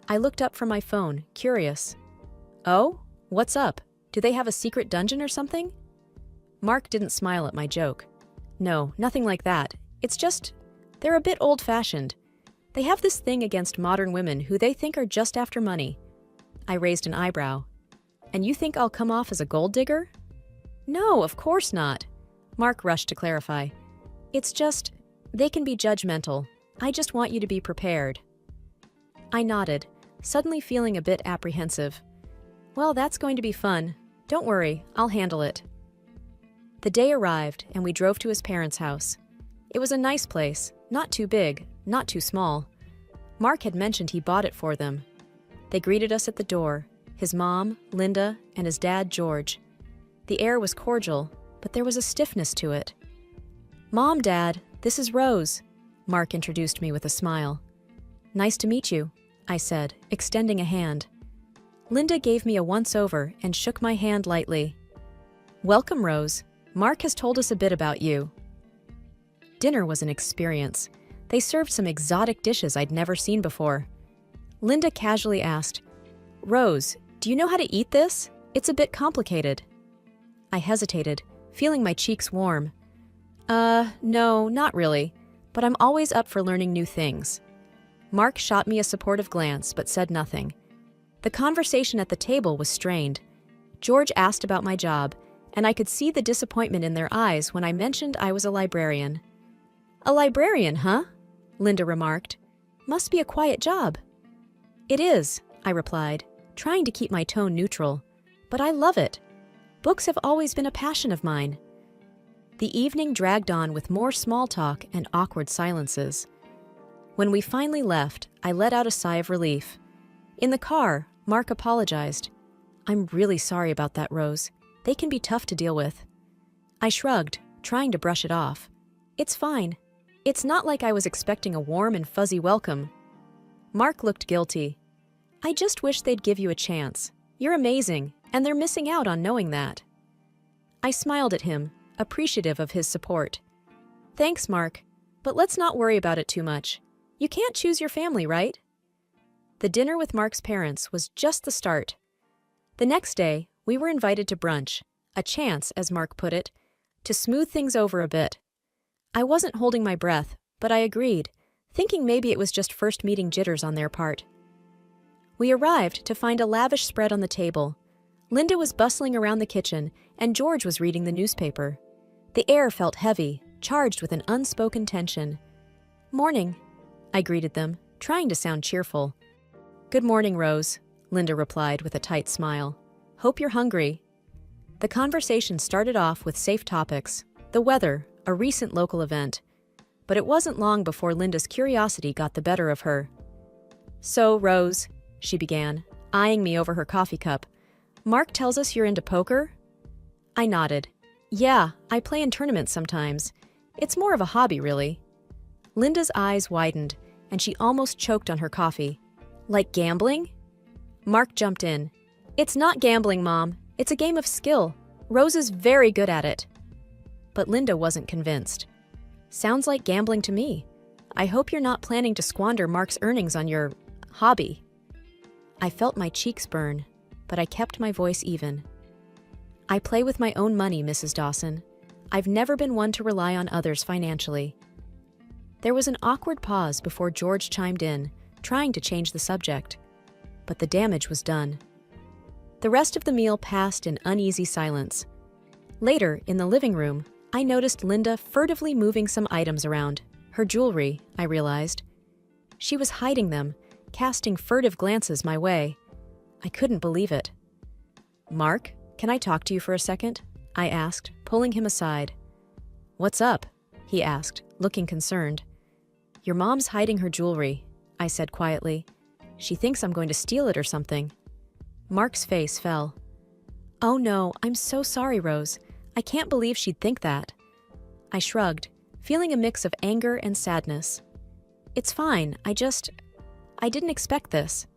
I looked up from my phone, curious. "Oh? What's up? Do they have a secret dungeon or something?" Mark didn't smile at my joke. "No, nothing like that. It's just, they're a bit old-fashioned. They have this thing against modern women who they think are just after money." I raised an eyebrow. "And you think I'll come off as a gold digger?" "No, of course not," Mark rushed to clarify. "It's just, they can be judgmental. I just want you to be prepared." I nodded, suddenly feeling a bit apprehensive. "Well, that's going to be fun. Don't worry, I'll handle it." The day arrived, and we drove to his parents' house. It was a nice place, not too big, not too small. Mark had mentioned he bought it for them. They greeted us at the door, his mom, Linda, and his dad, George. The air was cordial, but there was a stiffness to it. "Mom, Dad, this is Rose," Mark introduced me with a smile. "Nice to meet you," I said, extending a hand. Linda gave me a once-over and shook my hand lightly. "Welcome, Rose. Mark has told us a bit about you." Dinner was an experience. They served some exotic dishes I'd never seen before. Linda casually asked, "Rose, do you know how to eat this? It's a bit complicated." I hesitated, feeling my cheeks warm. No, not really, but I'm always up for learning new things." Mark shot me a supportive glance but said nothing. The conversation at the table was strained. George asked about my job, and I could see the disappointment in their eyes when I mentioned I was a librarian. "A librarian, huh?" Linda remarked. "Must be a quiet job." "It is," I replied, trying to keep my tone neutral. "But I love it. Books have always been a passion of mine." The evening dragged on with more small talk and awkward silences. When we finally left, I let out a sigh of relief. In the car, Mark apologized. "I'm really sorry about that, Rose. They can be tough to deal with." I shrugged, trying to brush it off. "It's fine. It's not like I was expecting a warm and fuzzy welcome." Mark looked guilty. "I just wish they'd give you a chance. You're amazing, and they're missing out on knowing that." I smiled at him, appreciative of his support. "Thanks, Mark, but let's not worry about it too much. You can't choose your family, right?" The dinner with Mark's parents was just the start. The next day, we were invited to brunch, a chance, as Mark put it, to smooth things over a bit. I wasn't holding my breath, but I agreed, thinking maybe it was just first meeting jitters on their part. We arrived to find a lavish spread on the table. Linda was bustling around the kitchen, and George was reading the newspaper. The air felt heavy, charged with an unspoken tension. "Morning," I greeted them, trying to sound cheerful. "Good morning, Rose," Linda replied with a tight smile. "Hope you're hungry." The conversation started off with safe topics, the weather, a recent local event. But it wasn't long before Linda's curiosity got the better of her. "So, Rose," she began, eyeing me over her coffee cup, "Mark tells us you're into poker?" I nodded. "Yeah, I play in tournaments sometimes. It's more of a hobby, really." Linda's eyes widened, and she almost choked on her coffee. "Like gambling?" Mark jumped in. "It's not gambling, Mom. It's a game of skill. Rose is very good at it." But Linda wasn't convinced. "Sounds like gambling to me. I hope you're not planning to squander Mark's earnings on your hobby." I felt my cheeks burn, but I kept my voice even. "I play with my own money, Mrs. Dawson. I've never been one to rely on others financially." There was an awkward pause before George chimed in, trying to change the subject. But the damage was done. The rest of the meal passed in uneasy silence. Later, in the living room, I noticed Linda furtively moving some items around. Her jewelry, I realized. She was hiding them, casting furtive glances my way. I couldn't believe it. "Mark, can I talk to you for a second?" I asked, pulling him aside. "What's up?" he asked, looking concerned. "Your mom's hiding her jewelry," I said quietly. "She thinks I'm going to steal it or something." Mark's face fell. "Oh no, I'm so sorry, Rose. I can't believe she'd think that." I shrugged, feeling a mix of anger and sadness. "It's fine, I didn't expect this."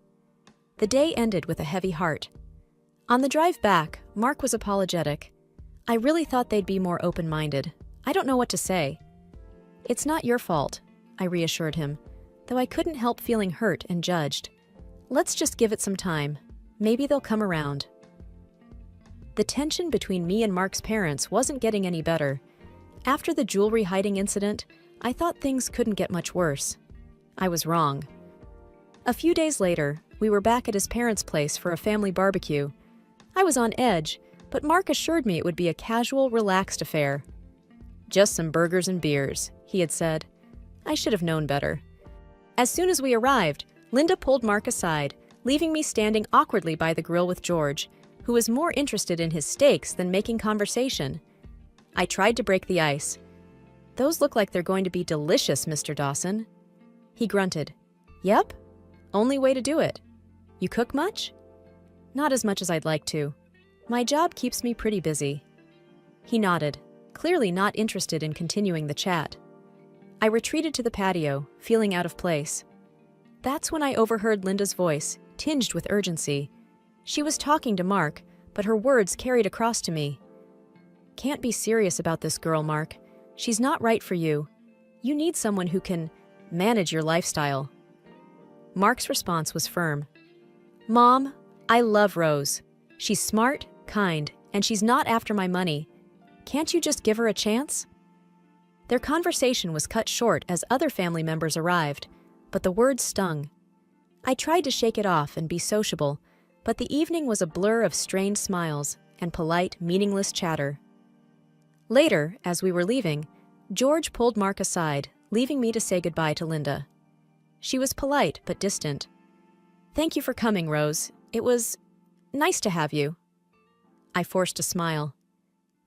The day ended with a heavy heart. On the drive back, Mark was apologetic. "I really thought they'd be more open-minded. I don't know what to say." "It's not your fault," I reassured him, though I couldn't help feeling hurt and judged. "Let's just give it some time. Maybe they'll come around." The tension between me and Mark's parents wasn't getting any better. After the jewelry hiding incident, I thought things couldn't get much worse. I was wrong. A few days later, we were back at his parents' place for a family barbecue. I was on edge, but Mark assured me it would be a casual, relaxed affair. "Just some burgers and beers," he had said. I should have known better. As soon as we arrived, Linda pulled Mark aside, leaving me standing awkwardly by the grill with George, who was more interested in his steaks than making conversation. I tried to break the ice. "Those look like they're going to be delicious, Mr. Dawson." He grunted. "Yep. Only way to do it. You cook much?" "Not as much as I'd like to. My job keeps me pretty busy." He nodded, clearly not interested in continuing the chat. I retreated to the patio, feeling out of place. That's when I overheard Linda's voice, tinged with urgency. She was talking to Mark, but her words carried across to me. "Can't be serious about this girl, Mark. She's not right for you. You need someone who can manage your lifestyle. Mark's response was firm. Mom, I love Rose. She's smart, kind, and she's not after my money. Can't you just give her a chance? Their conversation was cut short as other family members arrived, but the words stung. I tried to shake it off and be sociable, but the evening was a blur of strained smiles and polite, meaningless chatter. Later, as we were leaving, George pulled Mark aside, leaving me to say goodbye to Linda. She was polite but distant. Thank you for coming, Rose. It was nice to have you. I forced a smile.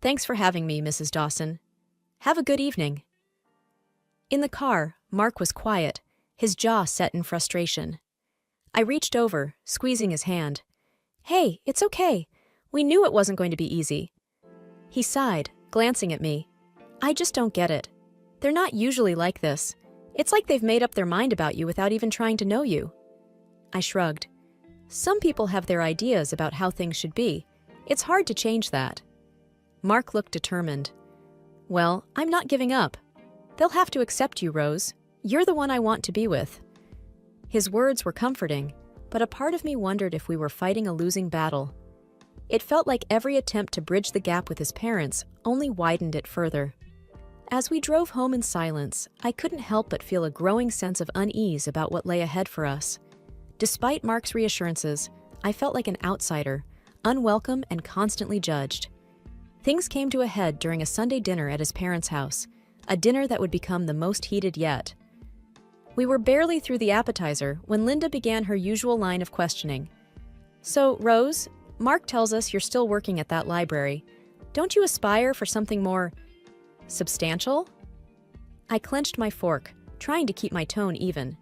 Thanks for having me, Mrs. Dawson. Have a good evening. In the car, Mark was quiet, his jaw set in frustration. I reached over, squeezing his hand. Hey, it's okay. We knew it wasn't going to be easy. He sighed, glancing at me. I just don't get it. They're not usually like this. It's like they've made up their mind about you without even trying to know you. I shrugged. Some people have their ideas about how things should be. It's hard to change that. Mark looked determined. Well, I'm not giving up. They'll have to accept you, Rose. You're the one I want to be with. His words were comforting, but a part of me wondered if we were fighting a losing battle. It felt like every attempt to bridge the gap with his parents only widened it further. As we drove home in silence, I couldn't help but feel a growing sense of unease about what lay ahead for us. Despite Mark's reassurances, I felt like an outsider, unwelcome and constantly judged. Things came to a head during a Sunday dinner at his parents' house, a dinner that would become the most heated yet. We were barely through the appetizer when Linda began her usual line of questioning. So, Rose, Mark tells us you're still working at that library. Don't you aspire for something more substantial? I clenched my fork, trying to keep my tone even.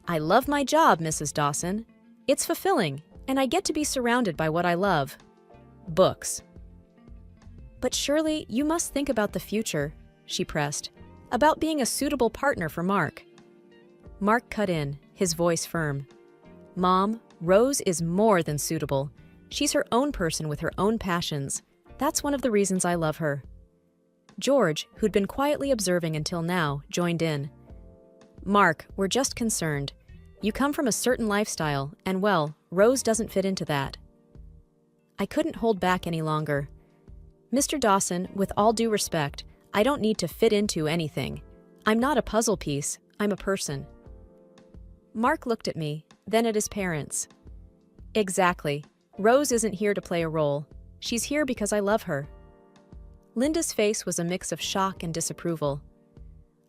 I love my job, Mrs. Dawson. It's fulfilling, and I get to be surrounded by what I love. Books. But surely you must think about the future, she pressed, about being a suitable partner for Mark. Mark cut in, his voice firm. Mom, Rose is more than suitable. She's her own person with her own passions. That's one of the reasons I love her. George, who'd been quietly observing until now, joined in. Mark, we're just concerned. You come from a certain lifestyle, and well, Rose doesn't fit into that. I couldn't hold back any longer. Mr. Dawson, with all due respect, I don't need to fit into anything. I'm not a puzzle piece, I'm a person. Mark looked at me, then at his parents. Exactly. Rose isn't here to play a role. She's here because I love her. Linda's face was a mix of shock and disapproval.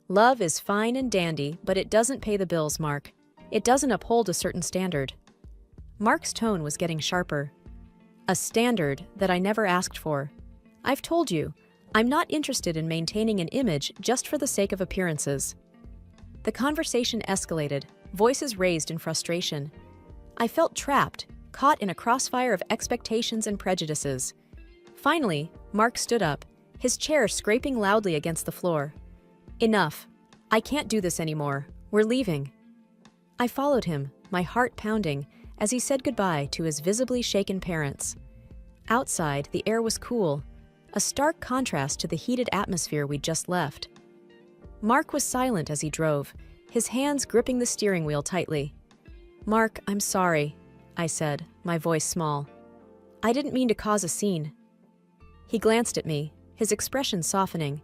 Love is fine and dandy, but it doesn't pay the bills, Mark. It doesn't uphold a certain standard. Mark's tone was getting sharper. A standard that I never asked for. I've told you, I'm not interested in maintaining an image just for the sake of appearances. The conversation escalated, voices raised in frustration. I felt trapped, caught in a crossfire of expectations and prejudices. Finally, Mark stood up, his chair scraping loudly against the floor. Enough. I can't do this anymore. We're leaving. I followed him, my heart pounding, as he said goodbye to his visibly shaken parents. Outside, the air was cool, a stark contrast to the heated atmosphere we'd just left. Mark was silent as he drove, his hands gripping the steering wheel tightly. Mark, I'm sorry, I said, my voice small. I didn't mean to cause a scene. He glanced at me, his expression softening.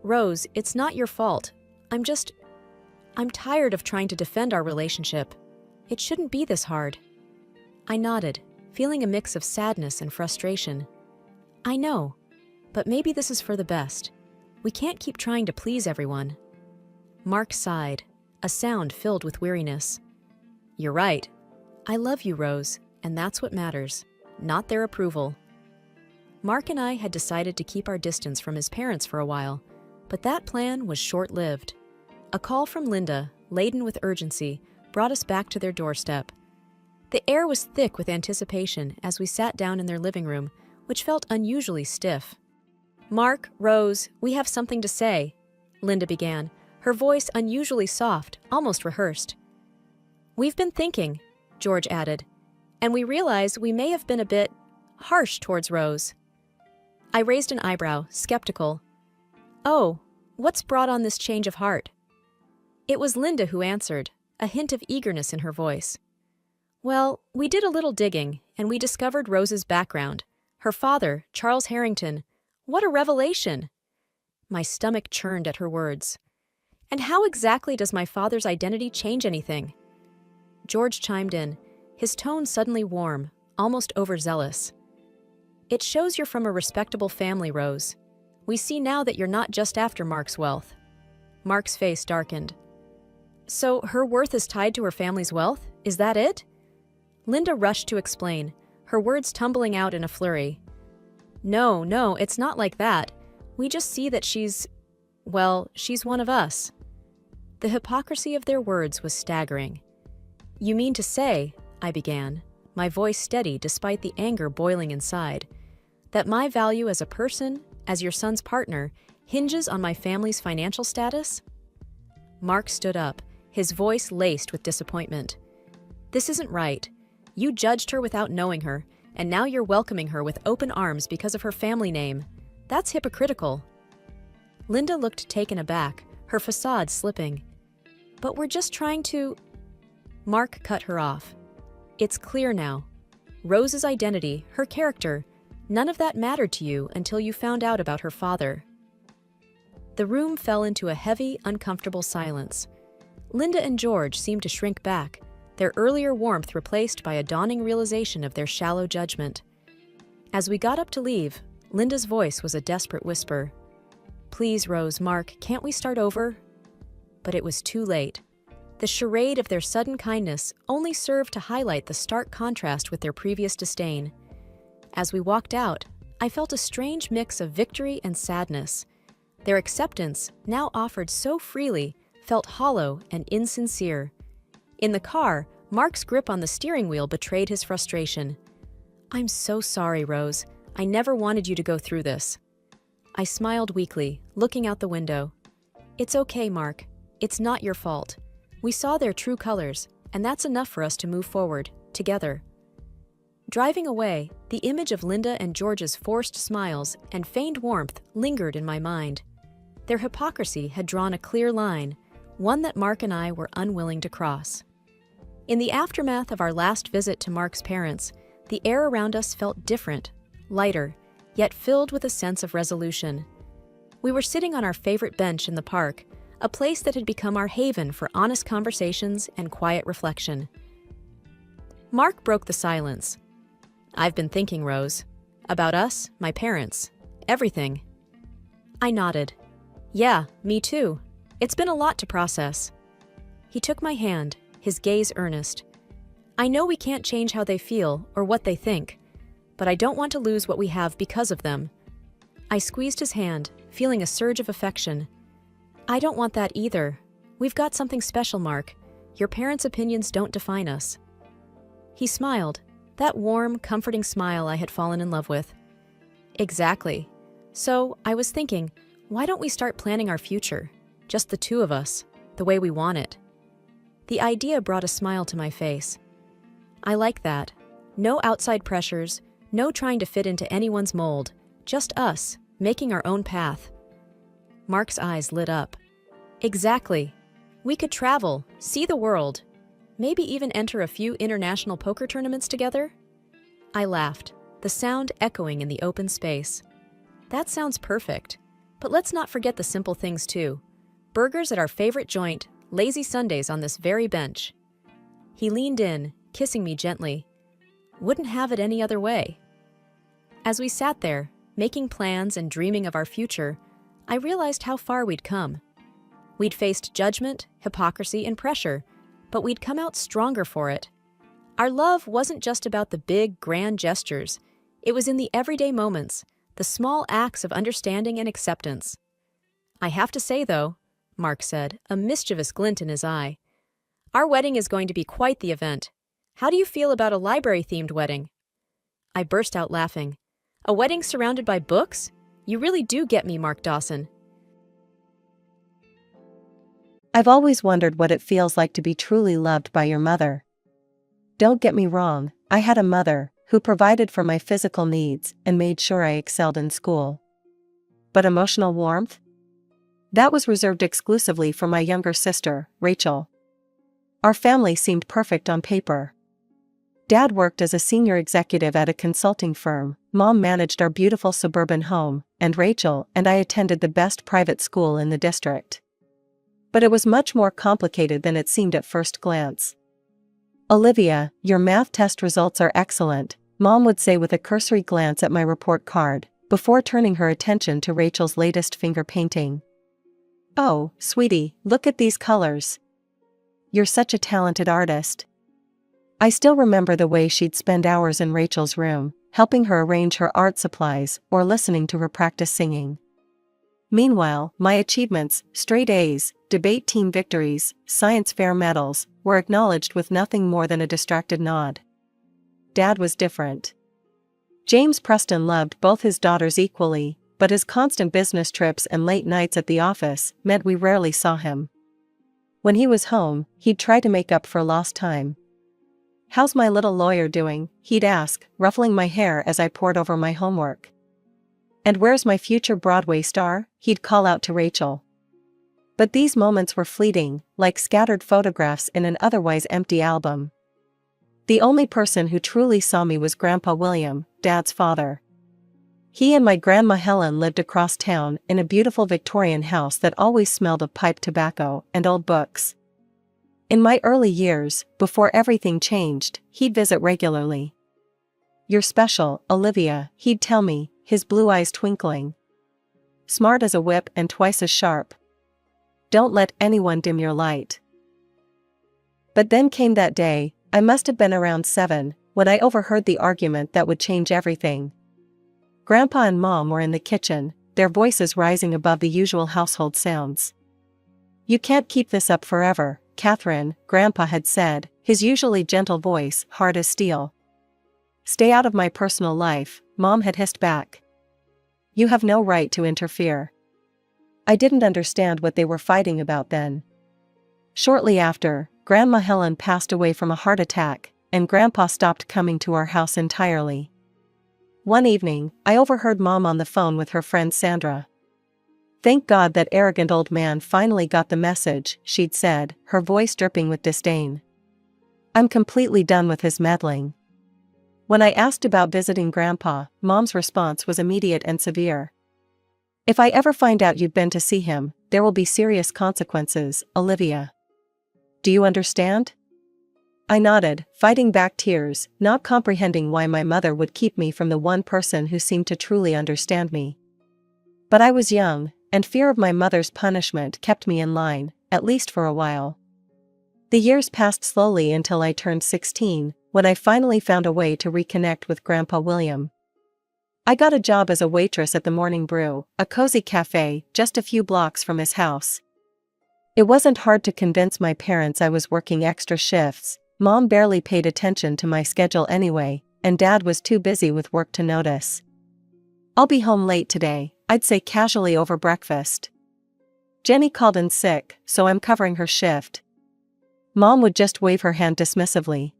Rose, it's not your fault. I'm tired of trying to defend our relationship. It shouldn't be this hard. I nodded, feeling a mix of sadness and frustration. I know, but maybe this is for the best. We can't keep trying to please everyone. Mark sighed, a sound filled with weariness. You're right. I love you, Rose, and that's what matters, not their approval. Mark and I had decided to keep our distance from his parents for a while, but that plan was short-lived. A call from Linda, laden with urgency, brought us back to their doorstep. The air was thick with anticipation as we sat down in their living room, which felt unusually stiff. Mark, Rose, we have something to say, Linda began, her voice unusually soft, almost rehearsed. We've been thinking, George added, and we realize we may have been a bit harsh towards Rose. I raised an eyebrow, skeptical. Oh, What's brought on this change of heart?" It was Linda who answered, a hint of eagerness in her voice. "Well, we did a little digging, and we discovered Rose's background. Her father, Charles Harrington. What a revelation!" My stomach churned at her words. "And how exactly does my father's identity change anything?" George chimed in, his tone suddenly warm, almost overzealous. "It shows you're from a respectable family, Rose. We see now that you're not just after Mark's wealth." Mark's face darkened. "So her worth is tied to her family's wealth? Is that it?" Linda rushed to explain, her words tumbling out in a flurry. No, it's not like that. We just see that she's one of us." The hypocrisy of their words was staggering. "You mean to say," I began, my voice steady despite the anger boiling inside, "that my value as a person, as your son's partner, hinges on my family's financial status?" Mark stood up, his voice laced with disappointment. "This isn't right. You judged her without knowing her, and now you're welcoming her with open arms because of her family name. That's hypocritical." Linda looked taken aback, her facade slipping. "But we're just trying to—" Mark cut her off. "It's clear now. Rose's identity, her character, none of that mattered to you until you found out about her father." The room fell into a heavy, uncomfortable silence. Linda and George seemed to shrink back, their earlier warmth replaced by a dawning realization of their shallow judgment. As we got up to leave, Linda's voice was a desperate whisper. "Please, Rose, Mark, can't we start over?" But it was too late. The charade of their sudden kindness only served to highlight the stark contrast with their previous disdain. As we walked out, I felt a strange mix of victory and sadness. Their acceptance, now offered so freely, felt hollow and insincere. In the car, Mark's grip on the steering wheel betrayed his frustration. "I'm so sorry, Rose. I never wanted you to go through this." I smiled weakly, looking out the window. "It's okay, Mark. It's not your fault. We saw their true colors, and that's enough for us to move forward, together." Driving away, the image of Linda and George's forced smiles and feigned warmth lingered in my mind. Their hypocrisy had drawn a clear line, one that Mark and I were unwilling to cross. In the aftermath of our last visit to Mark's parents, the air around us felt different, lighter, yet filled with a sense of resolution. We were sitting on our favorite bench in the park, a place that had become our haven for honest conversations and quiet reflection. Mark broke the silence. "I've been thinking, Rose. About us, my parents, everything." I nodded. "Yeah, me too. It's been a lot to process." He took my hand, his gaze earnest. "I know we can't change how they feel or what they think, but I don't want to lose what we have because of them." I squeezed his hand, feeling a surge of affection. "I don't want that either. We've got something special, Mark. Your parents' opinions don't define us." He smiled, that warm, comforting smile I had fallen in love with. "Exactly. So, I was thinking, why don't we start planning our future? Just the two of us, the way we want it." The idea brought a smile to my face. "I like that. No outside pressures, no trying to fit into anyone's mold, just us, making our own path." Mark's eyes lit up. "Exactly. We could travel, see the world, maybe even enter a few international poker tournaments together?" I laughed, the sound echoing in the open space. "That sounds perfect. But let's not forget the simple things too. Burgers at our favorite joint, lazy Sundays on this very bench." He leaned in, kissing me gently. "Wouldn't have it any other way." As we sat there, making plans and dreaming of our future, I realized how far we'd come. We'd faced judgment, hypocrisy, and pressure, but we'd come out stronger for it. Our love wasn't just about the big, grand gestures. It was in the everyday moments, the small acts of understanding and acceptance. "I have to say, though," Mark said, a mischievous glint in his eye, "our wedding is going to be quite the event. How do you feel about a library-themed wedding?" I burst out laughing. "A wedding surrounded by books? You really do get me, Mark Dawson." I've always wondered what it feels like to be truly loved by your mother. Don't get me wrong, I had a mother who provided for my physical needs and made sure I excelled in school. But emotional warmth? That was reserved exclusively for my younger sister, Rachel. Our family seemed perfect on paper. Dad worked as a senior executive at a consulting firm, Mom managed our beautiful suburban home, and Rachel and I attended the best private school in the district. But it was much more complicated than it seemed at first glance. "Olivia, your math test results are excellent," Mom would say with a cursory glance at my report card, before turning her attention to Rachel's latest finger painting. "Oh, sweetie, look at these colors. You're such a talented artist." I still remember the way she'd spend hours in Rachel's room, helping her arrange her art supplies or listening to her practice singing. Meanwhile, my achievements, straight A's, debate team victories, science fair medals, were acknowledged with nothing more than a distracted nod. Dad was different. James Preston loved both his daughters equally, but his constant business trips and late nights at the office meant we rarely saw him. When he was home, he'd try to make up for lost time. "How's my little lawyer doing?" he'd ask, ruffling my hair as I pored over my homework. "And where's my future Broadway star?" he'd call out to Rachel. But these moments were fleeting, like scattered photographs in an otherwise empty album. The only person who truly saw me was Grandpa William, Dad's father. He and my Grandma Helen lived across town in a beautiful Victorian house that always smelled of pipe tobacco and old books. In my early years, before everything changed, he'd visit regularly. "You're special, Olivia," he'd tell me, his blue eyes twinkling. "Smart as a whip and twice as sharp. Don't let anyone dim your light." But then came that day, I must have been around 7, when I overheard the argument that would change everything. Grandpa and Mom were in the kitchen, their voices rising above the usual household sounds. "You can't keep this up forever, Catherine," Grandpa had said, his usually gentle voice hard as steel. "Stay out of my personal life," Mom had hissed back. "You have no right to interfere." I didn't understand what they were fighting about then. Shortly after, Grandma Helen passed away from a heart attack, and Grandpa stopped coming to our house entirely. One evening, I overheard Mom on the phone with her friend Sandra. "Thank God that arrogant old man finally got the message," she'd said, her voice dripping with disdain. "I'm completely done with his meddling." When I asked about visiting Grandpa, Mom's response was immediate and severe. "If I ever find out you've been to see him, there will be serious consequences, Olivia. Do you understand?" I nodded, fighting back tears, not comprehending why my mother would keep me from the one person who seemed to truly understand me. But I was young, and fear of my mother's punishment kept me in line, at least for a while. The years passed slowly until I turned 16, when I finally found a way to reconnect with Grandpa William. I got a job as a waitress at the Morning Brew, a cozy cafe just a few blocks from his house. It wasn't hard to convince my parents I was working extra shifts. Mom barely paid attention to my schedule anyway, and Dad was too busy with work to notice. "I'll be home late today," I'd say casually over breakfast. "Jenny called in sick, so I'm covering her shift." Mom would just wave her hand dismissively.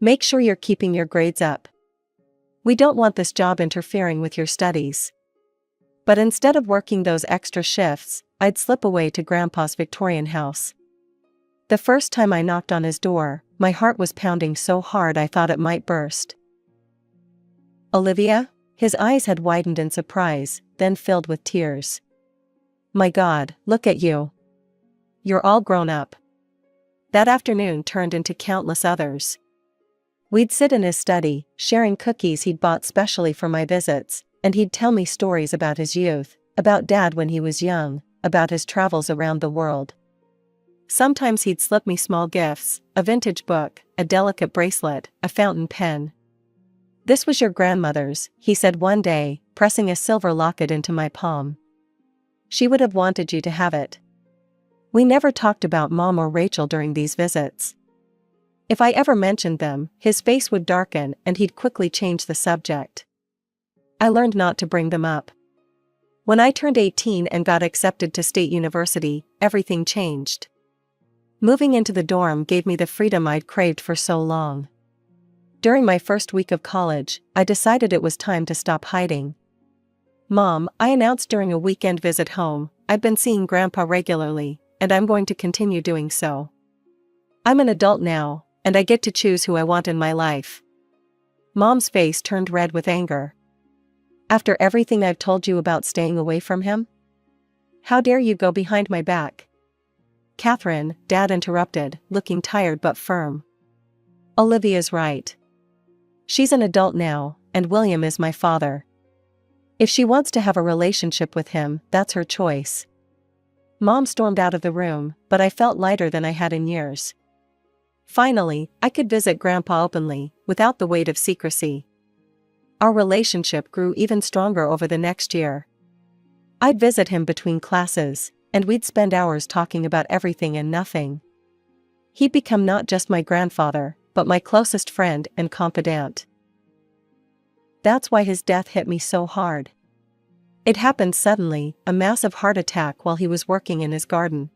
"Make sure you're keeping your grades up. We don't want this job interfering with your studies." But instead of working those extra shifts, I'd slip away to Grandpa's Victorian house. The first time I knocked on his door, my heart was pounding so hard I thought it might burst. "Olivia?" His eyes had widened in surprise, then filled with tears. "My God, look at you. You're all grown up." That afternoon turned into countless others. We'd sit in his study, sharing cookies he'd bought specially for my visits, and he'd tell me stories about his youth, about Dad when he was young, about his travels around the world. Sometimes he'd slip me small gifts, a vintage book, a delicate bracelet, a fountain pen. "This was your grandmother's," he said one day, pressing a silver locket into my palm. "She would have wanted you to have it." We never talked about Mom or Rachel during these visits. If I ever mentioned them, his face would darken and he'd quickly change the subject. I learned not to bring them up. When I turned 18 and got accepted to State University, everything changed. Moving into the dorm gave me the freedom I'd craved for so long. During my first week of college, I decided it was time to stop hiding. Mom, I announced during a weekend visit home, I've been seeing Grandpa regularly, and I'm going to continue doing so. I'm an adult now, and I get to choose who I want in my life. Mom's face turned red with anger. After everything I've told you about staying away from him? How dare you go behind my back? Catherine, Dad interrupted, looking tired but firm. Olivia's right. She's an adult now, and William is my father. If she wants to have a relationship with him, that's her choice. Mom stormed out of the room, but I felt lighter than I had in years. Finally, I could visit Grandpa openly, without the weight of secrecy. Our relationship grew even stronger over the next year. I'd visit him between classes, and we'd spend hours talking about everything and nothing. He'd become not just my grandfather, but my closest friend and confidant. That's why his death hit me so hard. It happened suddenly, a massive heart attack while he was working in his garden.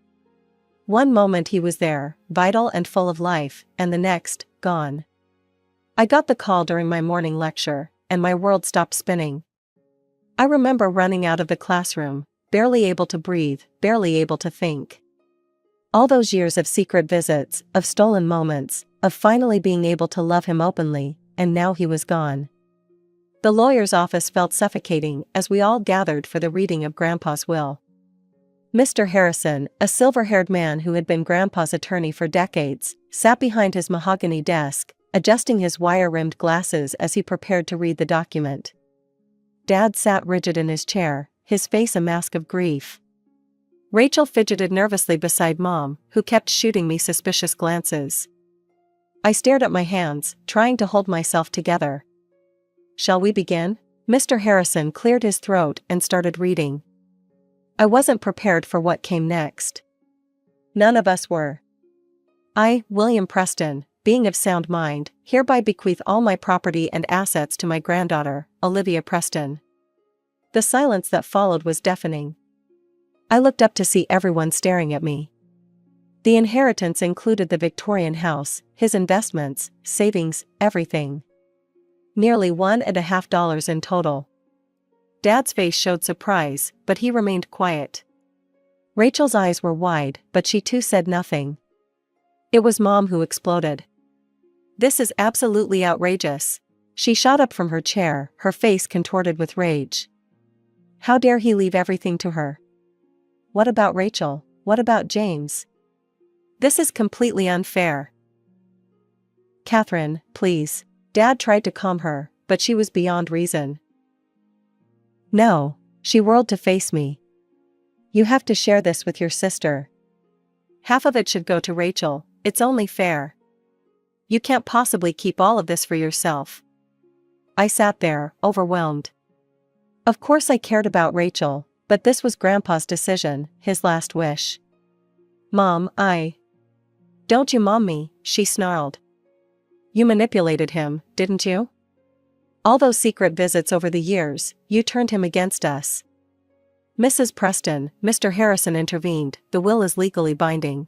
One moment he was there, vital and full of life, and the next, gone. I got the call during my morning lecture, and my world stopped spinning. I remember running out of the classroom, barely able to breathe, barely able to think. All those years of secret visits, of stolen moments, of finally being able to love him openly, and now he was gone. The lawyer's office felt suffocating as we all gathered for the reading of Grandpa's will. Mr. Harrison, a silver-haired man who had been Grandpa's attorney for decades, sat behind his mahogany desk, adjusting his wire-rimmed glasses as he prepared to read the document. Dad sat rigid in his chair, his face a mask of grief. Rachel fidgeted nervously beside Mom, who kept shooting me suspicious glances. I stared at my hands, trying to hold myself together. Shall we begin? Mr. Harrison cleared his throat and started reading. I wasn't prepared for what came next. None of us were. I, William Preston, being of sound mind, hereby bequeath all my property and assets to my granddaughter, Olivia Preston. The silence that followed was deafening. I looked up to see everyone staring at me. The inheritance included the Victorian house, his investments, savings, everything. Nearly $1.50 in total. Dad's face showed surprise, but he remained quiet. Rachel's eyes were wide, but she too said nothing. It was Mom who exploded. This is absolutely outrageous. She shot up from her chair, her face contorted with rage. How dare he leave everything to her? What about Rachel? What about James? This is completely unfair. Catherine, please. Dad tried to calm her, but she was beyond reason. No, she whirled to face me. You have to share this with your sister. Half of it should go to Rachel, it's only fair. You can't possibly keep all of this for yourself. I sat there, overwhelmed. Of course I cared about Rachel, but this was Grandpa's decision, his last wish. Mom, Don't you mom me, she snarled. You manipulated him, didn't you? All those secret visits over the years, you turned him against us. Mrs. Preston, Mr. Harrison intervened, the will is legally binding.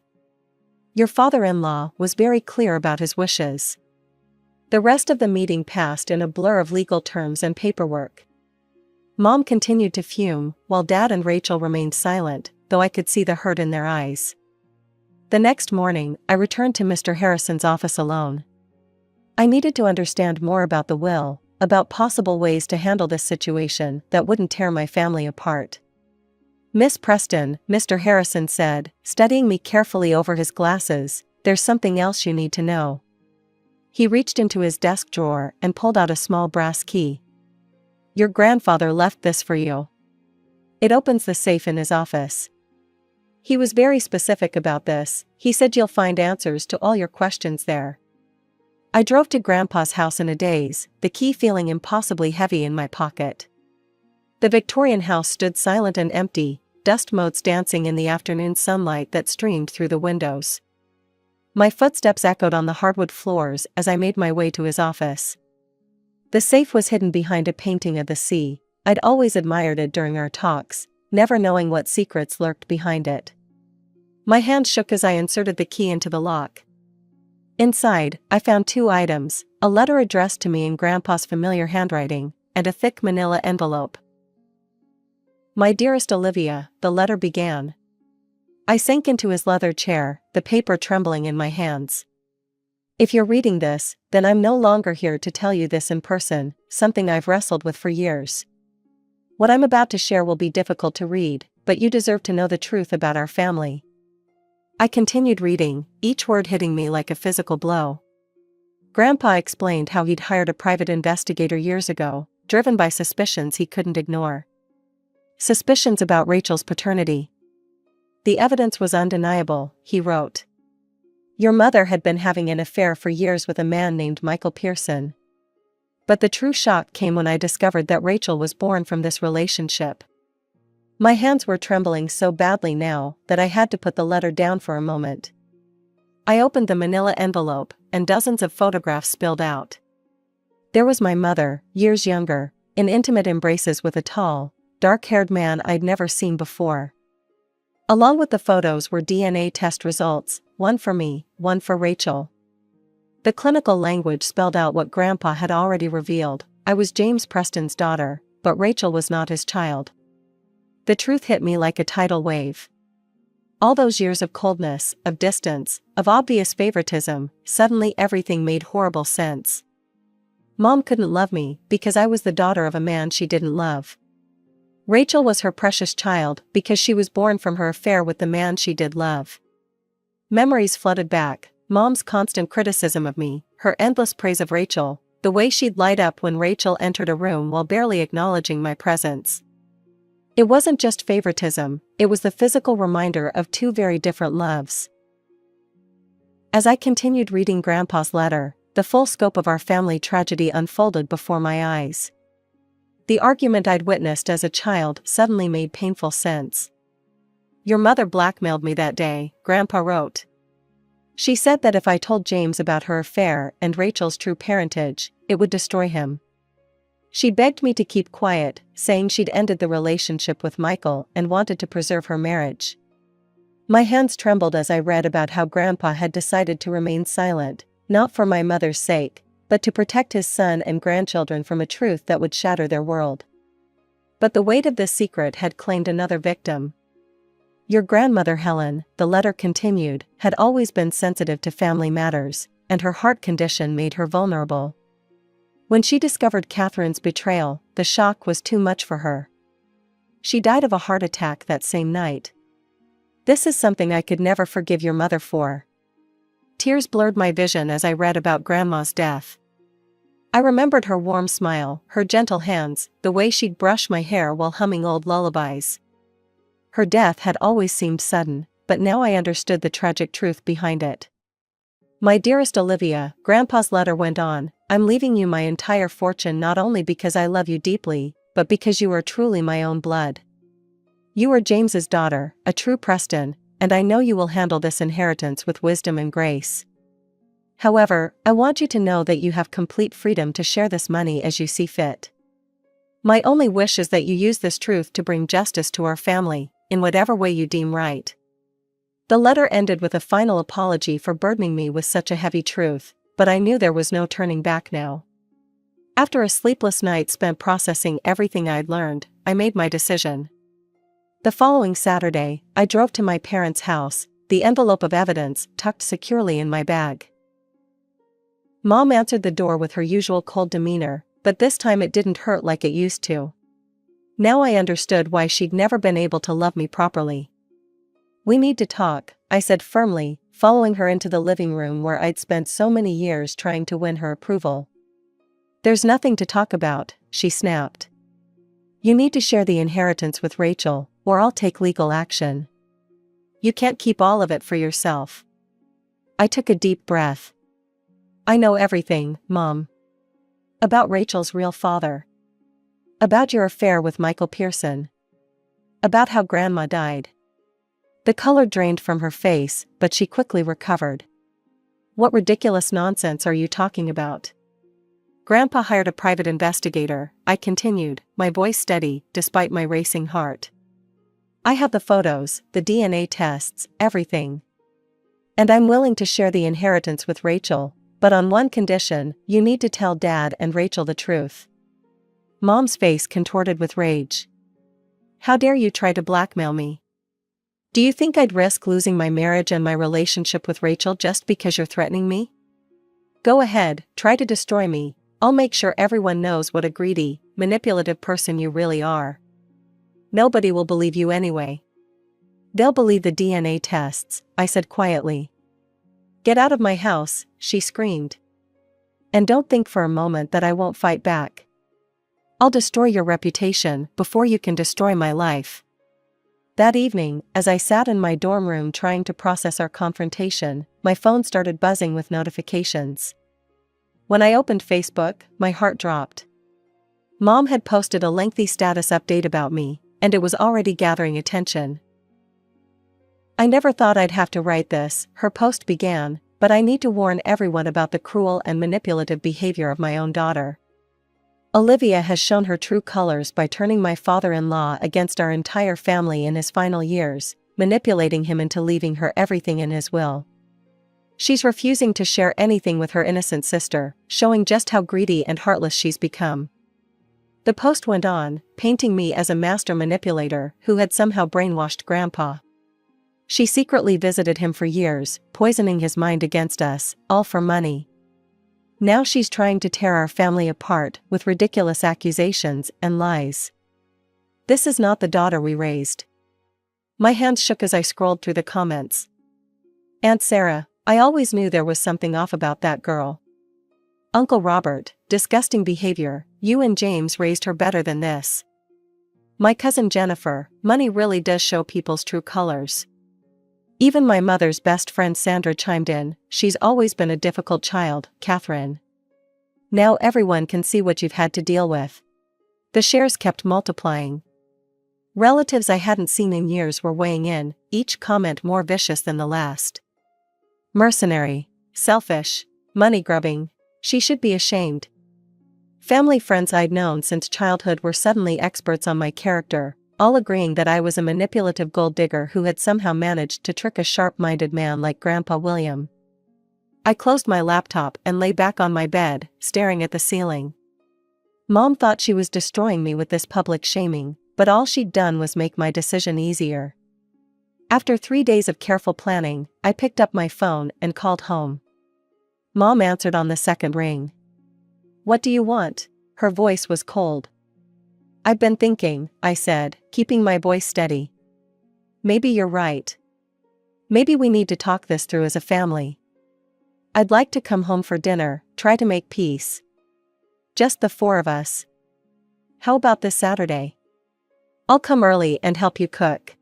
Your father-in-law was very clear about his wishes. The rest of the meeting passed in a blur of legal terms and paperwork. Mom continued to fume, while Dad and Rachel remained silent, though I could see the hurt in their eyes. The next morning, I returned to Mr. Harrison's office alone. I needed to understand more about the will, about possible ways to handle this situation that wouldn't tear my family apart. Miss Preston, Mr. Harrison said, studying me carefully over his glasses, there's something else you need to know. He reached into his desk drawer and pulled out a small brass key. Your grandfather left this for you. It opens the safe in his office. He was very specific about this, he said you'll find answers to all your questions there. I drove to Grandpa's house in a daze, the key feeling impossibly heavy in my pocket. The Victorian house stood silent and empty, dust motes dancing in the afternoon sunlight that streamed through the windows. My footsteps echoed on the hardwood floors as I made my way to his office. The safe was hidden behind a painting of the sea. I'd always admired it during our talks, never knowing what secrets lurked behind it. My hand shook as I inserted the key into the lock. Inside, I found 2 items, a letter addressed to me in Grandpa's familiar handwriting, and a thick manila envelope. My dearest Olivia, the letter began. I sank into his leather chair, the paper trembling in my hands. If you're reading this, then I'm no longer here to tell you this in person, something I've wrestled with for years. What I'm about to share will be difficult to read, but you deserve to know the truth about our family. I continued reading, each word hitting me like a physical blow. Grandpa explained how he'd hired a private investigator years ago, driven by suspicions he couldn't ignore. Suspicions about Rachel's paternity. The evidence was undeniable, he wrote. Your mother had been having an affair for years with a man named Michael Pearson. But the true shock came when I discovered that Rachel was born from this relationship. My hands were trembling so badly now that I had to put the letter down for a moment. I opened the manila envelope, and dozens of photographs spilled out. There was my mother, years younger, in intimate embraces with a tall, dark-haired man I'd never seen before. Along with the photos were DNA test results, one for me, one for Rachel. The clinical language spelled out what Grandpa had already revealed. I was James Preston's daughter, but Rachel was not his child. The truth hit me like a tidal wave. All those years of coldness, of distance, of obvious favoritism, suddenly everything made horrible sense. Mom couldn't love me because I was the daughter of a man she didn't love. Rachel was her precious child because she was born from her affair with the man she did love. Memories flooded back, Mom's constant criticism of me, her endless praise of Rachel, the way she'd light up when Rachel entered a room while barely acknowledging my presence. It wasn't just favoritism, it was the physical reminder of two very different loves. As I continued reading Grandpa's letter, the full scope of our family tragedy unfolded before my eyes. The argument I'd witnessed as a child suddenly made painful sense. Your mother blackmailed me that day, Grandpa wrote. She said that if I told James about her affair and Rachel's true parentage, it would destroy him. She begged me to keep quiet, saying she'd ended the relationship with Michael and wanted to preserve her marriage. My hands trembled as I read about how Grandpa had decided to remain silent, not for my mother's sake, but to protect his son and grandchildren from a truth that would shatter their world. But the weight of this secret had claimed another victim. Your grandmother Helen, the letter continued, had always been sensitive to family matters, and her heart condition made her vulnerable. When she discovered Catherine's betrayal, the shock was too much for her. She died of a heart attack that same night. This is something I could never forgive your mother for. Tears blurred my vision as I read about Grandma's death. I remembered her warm smile, her gentle hands, the way she'd brush my hair while humming old lullabies. Her death had always seemed sudden, but now I understood the tragic truth behind it. My dearest Olivia, Grandpa's letter went on, I'm leaving you my entire fortune not only because I love you deeply, but because you are truly my own blood. You are James's daughter, a true Preston, and I know you will handle this inheritance with wisdom and grace. However, I want you to know that you have complete freedom to share this money as you see fit. My only wish is that you use this truth to bring justice to our family, in whatever way you deem right. The letter ended with a final apology for burdening me with such a heavy truth, but I knew there was no turning back now. After a sleepless night spent processing everything I'd learned, I made my decision. The following Saturday, I drove to my parents' house, the envelope of evidence tucked securely in my bag. Mom answered the door with her usual cold demeanor, but this time it didn't hurt like it used to. Now I understood why she'd never been able to love me properly. We need to talk, I said firmly, following her into the living room where I'd spent so many years trying to win her approval. There's nothing to talk about, she snapped. You need to share the inheritance with Rachel, or I'll take legal action. You can't keep all of it for yourself. I took a deep breath. I know everything, Mom. About Rachel's real father. About your affair with Michael Pearson. About how Grandma died. The color drained from her face, but she quickly recovered. What ridiculous nonsense are you talking about? Grandpa hired a private investigator, I continued, my voice steady, despite my racing heart. I have the photos, the DNA tests, everything. And I'm willing to share the inheritance with Rachel, but on one condition, you need to tell Dad and Rachel the truth. Mom's face contorted with rage. How dare you try to blackmail me? Do you think I'd risk losing my marriage and my relationship with Rachel just because you're threatening me? Go ahead, try to destroy me. I'll make sure everyone knows what a greedy, manipulative person you really are. Nobody will believe you anyway. They'll believe the DNA tests, I said quietly. Get out of my house, she screamed. And don't think for a moment that I won't fight back. I'll destroy your reputation before you can destroy my life. That evening, as I sat in my dorm room trying to process our confrontation, my phone started buzzing with notifications. When I opened Facebook, my heart dropped. Mom had posted a lengthy status update about me, and it was already gathering attention. I never thought I'd have to write this, her post began, but I need to warn everyone about the cruel and manipulative behavior of my own daughter. Olivia has shown her true colors by turning my father-in-law against our entire family in his final years, manipulating him into leaving her everything in his will. She's refusing to share anything with her innocent sister, showing just how greedy and heartless she's become. The post went on, painting me as a master manipulator who had somehow brainwashed Grandpa. She secretly visited him for years, poisoning his mind against us, all for money. Now she's trying to tear our family apart with ridiculous accusations and lies. This is not the daughter we raised. My hands shook as I scrolled through the comments. Aunt Sarah, I always knew there was something off about that girl. Uncle Robert, disgusting behavior, you and James raised her better than this. My cousin Jennifer, money really does show people's true colors. Even my mother's best friend Sandra chimed in, she's always been a difficult child, Catherine. Now everyone can see what you've had to deal with. The shares kept multiplying. Relatives I hadn't seen in years were weighing in, each comment more vicious than the last. Mercenary, selfish, money-grubbing, she should be ashamed. Family friends I'd known since childhood were suddenly experts on my character, all agreeing that I was a manipulative gold digger who had somehow managed to trick a sharp-minded man like Grandpa William. I closed my laptop and lay back on my bed, staring at the ceiling. Mom thought she was destroying me with this public shaming, but all she'd done was make my decision easier. After 3 days of careful planning, I picked up my phone and called home. Mom answered on the second ring. What do you want? Her voice was cold. I've been thinking, I said, keeping my voice steady. Maybe you're right. Maybe we need to talk this through as a family. I'd like to come home for dinner, try to make peace. Just the four of us. How about this Saturday? I'll come early and help you cook.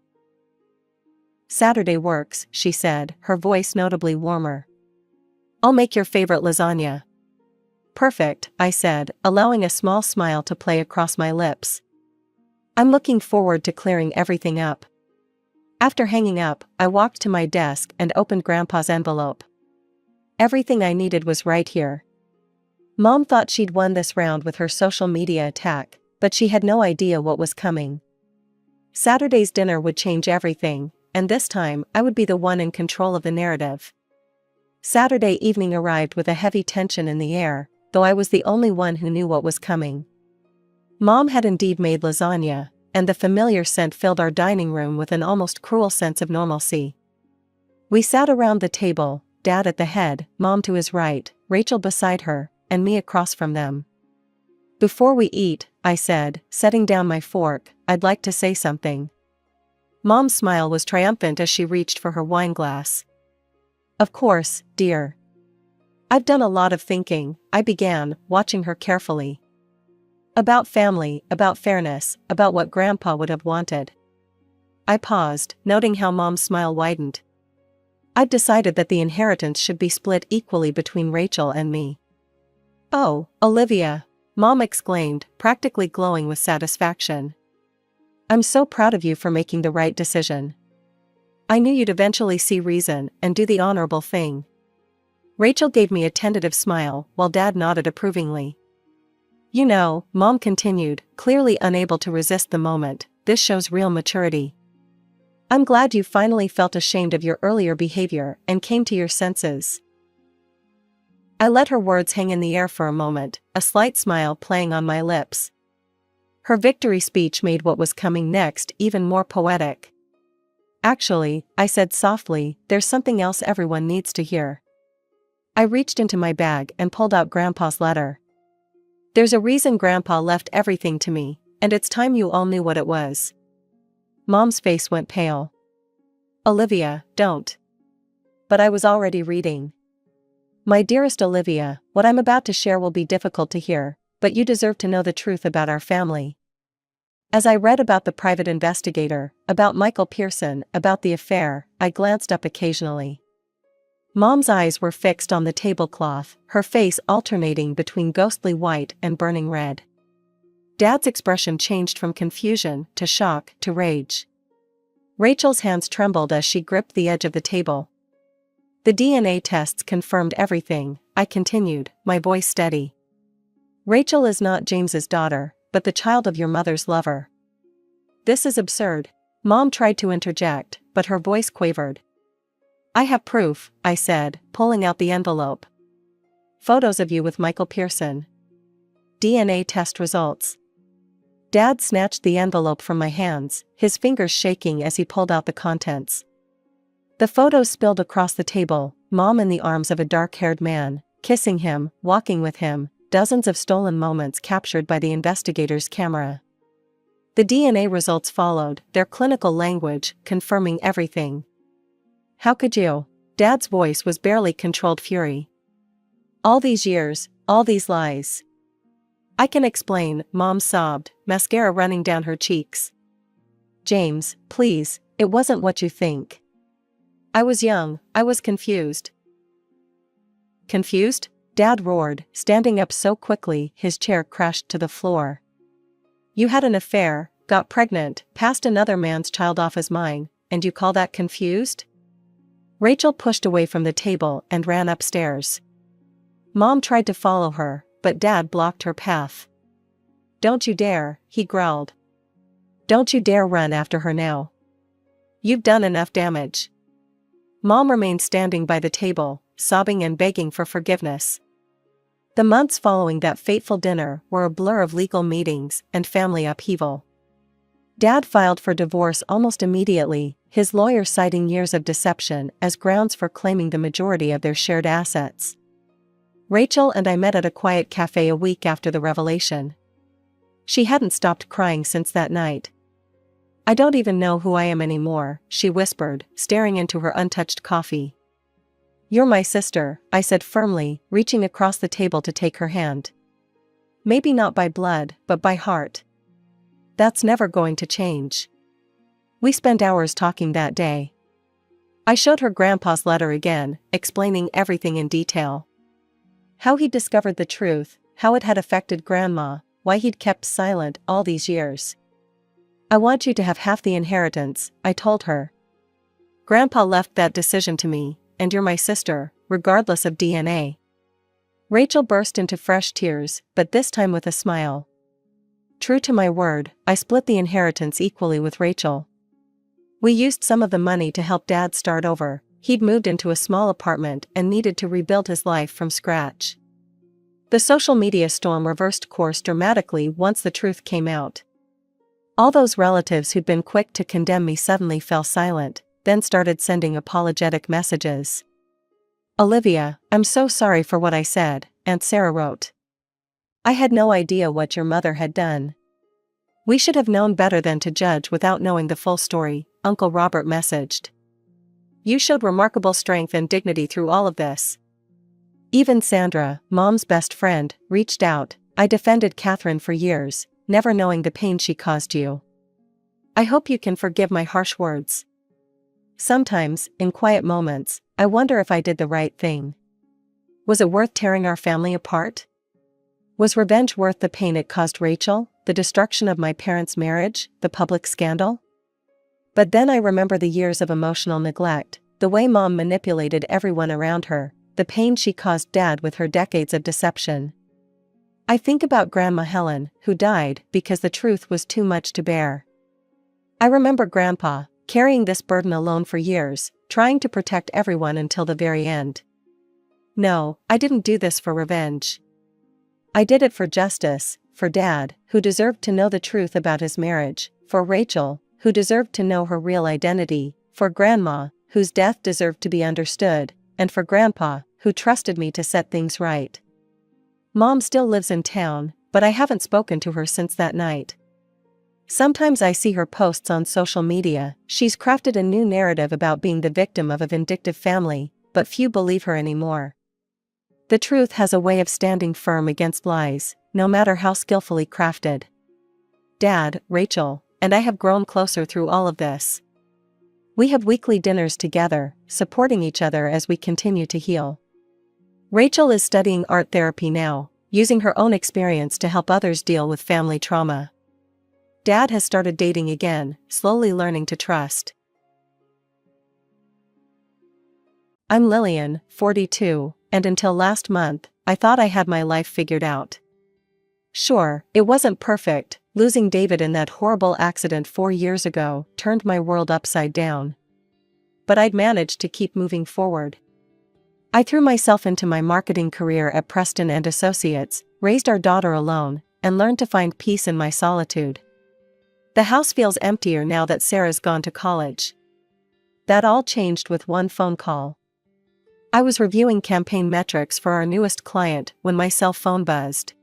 Saturday works, she said, her voice notably warmer. I'll make your favorite lasagna. Perfect, I said, allowing a small smile to play across my lips. I'm looking forward to clearing everything up. After hanging up, I walked to my desk and opened Grandpa's envelope. Everything I needed was right here. Mom thought she'd won this round with her social media attack, but she had no idea what was coming. Saturday's dinner would change everything, and this time I would be the one in control of the narrative. Saturday evening arrived with a heavy tension in the air, though I was the only one who knew what was coming. Mom had indeed made lasagna, and the familiar scent filled our dining room with an almost cruel sense of normalcy. We sat around the table, Dad at the head, Mom to his right, Rachel beside her, and me across from them. Before we eat, I said, setting down my fork, I'd like to say something. Mom's smile was triumphant as she reached for her wine glass. Of course, dear. I've done a lot of thinking, I began, watching her carefully. About family, about fairness, about what Grandpa would have wanted. I paused, noting how Mom's smile widened. I've decided that the inheritance should be split equally between Rachel and me. Oh, Olivia, Mom exclaimed, practically glowing with satisfaction. I'm so proud of you for making the right decision. I knew you'd eventually see reason and do the honorable thing. Rachel gave me a tentative smile, while Dad nodded approvingly. You know, Mom continued, clearly unable to resist the moment, this shows real maturity. I'm glad you finally felt ashamed of your earlier behavior and came to your senses. I let her words hang in the air for a moment, a slight smile playing on my lips. Her victory speech made what was coming next even more poetic. Actually, I said softly, there's something else everyone needs to hear. I reached into my bag and pulled out Grandpa's letter. There's a reason Grandpa left everything to me, and it's time you all knew what it was. Mom's face went pale. Olivia, don't. But I was already reading. My dearest Olivia, what I'm about to share will be difficult to hear, but you deserve to know the truth about our family. As I read about the private investigator, about Michael Pearson, about the affair, I glanced up occasionally. Mom's eyes were fixed on the tablecloth, her face alternating between ghostly white and burning red. Dad's expression changed from confusion to shock to rage. Rachel's hands trembled as she gripped the edge of the table. The DNA tests confirmed everything, I continued, my voice steady. Rachel is not James's daughter, but the child of your mother's lover. This is absurd. Mom tried to interject, but her voice quavered. I have proof, I said, pulling out the envelope. Photos of you with Michael Pearson. DNA test results. Dad snatched the envelope from my hands, his fingers shaking as he pulled out the contents. The photos spilled across the table, Mom in the arms of a dark-haired man, kissing him, walking with him, dozens of stolen moments captured by the investigator's camera. The DNA results followed, their clinical language confirming everything. How could you? Dad's voice was barely controlled fury. All these years, all these lies. I can explain, Mom sobbed, mascara running down her cheeks. James, please, it wasn't what you think. I was young, I was confused. Confused? Dad roared, standing up so quickly his chair crashed to the floor. You had an affair, got pregnant, passed another man's child off as mine, and you call that confused? Rachel pushed away from the table and ran upstairs. Mom tried to follow her, but Dad blocked her path. Don't you dare, he growled. Don't you dare run after her now. You've done enough damage. Mom remained standing by the table, sobbing and begging for forgiveness. The months following that fateful dinner were a blur of legal meetings and family upheaval. Dad filed for divorce almost immediately, his lawyer citing years of deception as grounds for claiming the majority of their shared assets. Rachel and I met at a quiet cafe a week after the revelation. She hadn't stopped crying since that night. I don't even know who I am anymore, she whispered, staring into her untouched coffee. You're my sister, I said firmly, reaching across the table to take her hand. Maybe not by blood, but by heart. That's never going to change. We spent hours talking that day. I showed her Grandpa's letter again, explaining everything in detail. How he'd discovered the truth, how it had affected Grandma, why he'd kept silent all these years. I want you to have half the inheritance, I told her. Grandpa left that decision to me, and you're my sister, regardless of DNA. Rachel burst into fresh tears, but this time with a smile. True to my word, I split the inheritance equally with Rachel. We used some of the money to help Dad start over. He'd moved into a small apartment and needed to rebuild his life from scratch. The social media storm reversed course dramatically once the truth came out. All those relatives who'd been quick to condemn me suddenly fell silent, then started sending apologetic messages. Olivia, I'm so sorry for what I said, Aunt Sarah wrote. I had no idea what your mother had done. We should have known better than to judge without knowing the full story, Uncle Robert messaged. You showed remarkable strength and dignity through all of this. Even Sandra, Mom's best friend, reached out. I defended Catherine for years, never knowing the pain she caused you. I hope you can forgive my harsh words. Sometimes, in quiet moments, I wonder if I did the right thing. Was it worth tearing our family apart? Was revenge worth the pain it caused Rachel, the destruction of my parents' marriage, the public scandal? But then I remember the years of emotional neglect, the way Mom manipulated everyone around her, the pain she caused Dad with her decades of deception. I think about Grandma Helen, who died because the truth was too much to bear. I remember Grandpa, carrying this burden alone for years, trying to protect everyone until the very end. No, I didn't do this for revenge. I did it for justice, for Dad, who deserved to know the truth about his marriage, for Rachel, who deserved to know her real identity, for Grandma, whose death deserved to be understood, and for Grandpa, who trusted me to set things right. Mom still lives in town, but I haven't spoken to her since that night. Sometimes I see her posts on social media. She's crafted a new narrative about being the victim of a vindictive family, but few believe her anymore. The truth has a way of standing firm against lies, no matter how skillfully crafted. Dad, Rachel, and I have grown closer through all of this. We have weekly dinners together, supporting each other as we continue to heal. Rachel is studying art therapy now, using her own experience to help others deal with family trauma. Dad has started dating again, slowly learning to trust. I'm Lillian, 42, and until last month, I thought I had my life figured out. Sure, it wasn't perfect. Losing David in that horrible accident 4 years ago turned my world upside down. But I'd managed to keep moving forward. I threw myself into my marketing career at Preston and Associates, raised our daughter alone, and learned to find peace in my solitude. The house feels emptier now that Sarah's gone to college. That all changed with one phone call. I was reviewing campaign metrics for our newest client when my cell phone buzzed.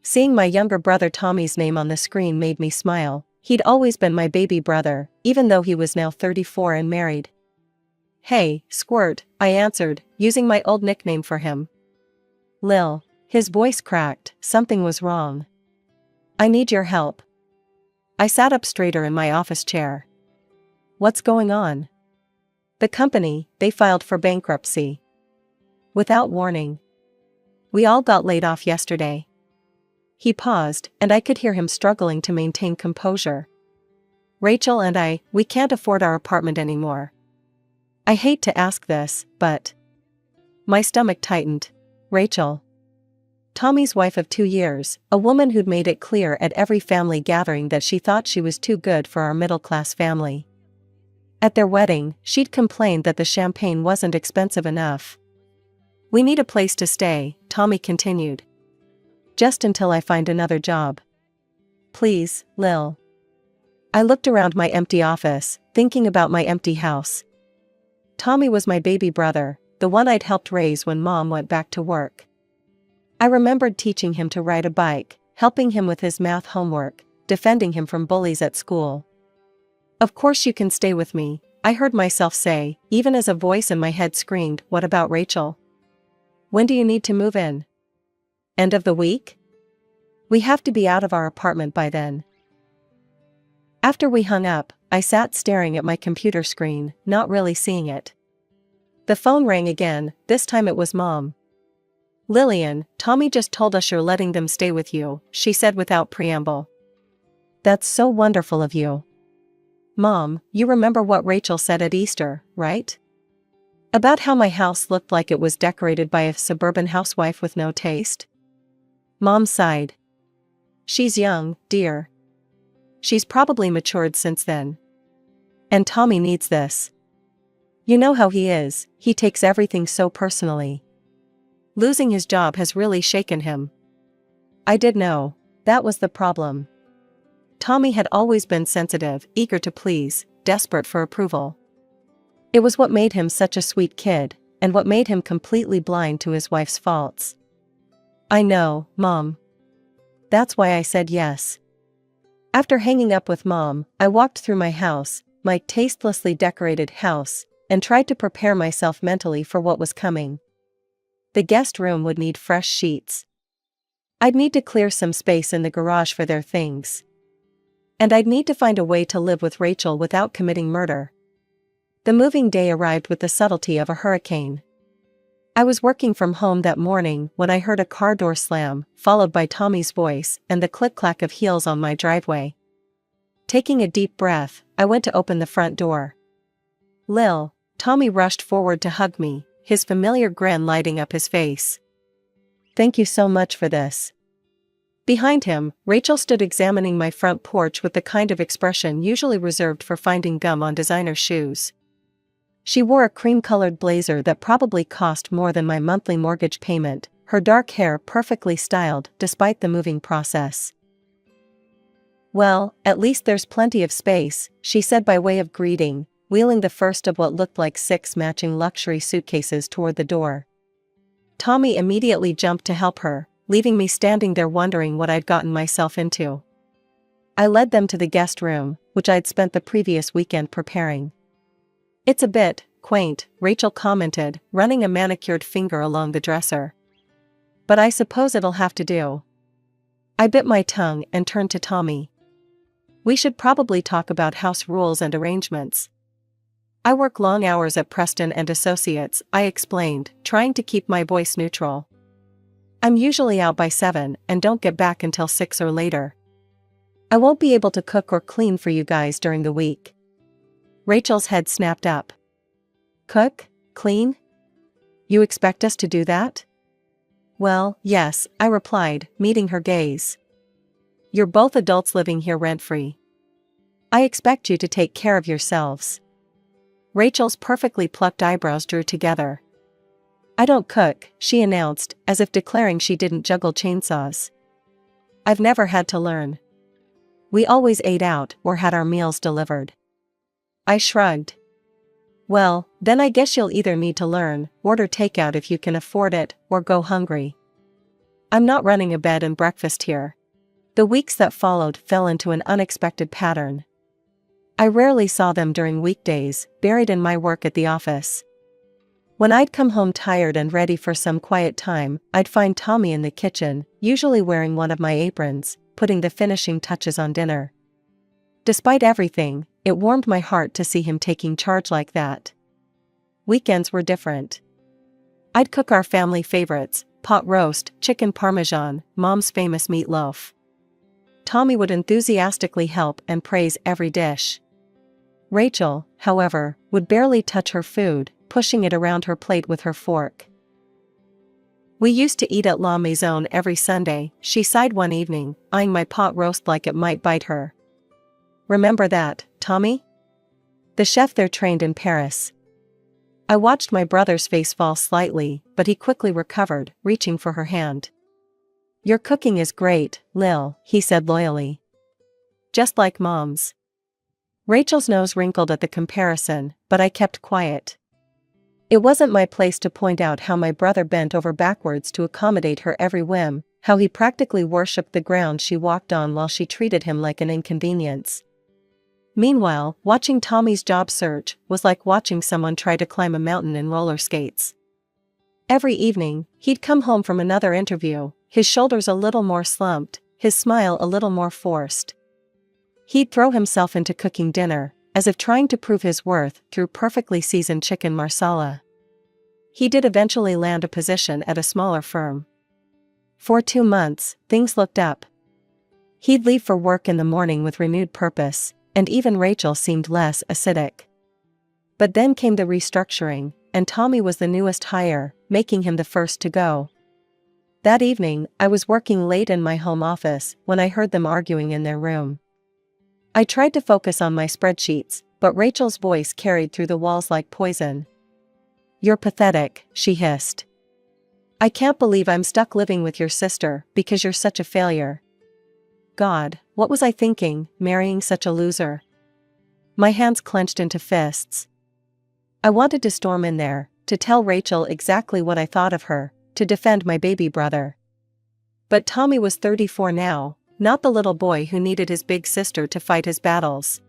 Seeing my younger brother Tommy's name on the screen made me smile. He'd always been my baby brother, even though he was now 34 and married. "Hey, Squirt," I answered, using my old nickname for him. "Lil." His voice cracked. Something was wrong. "I need your help." I sat up straighter in my office chair. "What's going on?" "The company, they filed for bankruptcy. Without warning. We all got laid off yesterday." He paused, and I could hear him struggling to maintain composure. "Rachel and we can't afford our apartment anymore." I hate to ask this, but... My stomach tightened. Rachel. Tommy's wife of 2 years, a woman who'd made it clear at every family gathering that she thought she was too good for our middle-class family. At their wedding, she'd complained that the champagne wasn't expensive enough. "We need a place to stay," Tommy continued. "Just until I find another job. Please, Lil." I looked around my empty office, thinking about my empty house. Tommy was my baby brother, the one I'd helped raise when Mom went back to work. I remembered teaching him to ride a bike, helping him with his math homework, defending him from bullies at school. "Of course you can stay with me," I heard myself say, even as a voice in my head screamed, "What about Rachel? When do you need to move in? End of the week? We have to be out of our apartment by then." After we hung up, I sat staring at my computer screen, not really seeing it. The phone rang again, this time it was Mom. "Lillian, Tommy just told us you're letting them stay with you," she said without preamble. "That's so wonderful of you." "Mom, you remember what Rachel said at Easter, right? About how my house looked like it was decorated by a suburban housewife with no taste?" Mom sighed. "She's young, dear. She's probably matured since then. And Tommy needs this. You know how he is, he takes everything so personally. Losing his job has really shaken him." I did know. That was the problem. Tommy had always been sensitive, eager to please, desperate for approval. It was what made him such a sweet kid, and what made him completely blind to his wife's faults. "I know, Mom." That's why I said yes. After hanging up with Mom, I walked through my house, my tastelessly decorated house, and tried to prepare myself mentally for what was coming. The guest room would need fresh sheets. I'd need to clear some space in the garage for their things. And I'd need to find a way to live with Rachel without committing murder. The moving day arrived with the subtlety of a hurricane. I was working from home that morning when I heard a car door slam, followed by Tommy's voice and the click-clack of heels on my driveway. Taking a deep breath, I went to open the front door. "Lil." Tommy rushed forward to hug me, his familiar grin lighting up his face. "Thank you so much for this." Behind him, Rachel stood examining my front porch with the kind of expression usually reserved for finding gum on designer shoes. She wore a cream-colored blazer that probably cost more than my monthly mortgage payment, her dark hair perfectly styled despite the moving process. "Well, at least there's plenty of space," she said by way of greeting, wheeling the first of what looked like 6 matching luxury suitcases toward the door. Tommy immediately jumped to help her, leaving me standing there wondering what I'd gotten myself into. I led them to the guest room, which I'd spent the previous weekend preparing. "It's a bit quaint," Rachel commented, running a manicured finger along the dresser. "But I suppose it'll have to do." I bit my tongue and turned to Tommy. "We should probably talk about house rules and arrangements." "I work long hours at Preston and Associates," I explained, trying to keep my voice neutral. "I'm usually out by 7 and don't get back until 6 or later. I won't be able to cook or clean for you guys during the week." Rachel's head snapped up. "Cook? Clean? You expect us to do that?" "Well, yes," I replied, meeting her gaze. "You're both adults living here rent-free. I expect you to take care of yourselves." Rachel's perfectly plucked eyebrows drew together. "I don't cook," she announced, as if declaring she didn't juggle chainsaws. "I've never had to learn. We always ate out or had our meals delivered." I shrugged. "Well, then I guess you'll either need to learn, order takeout if you can afford it, or go hungry. I'm not running a bed and breakfast here." The weeks that followed fell into an unexpected pattern. I rarely saw them during weekdays, buried in my work at the office. When I'd come home tired and ready for some quiet time, I'd find Tommy in the kitchen, usually wearing one of my aprons, putting the finishing touches on dinner. Despite everything, it warmed my heart to see him taking charge like that. Weekends were different. I'd cook our family favorites: pot roast, chicken parmesan, Mom's famous meatloaf. Tommy would enthusiastically help and praise every dish. Rachel, however, would barely touch her food, pushing it around her plate with her fork. "We used to eat at La Maison every Sunday," she sighed one evening, eyeing my pot roast like it might bite her. "Remember that, Tommy? The chef there trained in Paris." I watched my brother's face fall slightly, but he quickly recovered, reaching for her hand. "Your cooking is great, Lil," he said loyally. "Just like Mom's." Rachel's nose wrinkled at the comparison, but I kept quiet. It wasn't my place to point out how my brother bent over backwards to accommodate her every whim, how he practically worshipped the ground she walked on while she treated him like an inconvenience. Meanwhile, watching Tommy's job search was like watching someone try to climb a mountain in roller skates. Every evening, he'd come home from another interview, his shoulders a little more slumped, his smile a little more forced. He'd throw himself into cooking dinner, as if trying to prove his worth through perfectly seasoned chicken marsala. He did eventually land a position at a smaller firm. For 2 months, things looked up. He'd leave for work in the morning with renewed purpose, and even Rachel seemed less acidic. But then came the restructuring, and Tommy was the newest hire, making him the first to go. That evening, I was working late in my home office when I heard them arguing in their room. I tried to focus on my spreadsheets, but Rachel's voice carried through the walls like poison. "You're pathetic," she hissed. "I can't believe I'm stuck living with your sister because you're such a failure. God, what was I thinking, marrying such a loser?" My hands clenched into fists. I wanted to storm in there, to tell Rachel exactly what I thought of her, to defend my baby brother. But Tommy was 34 now, not the little boy who needed his big sister to fight his battles.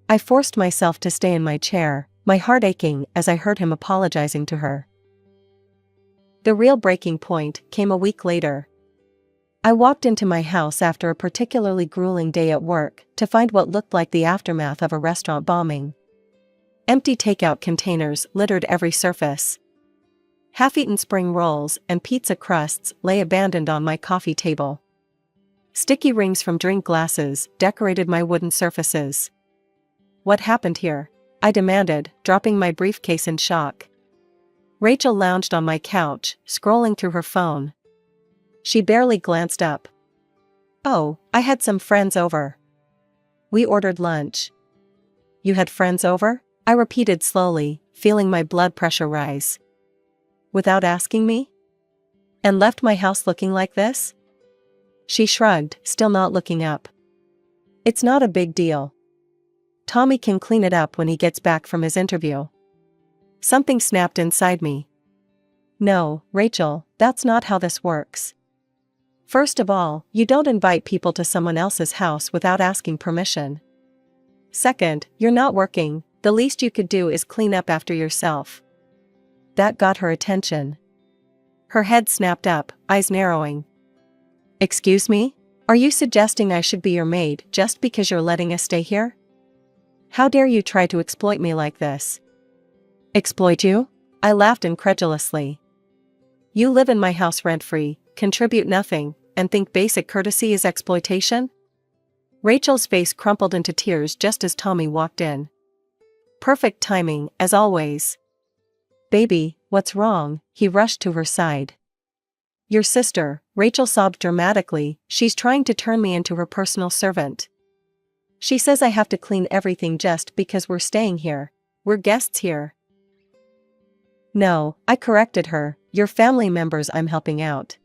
I forced myself to stay in my chair, my heart aching as I heard him apologizing to her. The real breaking point came a week later. I walked into my house after a particularly grueling day at work to find what looked like the aftermath of a restaurant bombing. Empty takeout containers littered every surface. Half-eaten spring rolls and pizza crusts lay abandoned on my coffee table. Sticky rings from drink glasses decorated my wooden surfaces. "What happened here?" I demanded, dropping my briefcase in shock. Rachel lounged on my couch, scrolling through her phone. She barely glanced up. "Oh, I had some friends over. We ordered lunch." "You had friends over?" I repeated slowly, feeling my blood pressure rise. "Without asking me?" And left my house looking like this? She shrugged, still not looking up. It's not a big deal. Tommy can clean it up when he gets back from his interview. Something snapped inside me. No, Rachel, that's not how this works. First of all, you don't invite people to someone else's house without asking permission. Second, you're not working, the least you could do is clean up after yourself. That got her attention. Her head snapped up, eyes narrowing. Excuse me? Are you suggesting I should be your maid just because you're letting us stay here? How dare you try to exploit me like this? Exploit you? I laughed incredulously. You live in my house rent-free, contribute nothing, and think basic courtesy is exploitation? Rachel's face crumpled into tears just as Tommy walked in. Perfect timing, as always. Baby, what's wrong? He rushed to her side. Your sister, Rachel sobbed dramatically, she's trying to turn me into her personal servant. She says I have to clean everything just because we're staying here. We're guests here. No, I corrected her, you're family members I'm helping out.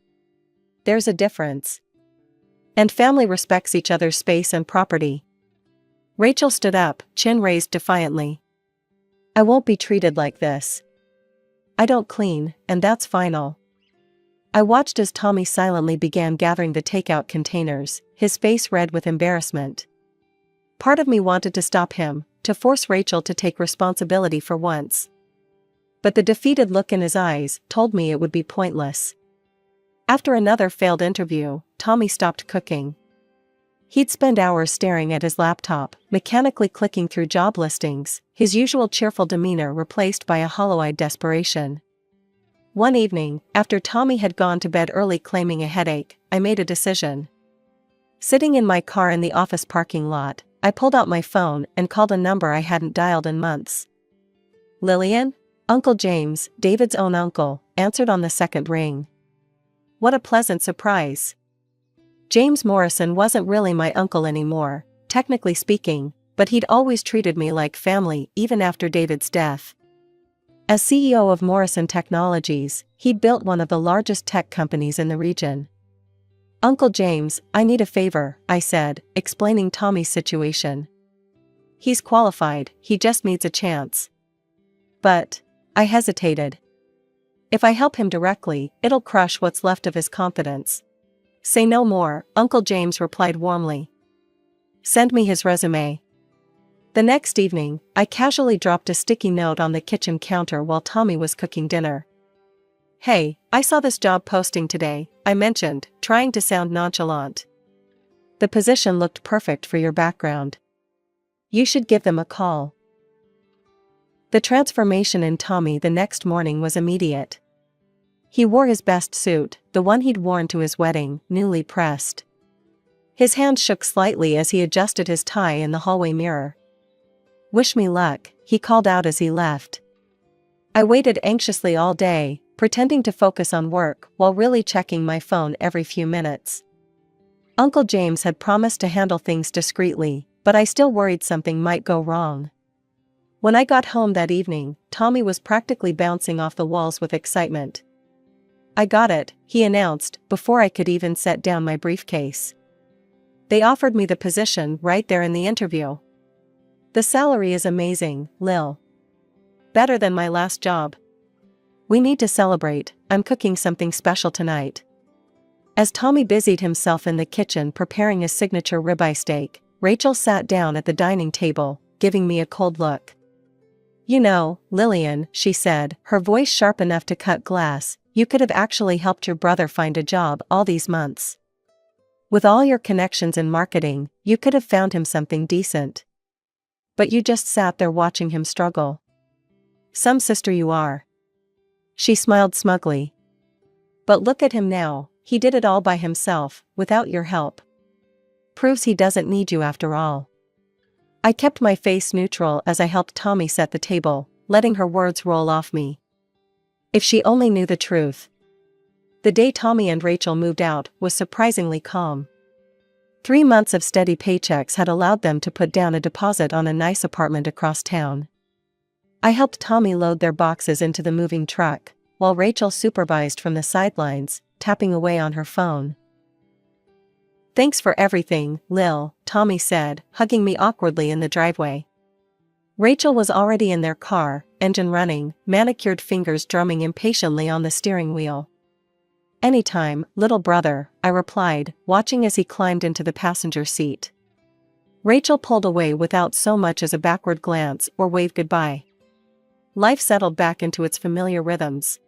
There's a difference. And family respects each other's space and property. Rachel stood up, chin raised defiantly. I won't be treated like this. I don't clean, and that's final. I watched as Tommy silently began gathering the takeout containers, his face red with embarrassment. Part of me wanted to stop him, to force Rachel to take responsibility for once. But the defeated look in his eyes told me it would be pointless. After another failed interview, Tommy stopped cooking. He'd spend hours staring at his laptop, mechanically clicking through job listings, his usual cheerful demeanor replaced by a hollow-eyed desperation. One evening, after Tommy had gone to bed early claiming a headache, I made a decision. Sitting in my car in the office parking lot, I pulled out my phone and called a number I hadn't dialed in months. Lillian? Uncle James, David's own uncle, answered on the second ring. What a pleasant surprise. James Morrison wasn't really my uncle anymore, technically speaking, but he'd always treated me like family even after David's death. As CEO of Morrison Technologies, he'd built one of the largest tech companies in the region. Uncle James, I need a favor, I said, explaining Tommy's situation. He's qualified, he just needs a chance. But, I hesitated. If I help him directly, it'll crush what's left of his confidence. Say no more, Uncle James replied warmly. Send me his resume. The next evening, I casually dropped a sticky note on the kitchen counter while Tommy was cooking dinner. Hey, I saw this job posting today, I mentioned, trying to sound nonchalant. The position looked perfect for your background. You should give them a call. The transformation in Tommy the next morning was immediate. He wore his best suit, the one he'd worn to his wedding, newly pressed. His hand shook slightly as he adjusted his tie in the hallway mirror. Wish me luck, he called out as he left. I waited anxiously all day, pretending to focus on work while really checking my phone every few minutes. Uncle James had promised to handle things discreetly, but I still worried something might go wrong. When I got home that evening, Tommy was practically bouncing off the walls with excitement. I got it, he announced, before I could even set down my briefcase. They offered me the position right there in the interview. The salary is amazing, Lil. Better than my last job. We need to celebrate, I'm cooking something special tonight. As Tommy busied himself in the kitchen preparing his signature ribeye steak, Rachel sat down at the dining table, giving me a cold look. You know, Lillian, she said, her voice sharp enough to cut glass, you could have actually helped your brother find a job all these months. With all your connections in marketing, you could have found him something decent. But you just sat there watching him struggle. Some sister you are. She smiled smugly. But look at him now, he did it all by himself, without your help. Proves he doesn't need you after all. I kept my face neutral as I helped Tommy set the table, letting her words roll off me. If she only knew the truth. The day Tommy and Rachel moved out was surprisingly calm. 3 months of steady paychecks had allowed them to put down a deposit on a nice apartment across town. I helped Tommy load their boxes into the moving truck, while Rachel supervised from the sidelines, tapping away on her phone. "Thanks for everything, Lil," Tommy said, hugging me awkwardly in the driveway. Rachel was already in their car, engine running, manicured fingers drumming impatiently on the steering wheel. "Anytime, little brother," I replied, watching as he climbed into the passenger seat. Rachel pulled away without so much as a backward glance or wave goodbye. Life settled back into its familiar rhythms.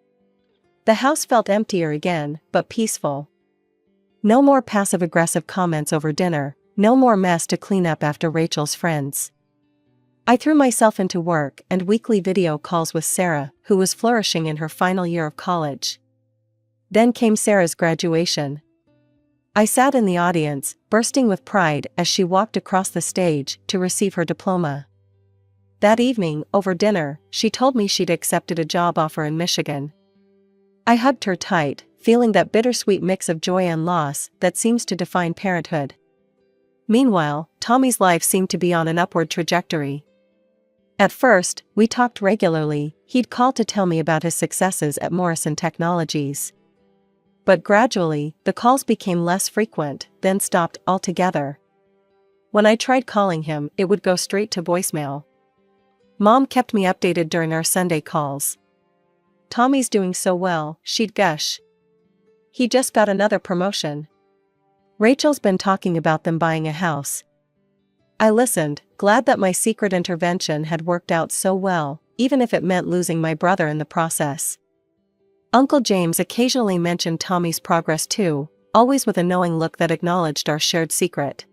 The house felt emptier again, but peaceful. No more passive-aggressive comments over dinner, no more mess to clean up after Rachel's friends. I threw myself into work and weekly video calls with Sarah, who was flourishing in her final year of college. Then came Sarah's graduation. I sat in the audience, bursting with pride as she walked across the stage to receive her diploma. That evening, over dinner, she told me she'd accepted a job offer in Michigan. I hugged her tight, feeling that bittersweet mix of joy and loss that seems to define parenthood. Meanwhile, Tommy's life seemed to be on an upward trajectory. At first, we talked regularly. He'd call to tell me about his successes at Morrison Technologies. But gradually, the calls became less frequent, then stopped altogether. When I tried calling him, it would go straight to voicemail. Mom kept me updated during our Sunday calls. "Tommy's doing so well," she'd gush. "He just got another promotion. Rachel's been talking about them buying a house." I listened, glad that my secret intervention had worked out so well, even if it meant losing my brother in the process. Uncle James occasionally mentioned Tommy's progress too, always with a knowing look that acknowledged our shared secret.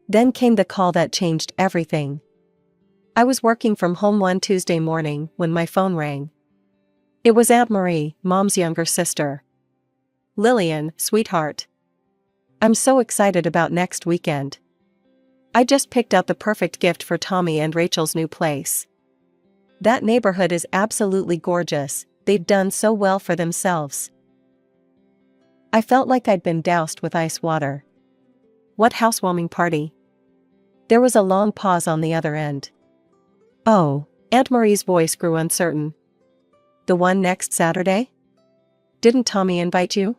Then came the call that changed everything. I was working from home one Tuesday morning when my phone rang. It was Aunt Marie, Mom's younger sister. "Lillian, sweetheart. I'm so excited about next weekend. I just picked out the perfect gift for Tommy and Rachel's new place. That neighborhood is absolutely gorgeous, they've done so well for themselves." I felt like I'd been doused with ice water. "What housewarming party?" There was a long pause on the other end. "Oh," Aunt Marie's voice grew uncertain. "The one next Saturday? Didn't Tommy invite you?"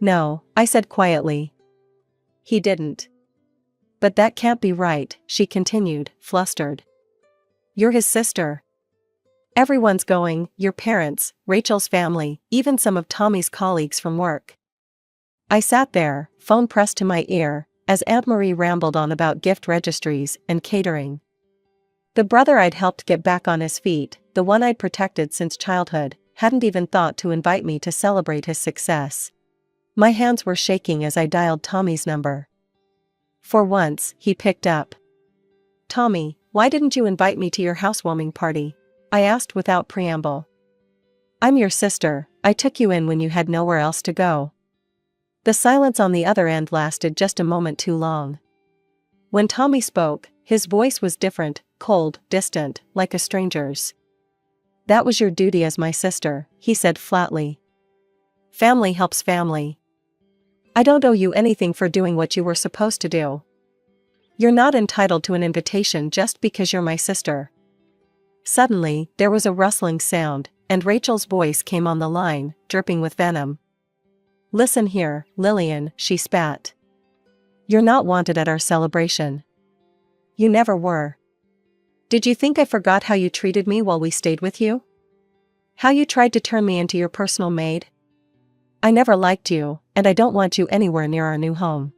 "No," I said quietly. "He didn't." "But that can't be right," she continued, flustered. "You're his sister. Everyone's going, your parents, Rachel's family, even some of Tommy's colleagues from work." I sat there, phone pressed to my ear, as Aunt Marie rambled on about gift registries and catering. The brother I'd helped get back on his feet, the one I'd protected since childhood, hadn't even thought to invite me to celebrate his success. My hands were shaking as I dialed Tommy's number. For once, he picked up. "Tommy, why didn't you invite me to your housewarming party?" I asked without preamble. "I'm your sister, I took you in when you had nowhere else to go." The silence on the other end lasted just a moment too long. When Tommy spoke, his voice was different, cold, distant, like a stranger's. "That was your duty as my sister," he said flatly. "Family helps family. I don't owe you anything for doing what you were supposed to do. You're not entitled to an invitation just because you're my sister." Suddenly, there was a rustling sound, and Rachel's voice came on the line, dripping with venom. "Listen here, Lillian," she spat. "You're not wanted at our celebration. You never were. Did you think I forgot how you treated me while we stayed with you? How you tried to turn me into your personal maid? I never liked you, and I don't want you anywhere near our new home."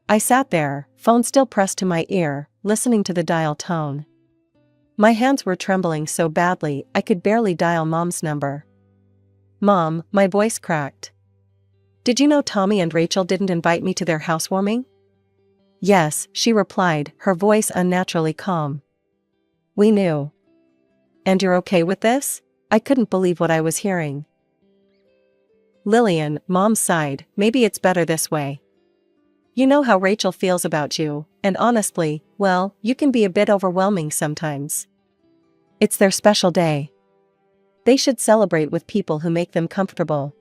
I sat there, phone still pressed to my ear, listening to the dial tone. My hands were trembling so badly I could barely dial Mom's number. "Mom," my voice cracked. "Did you know Tommy and Rachel didn't invite me to their housewarming?" "Yes," she replied, her voice unnaturally calm. "We knew." "And you're okay with this?" I couldn't believe what I was hearing. "Lillian," Mom sighed, "maybe it's better this way. You know how Rachel feels about you, and honestly, well, you can be a bit overwhelming sometimes. It's their special day. They should celebrate with people who make them comfortable.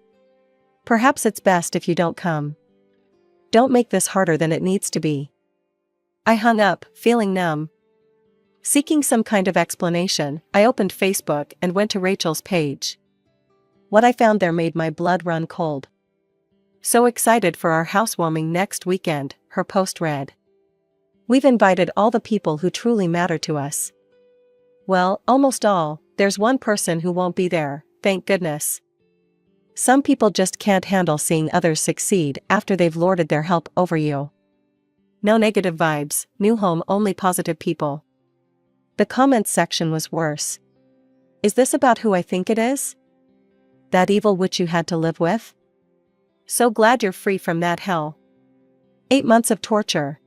Perhaps it's best if you don't come. Don't make this harder than it needs to be." I hung up, feeling numb. Seeking some kind of explanation, I opened Facebook and went to Rachel's page. What I found there made my blood run cold. So excited for our housewarming next weekend, her post read. We've invited all the people who truly matter to us. Well, almost all. There's one person who won't be there, thank goodness. Some people just can't handle seeing others succeed after they've lorded their help over you. No negative vibes, new home, only positive people. The comments section was worse. Is this about who I think it is? That evil witch you had to live with? So glad you're free from that hell. 8 months of torture.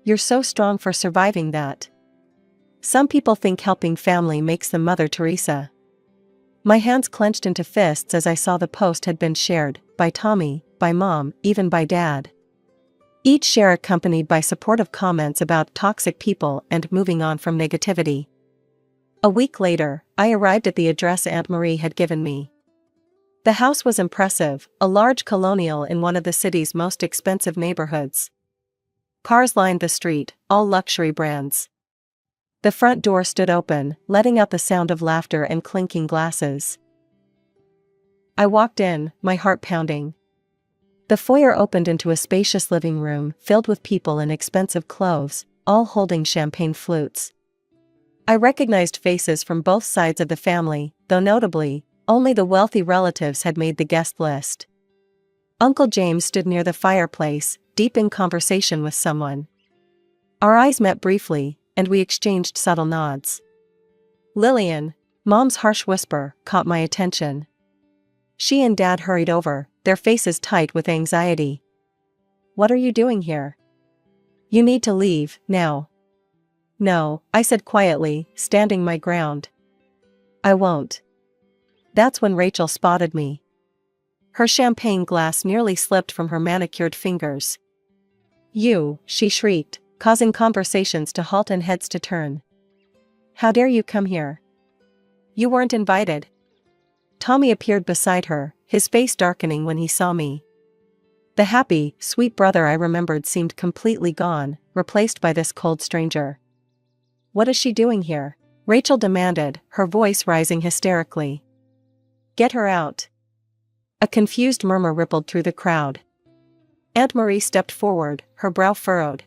You're so strong for surviving that. Some people think helping family makes them Mother Teresa. My hands clenched into fists as I saw the post had been shared, by Tommy, by Mom, even by Dad. Each share accompanied by supportive comments about toxic people and moving on from negativity. A week later, I arrived at the address Aunt Marie had given me. The house was impressive, a large colonial in one of the city's most expensive neighborhoods. Cars lined the street, all luxury brands. The front door stood open, letting out the sound of laughter and clinking glasses. I walked in, my heart pounding. The foyer opened into a spacious living room filled with people in expensive clothes, all holding champagne flutes. I recognized faces from both sides of the family, though notably, only the wealthy relatives had made the guest list. Uncle James stood near the fireplace, deep in conversation with someone. Our eyes met briefly, and we exchanged subtle nods. Lillian, Mom's harsh whisper, caught my attention. She and Dad hurried over, their faces tight with anxiety. What are you doing here? You need to leave, now. No, I said quietly, standing my ground. I won't. That's when Rachel spotted me. Her champagne glass nearly slipped from her manicured fingers. You, she shrieked, causing conversations to halt and heads to turn. How dare you come here? You weren't invited. Tommy appeared beside her, his face darkening when he saw me. The happy, sweet brother I remembered seemed completely gone, replaced by this cold stranger. What is she doing here? Rachel demanded, her voice rising hysterically. Get her out. A confused murmur rippled through the crowd. Aunt Marie stepped forward, her brow furrowed.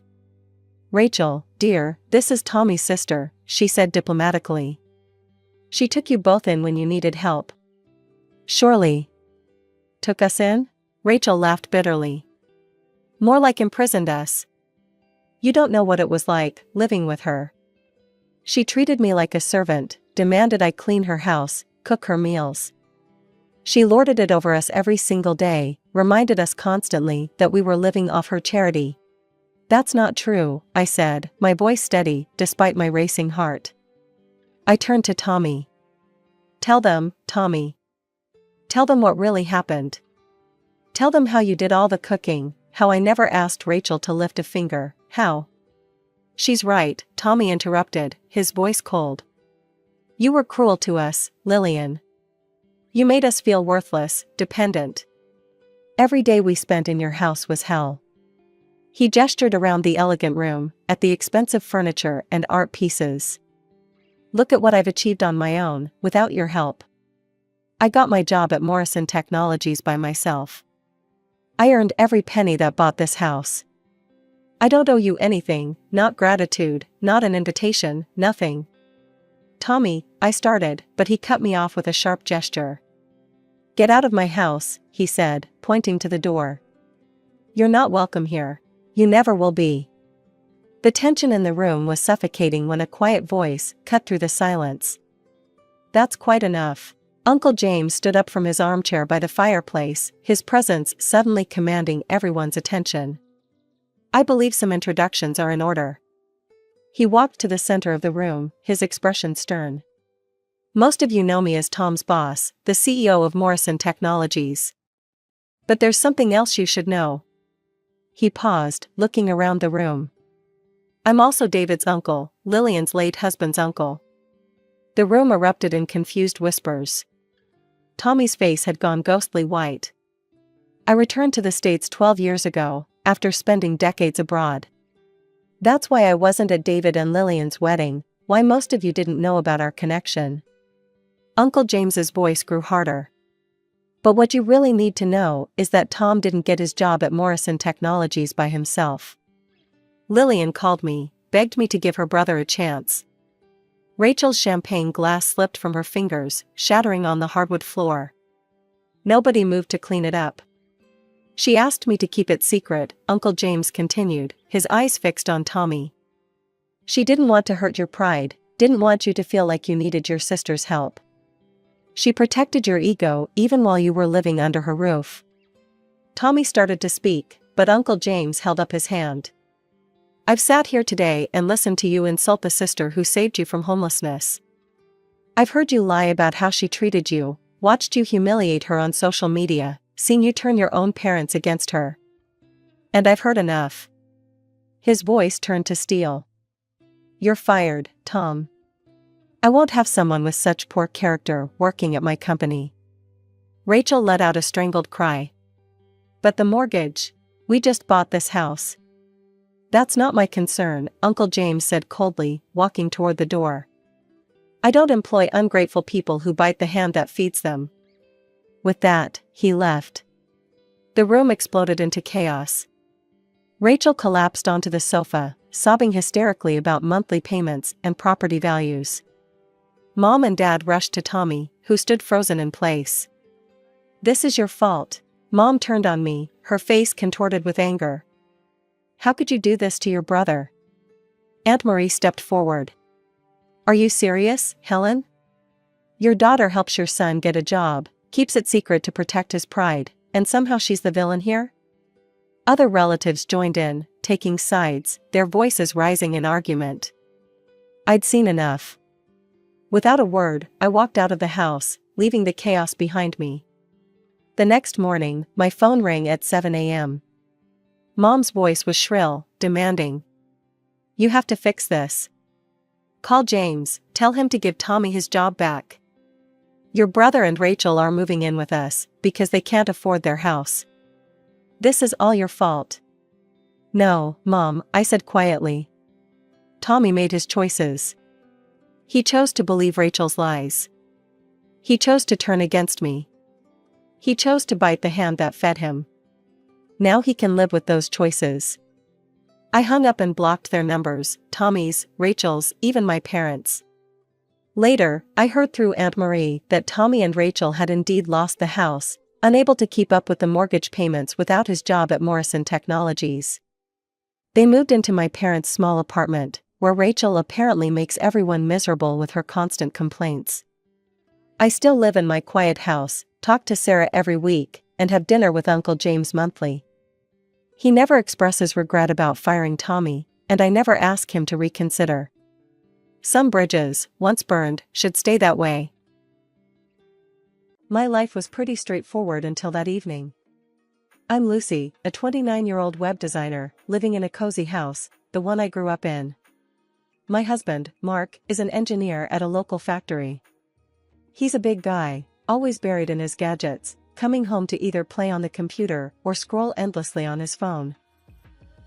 Rachel, dear, this is Tommy's sister, she said diplomatically. She took you both in when you needed help. Surely. Took us in? Rachel laughed bitterly. More like imprisoned us. You don't know what it was like, living with her. She treated me like a servant, demanded I clean her house, cook her meals. She lorded it over us every single day, reminded us constantly that we were living off her charity. That's not true, I said, my voice steady, despite my racing heart. I turned to Tommy. Tell them, Tommy. Tell them what really happened. Tell them how you did all the cooking, how I never asked Rachel to lift a finger, how. She's right, Tommy interrupted, his voice cold. You were cruel to us, Lillian. You made us feel worthless, dependent. Every day we spent in your house was hell. He gestured around the elegant room, at the expensive furniture and art pieces. Look at what I've achieved on my own, without your help. I got my job at Morrison Technologies by myself. I earned every penny that bought this house. I don't owe you anything, not gratitude, not an invitation, nothing. Tommy, I started, but he cut me off with a sharp gesture. Get out of my house, he said, pointing to the door. You're not welcome here. You never will be. The tension in the room was suffocating when a quiet voice cut through the silence. That's quite enough. Uncle James stood up from his armchair by the fireplace, his presence suddenly commanding everyone's attention. I believe some introductions are in order. He walked to the center of the room, his expression stern. Most of you know me as Tom's boss, the CEO of Morrison Technologies. But there's something else you should know. He paused, looking around the room. I'm also David's uncle, Lillian's late husband's uncle. The room erupted in confused whispers. Tommy's face had gone ghostly white. I returned to the States 12 years ago, after spending decades abroad. That's why I wasn't at David and Lillian's wedding, why most of you didn't know about our connection. Uncle James's voice grew harder. But what you really need to know is that Tom didn't get his job at Morrison Technologies by himself. Lillian called me, begged me to give her brother a chance. Rachel's champagne glass slipped from her fingers, shattering on the hardwood floor. Nobody moved to clean it up. She asked me to keep it secret, Uncle James continued, his eyes fixed on Tommy. She didn't want to hurt your pride, didn't want you to feel like you needed your sister's help. She protected your ego even while you were living under her roof. Tommy started to speak, but Uncle James held up his hand. I've sat here today and listened to you insult the sister who saved you from homelessness. I've heard you lie about how she treated you, watched you humiliate her on social media, seen you turn your own parents against her. And I've heard enough. His voice turned to steel. You're fired, Tom. I won't have someone with such poor character working at my company. Rachel let out a strangled cry. But the mortgage? We just bought this house. That's not my concern, Uncle James said coldly, walking toward the door. I don't employ ungrateful people who bite the hand that feeds them. With that, he left. The room exploded into chaos. Rachel collapsed onto the sofa, sobbing hysterically about monthly payments and property values. Mom and Dad rushed to Tommy, who stood frozen in place. This is your fault. Mom turned on me, her face contorted with anger. How could you do this to your brother? Aunt Marie stepped forward. Are you serious, Helen? Your daughter helps your son get a job, keeps it secret to protect his pride, and somehow she's the villain here? Other relatives joined in, taking sides, their voices rising in argument. I'd seen enough. Without a word, I walked out of the house, leaving the chaos behind me. The next morning, my phone rang at 7 a.m. Mom's voice was shrill, demanding. You have to fix this. Call James, tell him to give Tommy his job back. Your brother and Rachel are moving in with us, because they can't afford their house. This is all your fault. No, Mom, I said quietly. Tommy made his choices. He chose to believe Rachel's lies. He chose to turn against me. He chose to bite the hand that fed him. Now he can live with those choices. I hung up and blocked their numbers, Tommy's, Rachel's, even my parents'. Later, I heard through Aunt Marie that Tommy and Rachel had indeed lost the house, unable to keep up with the mortgage payments without his job at Morrison Technologies. They moved into my parents' small apartment, where Rachel apparently makes everyone miserable with her constant complaints. I still live in my quiet house, talk to Sarah every week, and have dinner with Uncle James monthly. He never expresses regret about firing Tommy, and I never ask him to reconsider. Some bridges, once burned, should stay that way. My life was pretty straightforward until that evening. I'm Lucy, a 29-year-old web designer, living in a cozy house, the one I grew up in. My husband, Mark, is an engineer at a local factory. He's a big guy, always buried in his gadgets, coming home to either play on the computer or scroll endlessly on his phone.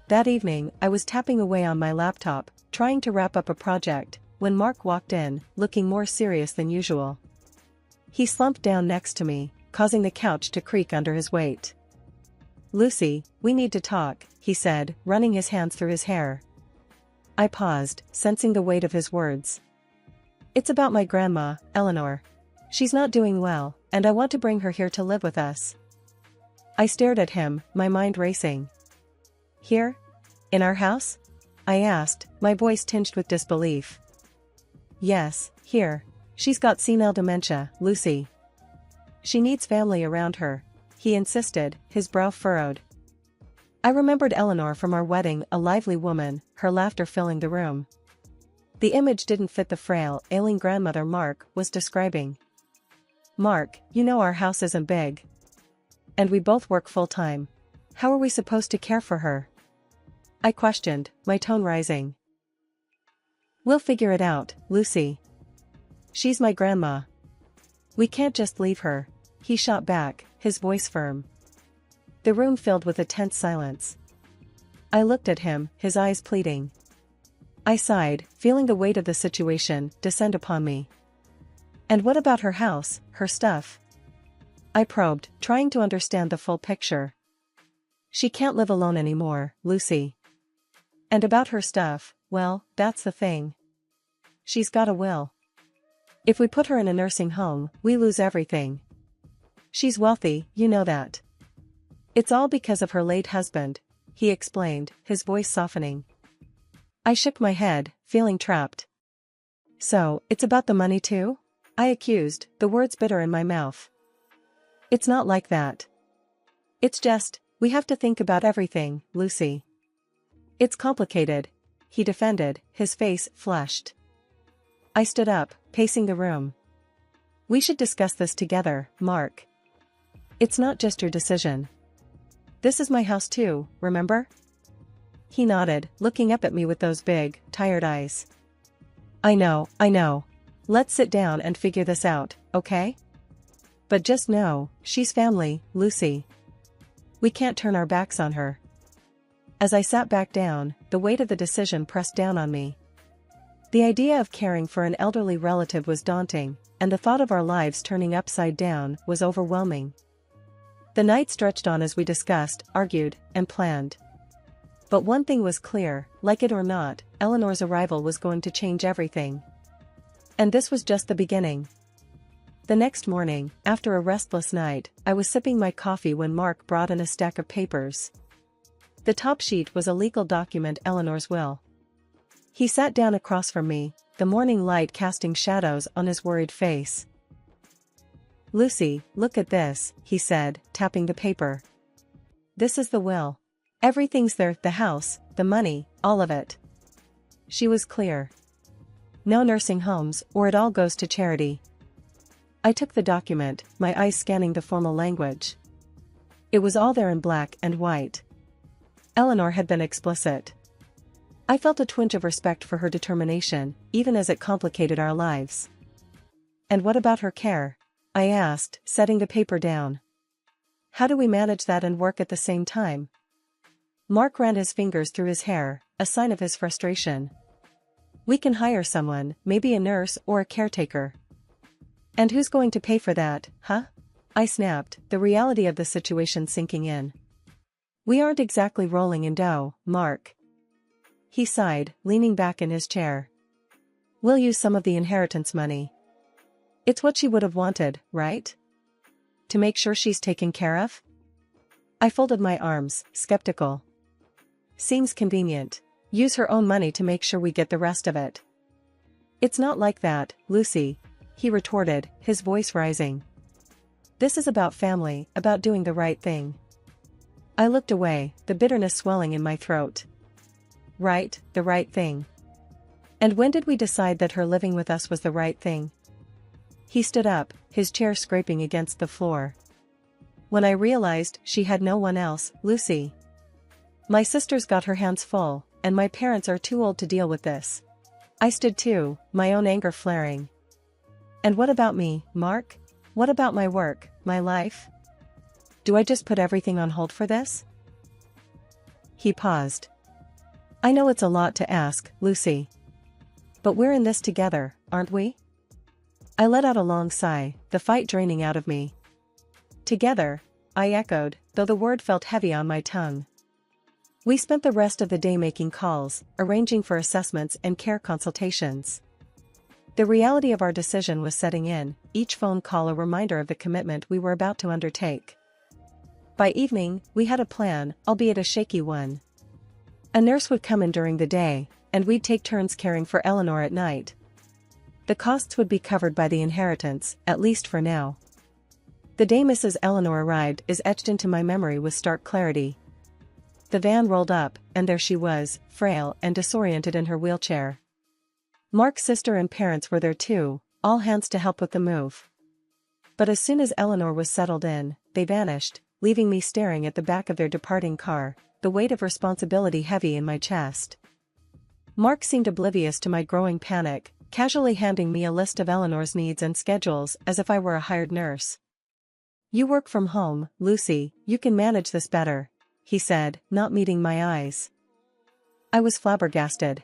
That evening, I was tapping away on my laptop, trying to wrap up a project, when Mark walked in, looking more serious than usual. He slumped down next to me, causing the couch to creak under his weight. Lucy, we need to talk, he said, running his hands through his hair. I paused, sensing the weight of his words. It's about my grandma, Eleanor. She's not doing well, and I want to bring her here to live with us. I stared at him, my mind racing. Here? In our house? I asked, my voice tinged with disbelief. Yes, here. She's got senile dementia, Lucy. She needs family around her, he insisted, his brow furrowed. I remembered Eleanor from our wedding, a lively woman, her laughter filling the room. The image didn't fit the frail, ailing grandmother Mark was describing. Mark, you know our house isn't big. And we both work full-time. How are we supposed to care for her? I questioned, my tone rising. We'll figure it out, Lucy. She's my grandma. We can't just leave her, he shot back, his voice firm. The room filled with a tense silence. I looked at him, his eyes pleading. I sighed, feeling the weight of the situation descend upon me. And what about her house, her stuff? I probed, trying to understand the full picture. She can't live alone anymore, Lucy. And about her stuff, well, that's the thing. She's got a will. If we put her in a nursing home, we lose everything. She's wealthy, you know that. It's all because of her late husband, he explained, his voice softening. I shook my head, feeling trapped. So, it's about the money too? I accused, the words bitter in my mouth. It's not like that. It's just, we have to think about everything, Lucy. It's complicated, he defended, his face flushed. I stood up, pacing the room. We should discuss this together, Mark. It's not just your decision. This is my house too, remember? He nodded, looking up at me with those big, tired eyes. I know. Let's sit down and figure this out, okay? But just know, she's family, Lucy. We can't turn our backs on her. As I sat back down, the weight of the decision pressed down on me. The idea of caring for an elderly relative was daunting, and the thought of our lives turning upside down was overwhelming. The night stretched on as we discussed, argued, and planned. But one thing was clear, like it or not, Eleanor's arrival was going to change everything. And this was just the beginning. The next morning, after a restless night, I was sipping my coffee when Mark brought in a stack of papers. The top sheet was a legal document, Eleanor's will. He sat down across from me, the morning light casting shadows on his worried face. Lucy, look at this, he said, tapping the paper. This is the will. Everything's there, the house, the money, all of it. She was clear. No nursing homes, or it all goes to charity. I took the document, my eyes scanning the formal language. It was all there in black and white. Eleanor had been explicit. I felt a twinge of respect for her determination, even as it complicated our lives. And what about her care? I asked, setting the paper down. How do we manage that and work at the same time? Mark ran his fingers through his hair, a sign of his frustration. We can hire someone, maybe a nurse or a caretaker. And who's going to pay for that, huh? I snapped, the reality of the situation sinking in. We aren't exactly rolling in dough, Mark. He sighed, leaning back in his chair. We'll use some of the inheritance money. It's what she would have wanted, right? To make sure she's taken care of? I folded my arms, skeptical. Seems convenient. Use her own money to make sure we get the rest of it. It's not like that, Lucy, he retorted, his voice rising. This is about family, about doing the right thing. I looked away, the bitterness swelling in my throat. Right, the right thing. And when did we decide that her living with us was the right thing? He stood up, his chair scraping against the floor. When I realized she had no one else, Lucy. My sister's got her hands full, and my parents are too old to deal with this. I stood too, my own anger flaring. And what about me, Mark? What about my work, my life? Do I just put everything on hold for this? He paused. I know it's a lot to ask, Lucy. But we're in this together, aren't we? I let out a long sigh, the fight draining out of me. Together, I echoed, though the word felt heavy on my tongue. We spent the rest of the day making calls, arranging for assessments and care consultations. The reality of our decision was setting in, each phone call a reminder of the commitment we were about to undertake. By evening, we had a plan, albeit a shaky one. A nurse would come in during the day, and we'd take turns caring for Eleanor at night. The costs would be covered by the inheritance, at least for now. The day Mrs. Eleanor arrived is etched into my memory with stark clarity. The van rolled up, and there she was, frail and disoriented in her wheelchair. Mark's sister and parents were there too, all hands to help with the move. But as soon as Eleanor was settled in, they vanished, leaving me staring at the back of their departing car, the weight of responsibility heavy in my chest. Mark seemed oblivious to my growing panic, casually handing me a list of Eleanor's needs and schedules as if I were a hired nurse. You work from home, Lucy, you can manage this better, he said, not meeting my eyes. I was flabbergasted.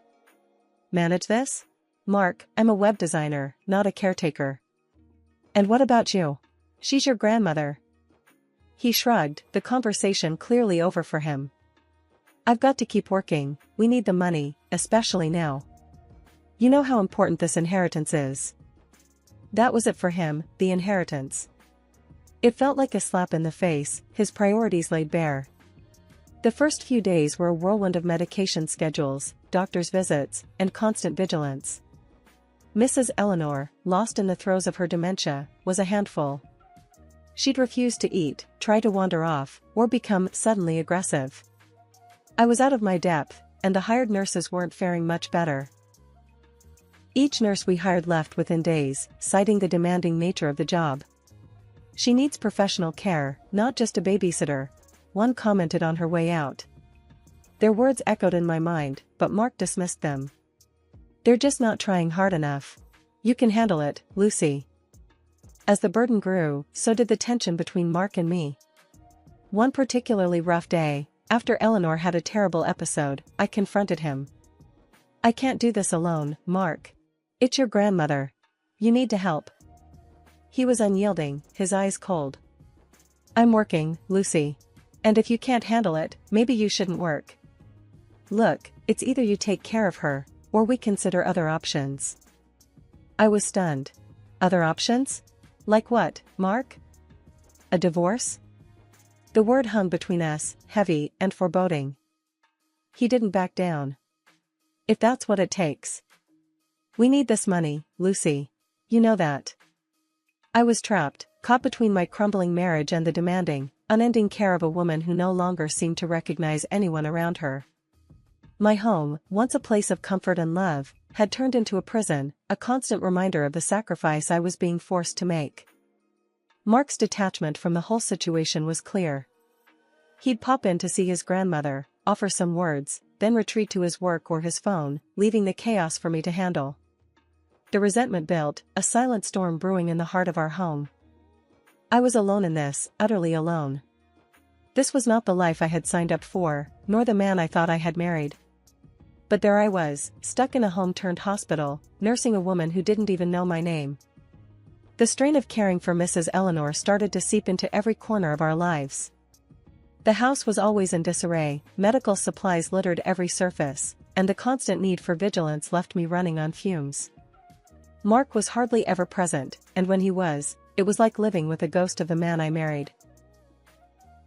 Manage this? Mark, I'm a web designer, not a caretaker. And what about you? She's your grandmother, He shrugged, the conversation clearly over for him. I've got to keep working, we need the money, especially now. You know how important this inheritance is. That was it for him, the inheritance. It felt like a slap in the face, his priorities laid bare. The first few days were a whirlwind of medication schedules, doctor's visits, and constant vigilance. Mrs. Eleanor, lost in the throes of her dementia, was a handful. She'd refuse to eat, try to wander off, or become suddenly aggressive. I was out of my depth, and the hired nurses weren't faring much better. Each nurse we hired left within days, citing the demanding nature of the job. She needs professional care, not just a babysitter, one commented on her way out. Their words echoed in my mind, but Mark dismissed them. They're just not trying hard enough. You can handle it, Lucy. As the burden grew, so did the tension between Mark and me. One particularly rough day, after Eleanor had a terrible episode, I confronted him. I can't do this alone, Mark. It's your grandmother. You need to help. He was unyielding, his eyes cold. I'm working, Lucy. And if you can't handle it, maybe you shouldn't work. Look, it's either you take care of her, or we consider other options. I was stunned. Other options? Like what, Mark? A divorce? The word hung between us, heavy and foreboding. He didn't back down. If that's what it takes. We need this money, Lucy. You know that. I was trapped, caught between my crumbling marriage and the demanding, unending care of a woman who no longer seemed to recognize anyone around her. My home, once a place of comfort and love, had turned into a prison, a constant reminder of the sacrifice I was being forced to make. Mark's detachment from the whole situation was clear. He'd pop in to see his grandmother, offer some words, then retreat to his work or his phone, leaving the chaos for me to handle. The resentment built, a silent storm brewing in the heart of our home. I was alone in this, utterly alone. This was not the life I had signed up for, nor the man I thought I had married. But there I was, stuck in a home-turned-hospital, nursing a woman who didn't even know my name. The strain of caring for Mrs. Eleanor started to seep into every corner of our lives. The house was always in disarray, medical supplies littered every surface, and the constant need for vigilance left me running on fumes. Mark was hardly ever present, and when he was, it was like living with a ghost of the man I married.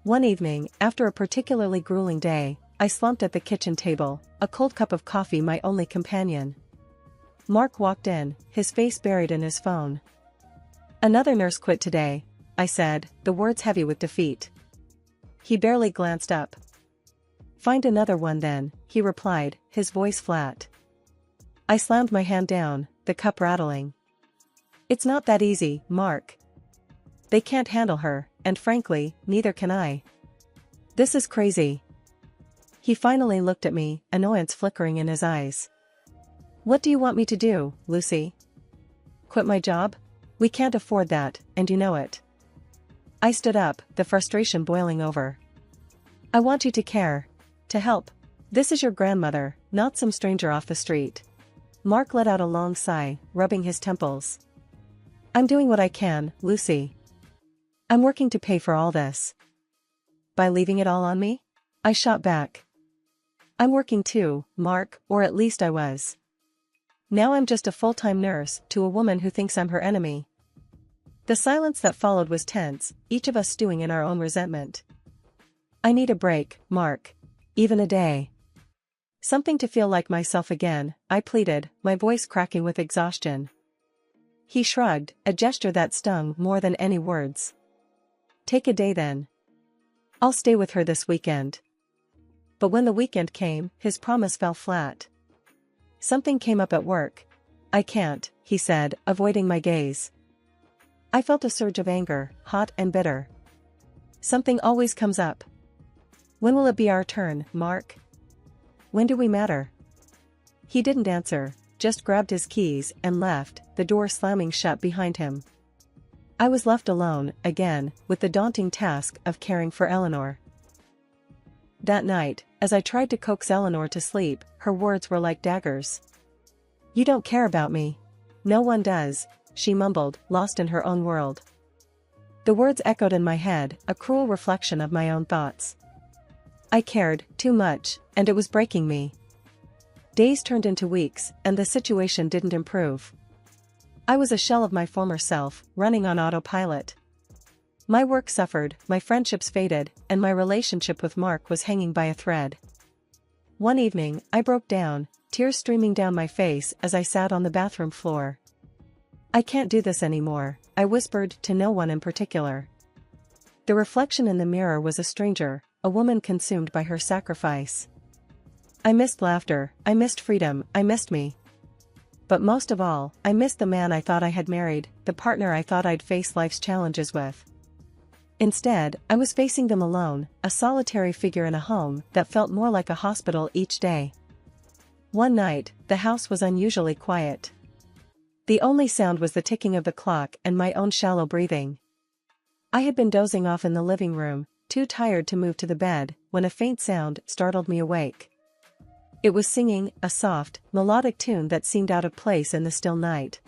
One evening, after a particularly grueling day, I slumped at the kitchen table, a cold cup of coffee my only companion. Mark walked in, his face buried in his phone. Another nurse quit today, I said, the words heavy with defeat. He barely glanced up. Find another one then, he replied, his voice flat. I slammed my hand down, the cup rattling. It's not that easy, Mark. They can't handle her, and frankly, neither can I. This is crazy. He finally looked at me, annoyance flickering in his eyes. What do you want me to do, Lucy? Quit my job? We can't afford that, and you know it. I stood up, the frustration boiling over. I want you to care. To help. This is your grandmother, not some stranger off the street. Mark let out a long sigh, rubbing his temples. I'm doing what I can, Lucy. I'm working to pay for all this. By leaving it all on me? I shot back. I'm working too, Mark, or at least I was. Now I'm just a full-time nurse to a woman who thinks I'm her enemy. The silence that followed was tense, each of us stewing in our own resentment. I need a break, Mark. Even a day. Something to feel like myself again, I pleaded, my voice cracking with exhaustion. He shrugged, a gesture that stung more than any words. Take a day then. I'll stay with her this weekend. But when the weekend came, his promise fell flat. Something came up at work. I can't, he said, avoiding my gaze. I felt a surge of anger, hot and bitter. Something always comes up. When will it be our turn, Mark? When do we matter? He didn't answer, just grabbed his keys and left, the door slamming shut behind him. I was left alone, again, with the daunting task of caring for Eleanor. That night, as I tried to coax Eleanor to sleep, her words were like daggers. You don't care about me. No one does, she mumbled, lost in her own world. The words echoed in my head, a cruel reflection of my own thoughts. I cared too much, and it was breaking me. Days turned into weeks, and the situation didn't improve. I was a shell of my former self, running on autopilot. My work suffered, my friendships faded, and my relationship with Mark was hanging by a thread. One evening, I broke down, tears streaming down my face as I sat on the bathroom floor. I can't do this anymore, I whispered to no one in particular. The reflection in the mirror was a stranger, a woman consumed by her sacrifice. I missed laughter, I missed freedom, I missed me. But most of all, I missed the man I thought I had married, the partner I thought I'd face life's challenges with. Instead, I was facing them alone, a solitary figure in a home that felt more like a hospital each day. One night, the house was unusually quiet. The only sound was the ticking of the clock and my own shallow breathing. I had been dozing off in the living room, too tired to move to the bed, when a faint sound startled me awake. It was singing, a soft, melodic tune that seemed out of place in the still night.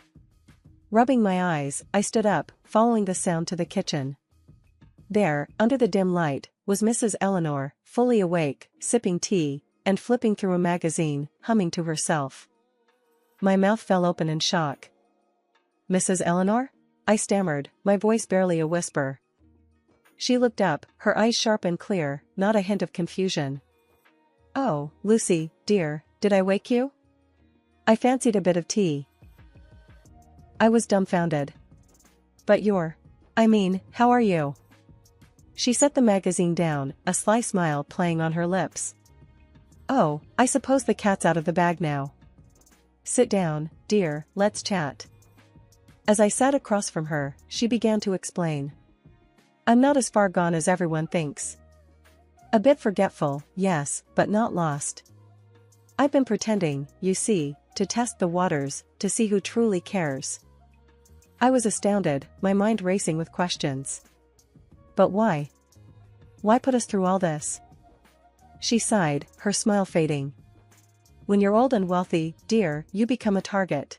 Rubbing my eyes, I stood up, following the sound to the kitchen. There, under the dim light, was Mrs. Eleanor, fully awake, sipping tea, and flipping through a magazine, humming to herself. My mouth fell open in shock. "Mrs. Eleanor?" I stammered, my voice barely a whisper. She looked up, her eyes sharp and clear, not a hint of confusion. "Oh, Lucy, dear, did I wake you?" I fancied a bit of tea. I was dumbfounded. "But how are you?" She set the magazine down, a sly smile playing on her lips. "Oh, I suppose the cat's out of the bag now. Sit down, dear, let's chat." As I sat across from her, she began to explain. "I'm not as far gone as everyone thinks. A bit forgetful, yes, but not lost. I've been pretending, you see, to test the waters, to see who truly cares." I was astounded, my mind racing with questions. "But why? Why put us through all this?" She sighed, her smile fading. "When you're old and wealthy, dear, you become a target.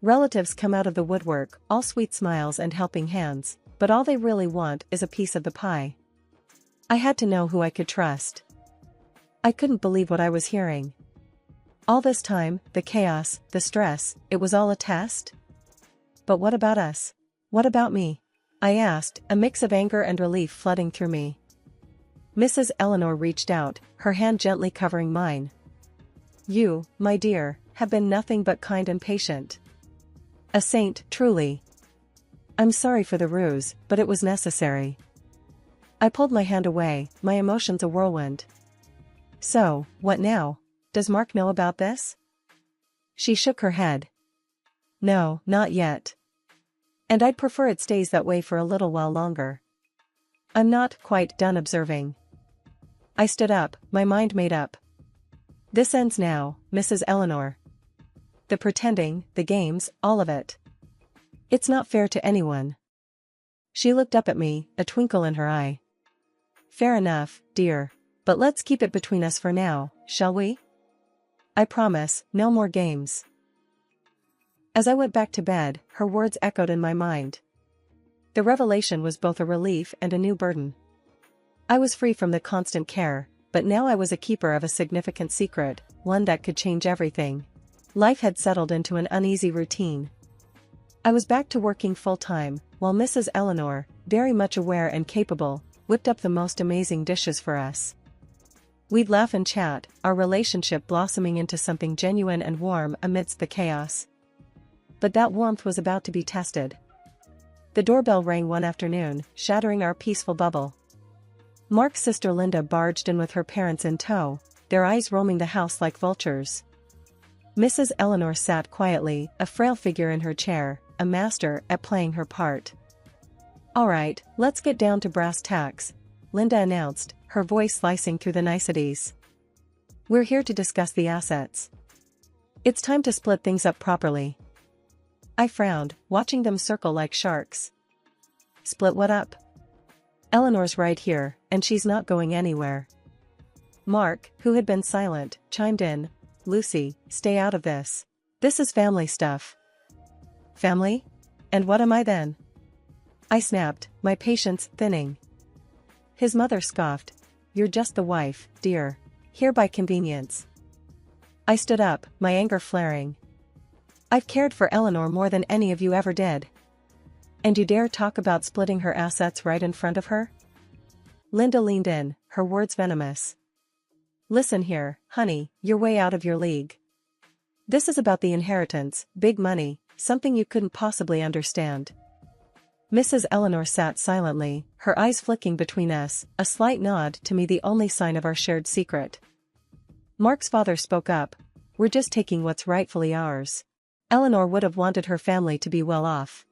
Relatives come out of the woodwork, all sweet smiles and helping hands, but all they really want is a piece of the pie." I had to know who I could trust. I couldn't believe what I was hearing. All this time, the chaos, the stress, it was all a test? "But what about us? What about me?" I asked, a mix of anger and relief flooding through me. Mrs. Eleanor reached out, her hand gently covering mine. "You, my dear, have been nothing but kind and patient. A saint, truly. I'm sorry for the ruse, but it was necessary." I pulled my hand away, my emotions a whirlwind. "So, what now? Does Mark know about this?" She shook her head. "No, not yet. And I'd prefer it stays that way for a little while longer. I'm not quite done observing." I stood up, my mind made up. "This ends now, Mrs. Eleanor. The pretending, the games, all of it. It's not fair to anyone." She looked up at me, a twinkle in her eye. "Fair enough, dear. But let's keep it between us for now, shall we? I promise, no more games." As I went back to bed, her words echoed in my mind. The revelation was both a relief and a new burden. I was free from the constant care, but now I was a keeper of a significant secret, one that could change everything. Life had settled into an uneasy routine. I was back to working full-time, while Mrs. Eleanor, very much aware and capable, whipped up the most amazing dishes for us. We'd laugh and chat, our relationship blossoming into something genuine and warm amidst the chaos. But that warmth was about to be tested. The doorbell rang one afternoon, shattering our peaceful bubble. Mark's sister Linda barged in with her parents in tow, their eyes roaming the house like vultures. Mrs. Eleanor sat quietly, a frail figure in her chair, a master at playing her part. "All right, let's get down to brass tacks," Linda announced, her voice slicing through the niceties. "We're here to discuss the assets. It's time to split things up properly." I frowned, watching them circle like sharks. "Split what up?" "Eleanor's right here, and she's not going anywhere." Mark, who had been silent, chimed in. "Lucy, stay out of this. This is family stuff." "Family? And what am I then?" I snapped, my patience thinning. His mother scoffed. You're just the wife, dear. Here by convenience. I stood up, my anger flaring. I've cared for Eleanor more than any of you ever did. And you dare talk about splitting her assets right in front of her? Linda leaned in, her words venomous. Listen here, honey, you're way out of your league. This is about the inheritance, big money, something you couldn't possibly understand. Mrs. Eleanor sat silently, her eyes flicking between us, a slight nod to me the only sign of our shared secret. Mark's father spoke up. We're just taking what's rightfully ours. Eleanor would have wanted her family to be well off.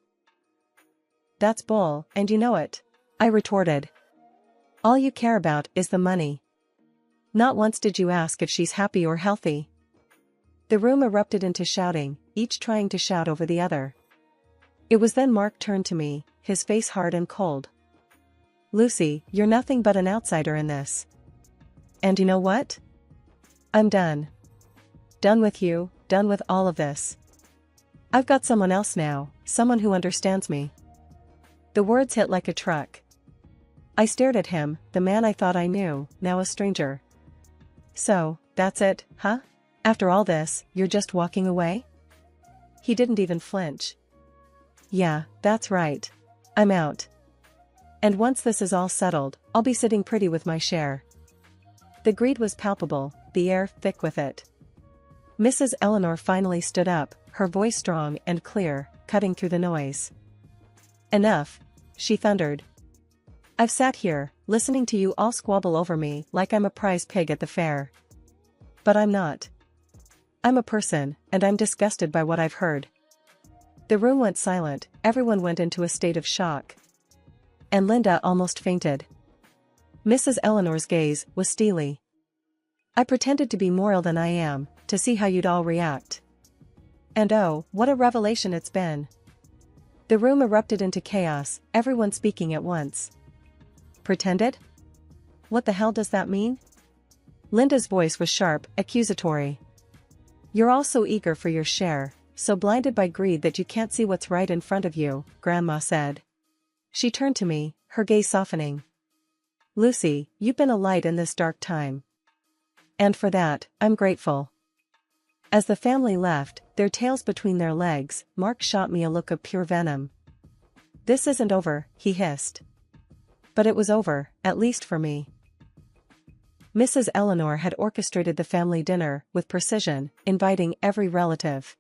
That's bull, and you know it. I retorted. All you care about is the money. Not once did you ask if she's happy or healthy. The room erupted into shouting, each trying to shout over the other. It was then Mark turned to me, his face hard and cold. Lucy, you're nothing but an outsider in this. And you know what? I'm done. Done with you, done with all of this. I've got someone else now, someone who understands me. The words hit like a truck. I stared at him, the man I thought I knew, now a stranger. So, that's it, huh? After all this, you're just walking away? He didn't even flinch. Yeah, that's right. I'm out. And once this is all settled, I'll be sitting pretty with my share. The greed was palpable, the air thick with it. Mrs. Eleanor finally stood up, her voice strong and clear, cutting through the noise. Enough, she thundered. I've sat here, listening to you all squabble over me like I'm a prize pig at the fair. But I'm not. I'm a person, and I'm disgusted by what I've heard. The room went silent, everyone went into a state of shock. And Linda almost fainted. Mrs. Eleanor's gaze was steely. I pretended to be more ill than I am, to see how you'd all react. And oh, what a revelation it's been. The room erupted into chaos, everyone speaking at once. Pretended? What the hell does that mean? Linda's voice was sharp, accusatory. You're all so eager for your share, so blinded by greed that you can't see what's right in front of you, Grandma said. She turned to me, her gaze softening. Lucy, you've been a light in this dark time. And for that, I'm grateful. As the family left, their tails between their legs, Mark shot me a look of pure venom. This isn't over, he hissed. But it was over, at least for me. Mrs. Eleanor had orchestrated the family dinner with precision, inviting every relative.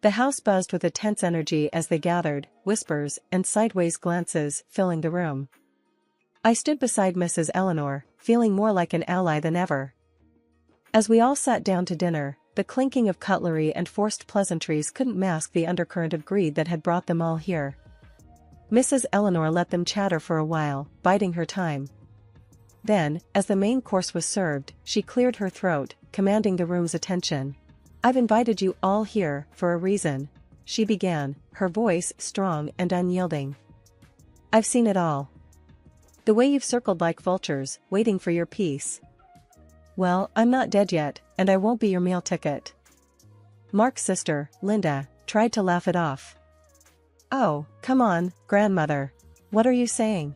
The house buzzed with a tense energy as they gathered, whispers and sideways glances filling the room. I stood beside Mrs. Eleanor, feeling more like an ally than ever. As we all sat down to dinner, the clinking of cutlery and forced pleasantries couldn't mask the undercurrent of greed that had brought them all here. Mrs. Eleanor let them chatter for a while, biding her time. Then, as the main course was served, she cleared her throat, commanding the room's attention. I've invited you all here for a reason, she began, her voice strong and unyielding. I've seen it all. The way you've circled like vultures, waiting for your piece. Well, I'm not dead yet, and I won't be your meal ticket. Mark's sister, Linda, tried to laugh it off. Oh, come on, grandmother. What are you saying?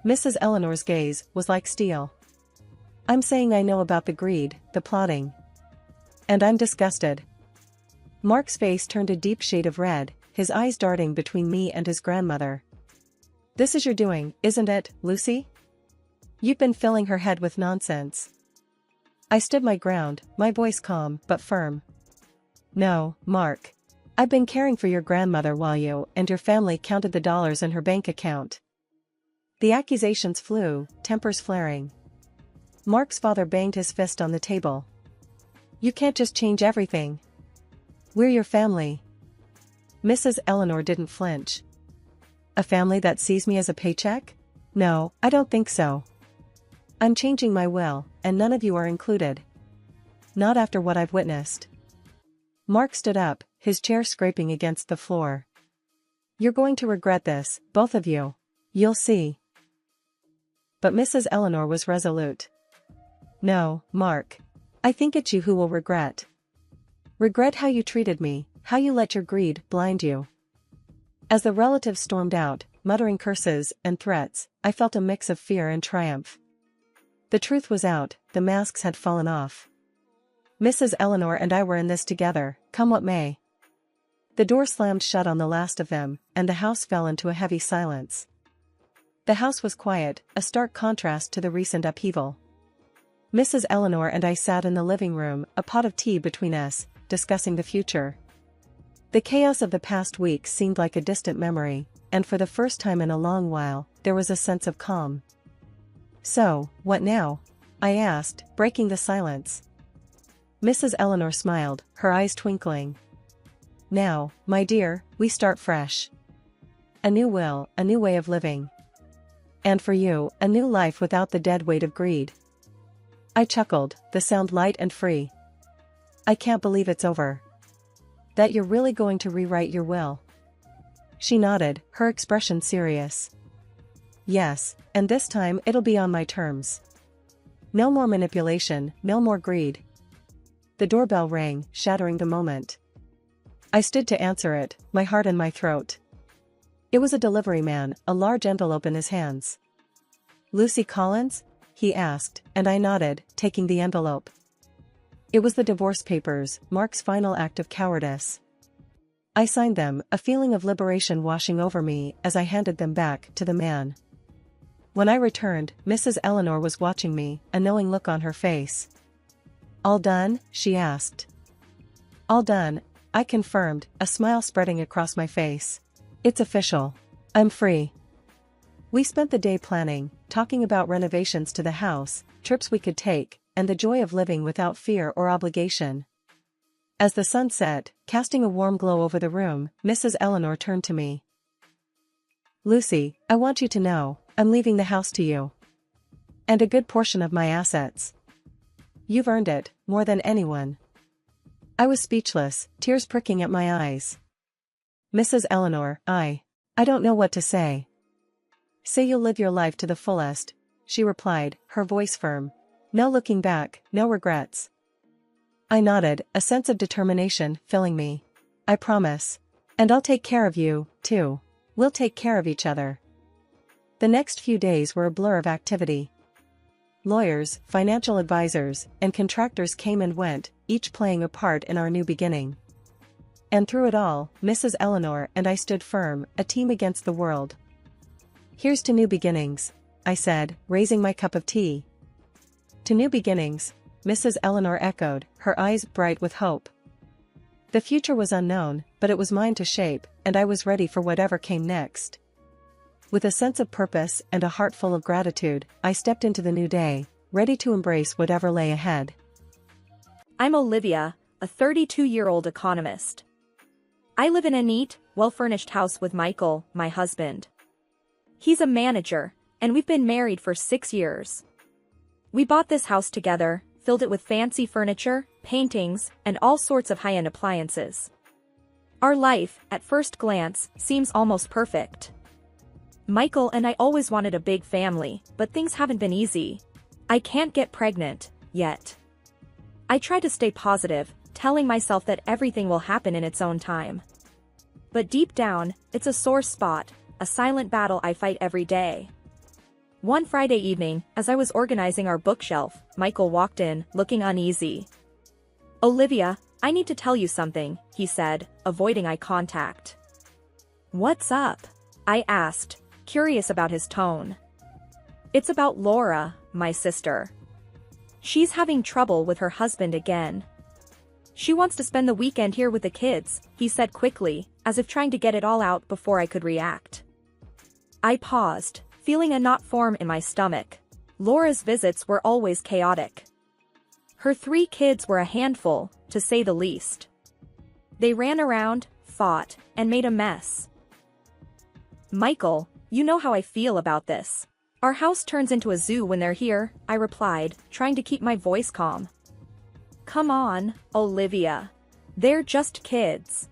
Mrs. Eleanor's gaze was like steel. I'm saying I know about the greed, the plotting. And I'm disgusted. Mark's face turned a deep shade of red, his eyes darting between me and his grandmother. This is your doing, isn't it, Lucy? You've been filling her head with nonsense. I stood my ground, my voice calm but firm. No, Mark. I've been caring for your grandmother while you and your family counted the dollars in her bank account. The accusations flew, tempers flaring. Mark's father banged his fist on the table. You can't just change everything. We're your family. Mrs. Eleanor didn't flinch. A family that sees me as a paycheck? No, I don't think so. I'm changing my will, and none of you are included. Not after what I've witnessed. Mark stood up, his chair scraping against the floor. You're going to regret this, both of you. You'll see. But Mrs. Eleanor was resolute. No, Mark. I think it's you who will regret. Regret how you treated me, how you let your greed blind you. As the relatives stormed out, muttering curses and threats. I felt a mix of fear and triumph. The truth was out, the masks had fallen off. Mrs. Eleanor and I were in this together, come what may. The door slammed shut on the last of them, and the house fell into a heavy silence. The house was quiet, a stark contrast to the recent upheaval. Mrs. Eleanor and I sat in the living room, a pot of tea between us, discussing the future. The chaos of the past week seemed like a distant memory, and for the first time in a long while, there was a sense of calm. "So, what now?" I asked, breaking the silence. Mrs. Eleanor smiled, her eyes twinkling. "Now, my dear, we start fresh. A new will, a new way of living. And for you, a new life without the dead weight of greed." I chuckled, the sound light and free. "I can't believe it's over. That you're really going to rewrite your will?" She nodded, her expression serious. "Yes, and this time it'll be on my terms. No more manipulation, no more greed." The doorbell rang, shattering the moment. I stood to answer it, my heart in my throat. It was a delivery man, a large envelope in his hands. "Lucy Collins?" he asked, and I nodded, taking the envelope. It was the divorce papers, Mark's final act of cowardice. I signed them, a feeling of liberation washing over me as I handed them back to the man. When I returned, Mrs. Eleanor was watching me, a knowing look on her face. "All done?" she asked. "All done," I confirmed, a smile spreading across my face. "It's official. I'm free." We spent the day planning, talking about renovations to the house, trips we could take, and the joy of living without fear or obligation. As the sun set, casting a warm glow over the room, Mrs. Eleanor turned to me. "Lucy, I want you to know, I'm leaving the house to you. And a good portion of my assets. You've earned it, more than anyone." I was speechless, tears pricking at my eyes. "Mrs. Eleanor, I don't know what to say." "Say you'll live your life to the fullest," she replied, her voice firm. "No looking back, no regrets." I nodded, a sense of determination filling me. "I promise. And I'll take care of you, too. We'll take care of each other." The next few days were a blur of activity. Lawyers, financial advisors, and contractors came and went, each playing a part in our new beginning. And through it all, Mrs. Eleanor and I stood firm, a team against the world. "Here's to new beginnings," I said, raising my cup of tea. "To new beginnings," Mrs. Eleanor echoed, her eyes bright with hope. The future was unknown, but it was mine to shape, and I was ready for whatever came next. With a sense of purpose and a heart full of gratitude, I stepped into the new day, ready to embrace whatever lay ahead. I'm Olivia, a 32-year-old economist. I live in a neat, well-furnished house with Michael, my husband. He's a manager, and we've been married for 6 years. We bought this house together, filled it with fancy furniture, paintings, and all sorts of high-end appliances. Our life, at first glance, seems almost perfect. Michael and I always wanted a big family, but things haven't been easy. I can't get pregnant, yet. I try to stay positive, telling myself that everything will happen in its own time. But deep down, it's a sore spot, a silent battle I fight every day. One Friday evening, as I was organizing our bookshelf, Michael walked in, looking uneasy. "Olivia, I need to tell you something," he said, avoiding eye contact. "What's up?" I asked, curious about his tone. "It's about Laura, my sister. She's having trouble with her husband again. She wants to spend the weekend here with the kids," he said quickly, as if trying to get it all out before I could react. I paused, feeling a knot form in my stomach. Laura's visits were always chaotic. Her 3 kids were a handful, to say the least. They ran around, fought, and made a mess. "Michael, you know how I feel about this. Our house turns into a zoo when they're here," I replied, trying to keep my voice calm. "Come on, Olivia. They're just kids.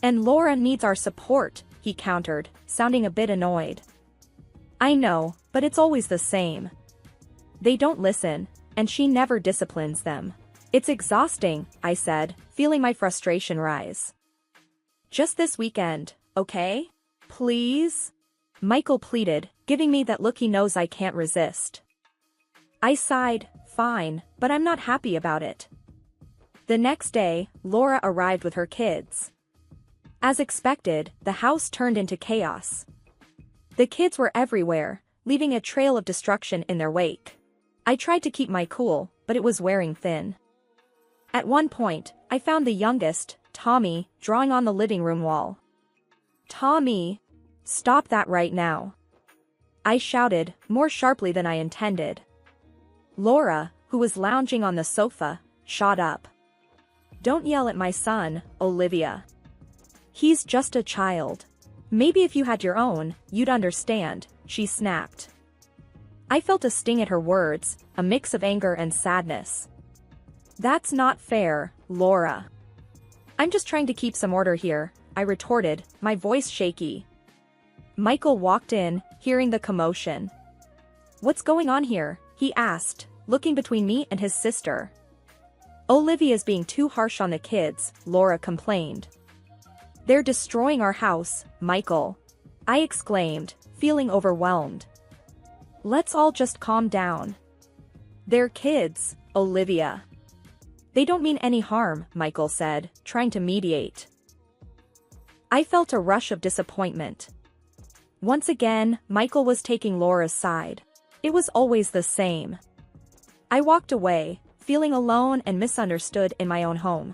And Laura needs our support," he countered, sounding a bit annoyed. "I know, but it's always the same. They don't listen, and she never disciplines them. It's exhausting," I said, feeling my frustration rise. "Just this weekend, okay? Please?" Michael pleaded, giving me that look he knows I can't resist. I sighed, fine, but I'm not happy about it. The next day, Laura arrived with her kids. As expected, the house turned into chaos. The kids were everywhere, leaving a trail of destruction in their wake. I tried to keep my cool, but it was wearing thin. At one point, I found the youngest, Tommy, drawing on the living room wall. "Tommy, stop that right now," I shouted, more sharply than I intended. Laura, who was lounging on the sofa, shot up. "Don't yell at my son, Olivia. He's just a child. Maybe if you had your own, you'd understand," she snapped. I felt a sting at her words, a mix of anger and sadness. "That's not fair, Laura." "I'm just trying to keep some order here," I retorted, my voice shaky. Michael walked in, hearing the commotion. "What's going on here?" he asked, looking between me and his sister. "Olivia's being too harsh on the kids," Laura complained. "They're destroying our house, Michael," I exclaimed, feeling overwhelmed. "Let's all just calm down. They're kids, Olivia. They don't mean any harm," Michael said, trying to mediate. I felt a rush of disappointment. Once again, Michael was taking Laura's side. It was always the same. I walked away, feeling alone and misunderstood in my own home.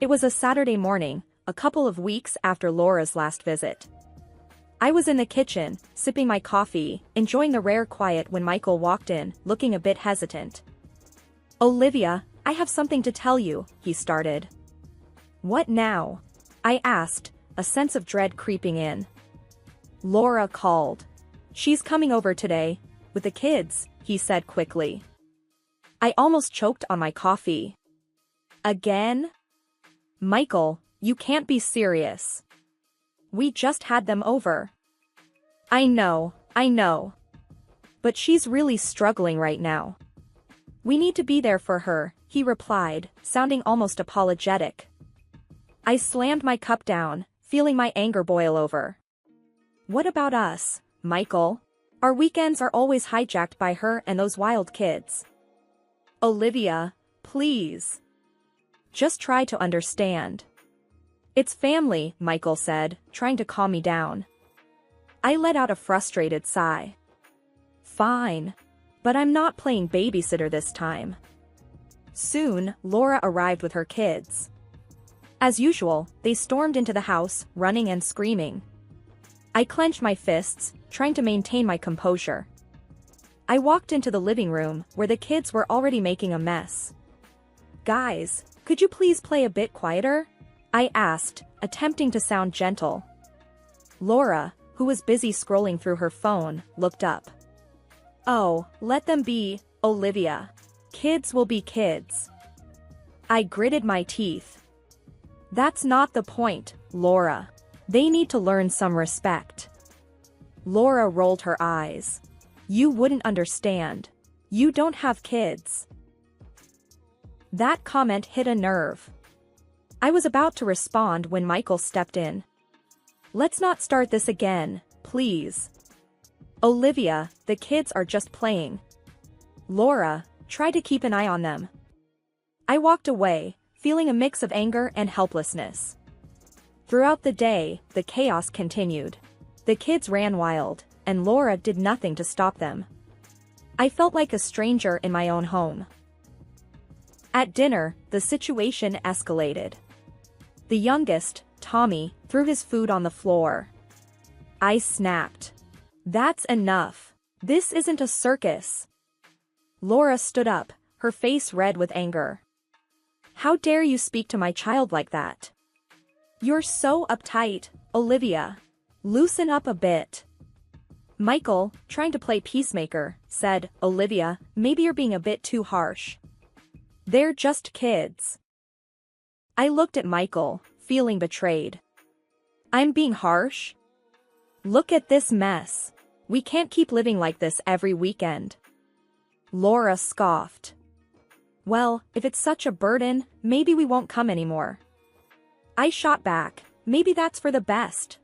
It was a Saturday morning, a couple of weeks after Laura's last visit. I was in the kitchen, sipping my coffee, enjoying the rare quiet when Michael walked in, looking a bit hesitant. "Olivia, I have something to tell you," he started. "What now?" I asked, a sense of dread creeping in. "Laura called. She's coming over today, with the kids," he said quickly. I almost choked on my coffee. "Again? Michael, you can't be serious. We just had them over." I know. But she's really struggling right now. "We need to be there for her," he replied, sounding almost apologetic. I slammed my cup down, feeling my anger boil over. "What about us, Michael? Our weekends are always hijacked by her and those wild kids." "Olivia, please. Just try to understand." "It's family," Michael said, trying to calm me down. I let out a frustrated sigh. "Fine. But I'm not playing babysitter this time." Soon, Laura arrived with her kids. As usual, they stormed into the house, running and screaming. I clenched my fists, trying to maintain my composure. I walked into the living room, where the kids were already making a mess. "Guys, could you please play a bit quieter?" I asked, attempting to sound gentle. Laura, who was busy scrolling through her phone, looked up. "Oh, let them be, Olivia. Kids will be kids." I gritted my teeth. "That's not the point, Laura. They need to learn some respect." Laura rolled her eyes. "You wouldn't understand. You don't have kids." That comment hit a nerve. I was about to respond when Michael stepped in. "Let's not start this again, please. Olivia, the kids are just playing. Laura, try to keep an eye on them." I walked away, feeling a mix of anger and helplessness. Throughout the day, the chaos continued. The kids ran wild, and Laura did nothing to stop them. I felt like a stranger in my own home. At dinner, the situation escalated. The youngest, Tommy, threw his food on the floor. I snapped. "That's enough. This isn't a circus." Laura stood up, her face red with anger. "How dare you speak to my child like that? You're so uptight, Olivia. Loosen up a bit." Michael, trying to play peacemaker, said, "Olivia, maybe you're being a bit too harsh. They're just kids." I looked at Michael, feeling betrayed. "I'm being harsh? Look at this mess. We can't keep living like this every weekend." Laura scoffed. "Well, if it's such a burden, maybe we won't come anymore." I shot back, "Maybe that's for the best."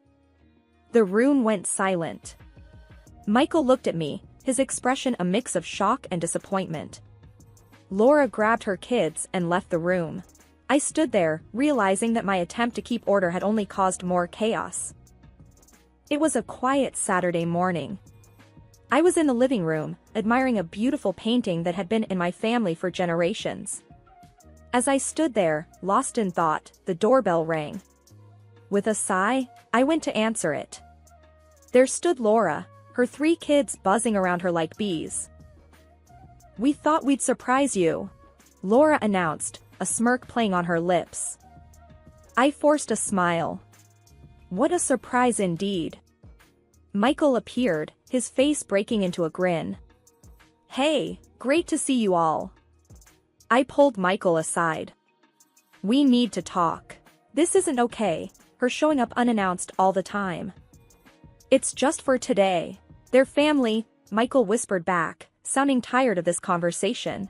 The room went silent. Michael looked at me, his expression a mix of shock and disappointment. Laura grabbed her kids and left the room. I stood there, realizing that my attempt to keep order had only caused more chaos. It was a quiet Saturday morning. I was in the living room, admiring a beautiful painting that had been in my family for generations. As I stood there, lost in thought, the doorbell rang. With a sigh, I went to answer it. There stood Laura, her 3 kids buzzing around her like bees. "We thought we'd surprise you," Laura announced, a smirk playing on her lips. I forced a smile. What a surprise indeed. Michael appeared, his face breaking into a grin. "Hey, great to see you all." I pulled Michael aside. "We need to talk. This isn't okay, her showing up unannounced all the time." "It's just for today. Their family," Michael whispered back, sounding tired of this conversation.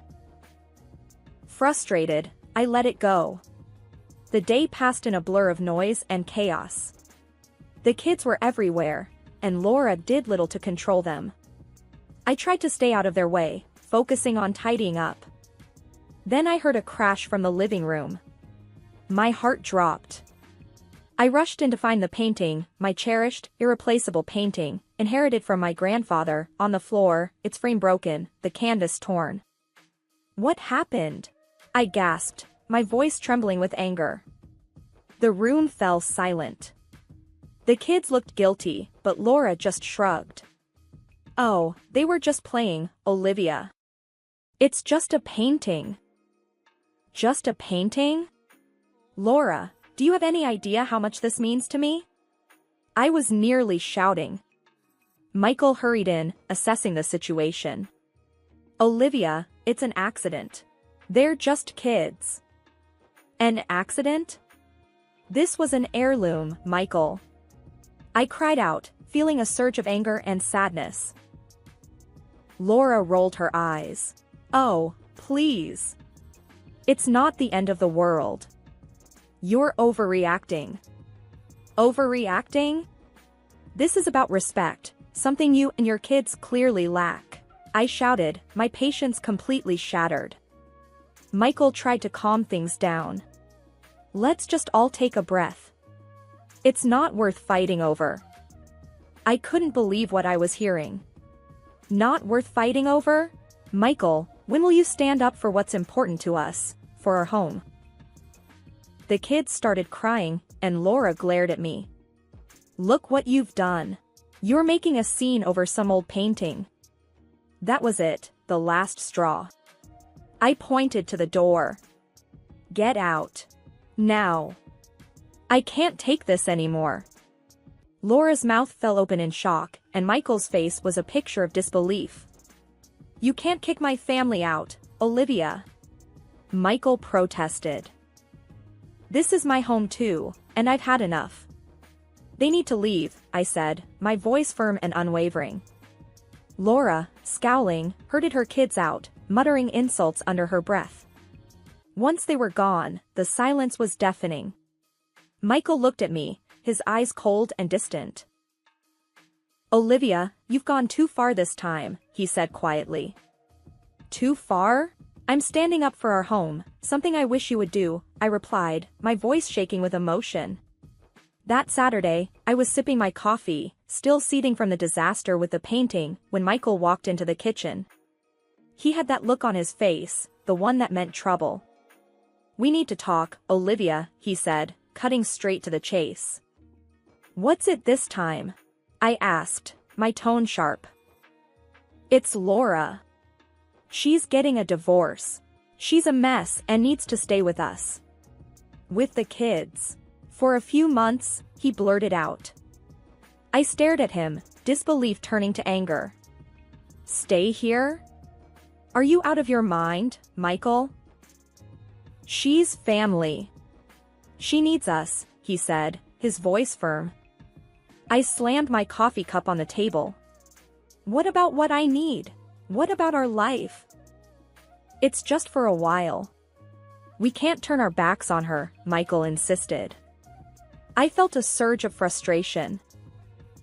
Frustrated, I let it go. The day passed in a blur of noise and chaos. The kids were everywhere, and Laura did little to control them. I tried to stay out of their way, focusing on tidying up. Then I heard a crash from the living room. My heart dropped. I rushed in to find the painting, my cherished, irreplaceable painting, inherited from my grandfather, on the floor, its frame broken, the canvas torn. "What happened?" I gasped, my voice trembling with anger. The room fell silent. The kids looked guilty, but Laura just shrugged. "Oh, they were just playing, Olivia. It's just a painting." "Just a painting?" "Laura, do you have any idea how much this means to me?" I was nearly shouting. Michael hurried in, assessing the situation. "Olivia, it's an accident. They're just kids." "An accident?" "This was an heirloom, Michael." I cried out, feeling a surge of anger and sadness. Laura rolled her eyes. "Oh, please. It's not the end of the world. You're overreacting." "Overreacting? This is about respect, something you and your kids clearly lack," I shouted, my patience completely shattered. Michael tried to calm things down. "Let's just all take a breath. It's not worth fighting over." I couldn't believe what I was hearing. "Not worth fighting over? Michael, when will you stand up for what's important to us, for our home?" The kids started crying, and Laura glared at me. "Look what you've done. You're making a scene over some old painting." That was it, the last straw. I pointed to the door. "Get out. Now. I can't take this anymore." Laura's mouth fell open in shock, and Michael's face was a picture of disbelief. "You can't kick my family out, Olivia." Michael protested. "This is my home too, and I've had enough." "They need to leave," I said, my voice firm and unwavering. Laura, scowling, herded her kids out, muttering insults under her breath. Once they were gone, the silence was deafening. Michael looked at me, his eyes cold and distant. "Olivia, you've gone too far this time," he said quietly. "Too far? I'm standing up for our home, something I wish you would do," I replied, my voice shaking with emotion. That Saturday, I was sipping my coffee, still seething from the disaster with the painting, when Michael walked into the kitchen. He had that look on his face, the one that meant trouble. "We need to talk, Olivia," he said, cutting straight to the chase. "What's it this time?" I asked, my tone sharp. "It's Laura. She's getting a divorce. She's a mess and needs to stay with us. With the kids. For a few months," he blurted out. I stared at him, disbelief turning to anger. "Stay here? Are you out of your mind, Michael? She's family. She needs us," he said, his voice firm. I slammed my coffee cup on the table. "What about what I need? What about our life?" "It's just for a while. We can't turn our backs on her," Michael insisted. I felt a surge of frustration.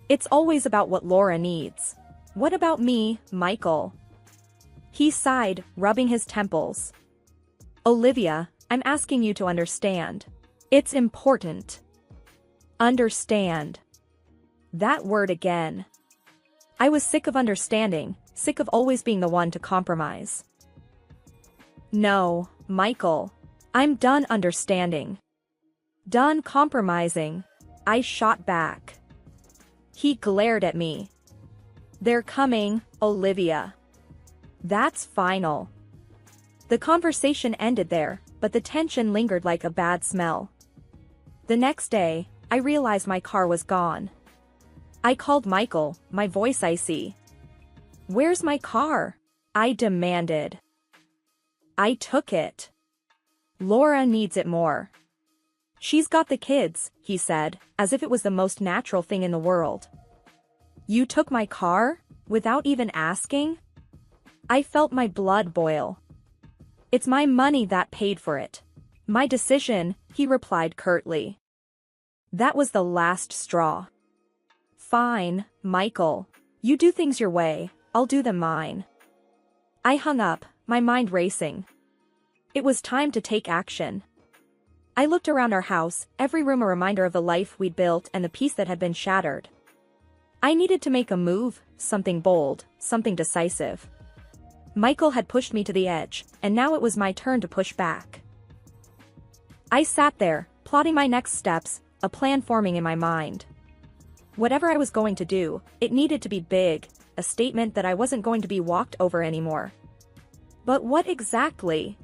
It's always about what Laura needs. What about me, Michael? He sighed, rubbing his temples. Olivia, I'm asking you to understand. It's important. Understand. That word again. I was sick of understanding, sick of always being the one to compromise. No, Michael. I'm done understanding. Done compromising. I shot back. He glared at me. They're coming, Olivia. That's final. The conversation ended there, but the tension lingered like a bad smell. The next day, I realized my car was gone. I called Michael, my voice icy. Where's my car? I demanded. I took it. Laura needs it more. She's got the kids, he said, as if it was the most natural thing in the world. You took my car? Without even asking? I felt my blood boil. It's my money that paid for it. My decision, he replied curtly. That was the last straw. Fine, Michael. You do things your way, I'll do them mine. I hung up, my mind racing. It was time to take action. I looked around our house, every room a reminder of the life we'd built and the peace that had been shattered. I needed to make a move, something bold, something decisive. Michael had pushed me to the edge, and now it was my turn to push back. I sat there, plotting my next steps, a plan forming in my mind. Whatever I was going to do, it needed to be big, a statement that I wasn't going to be walked over anymore. But what exactly?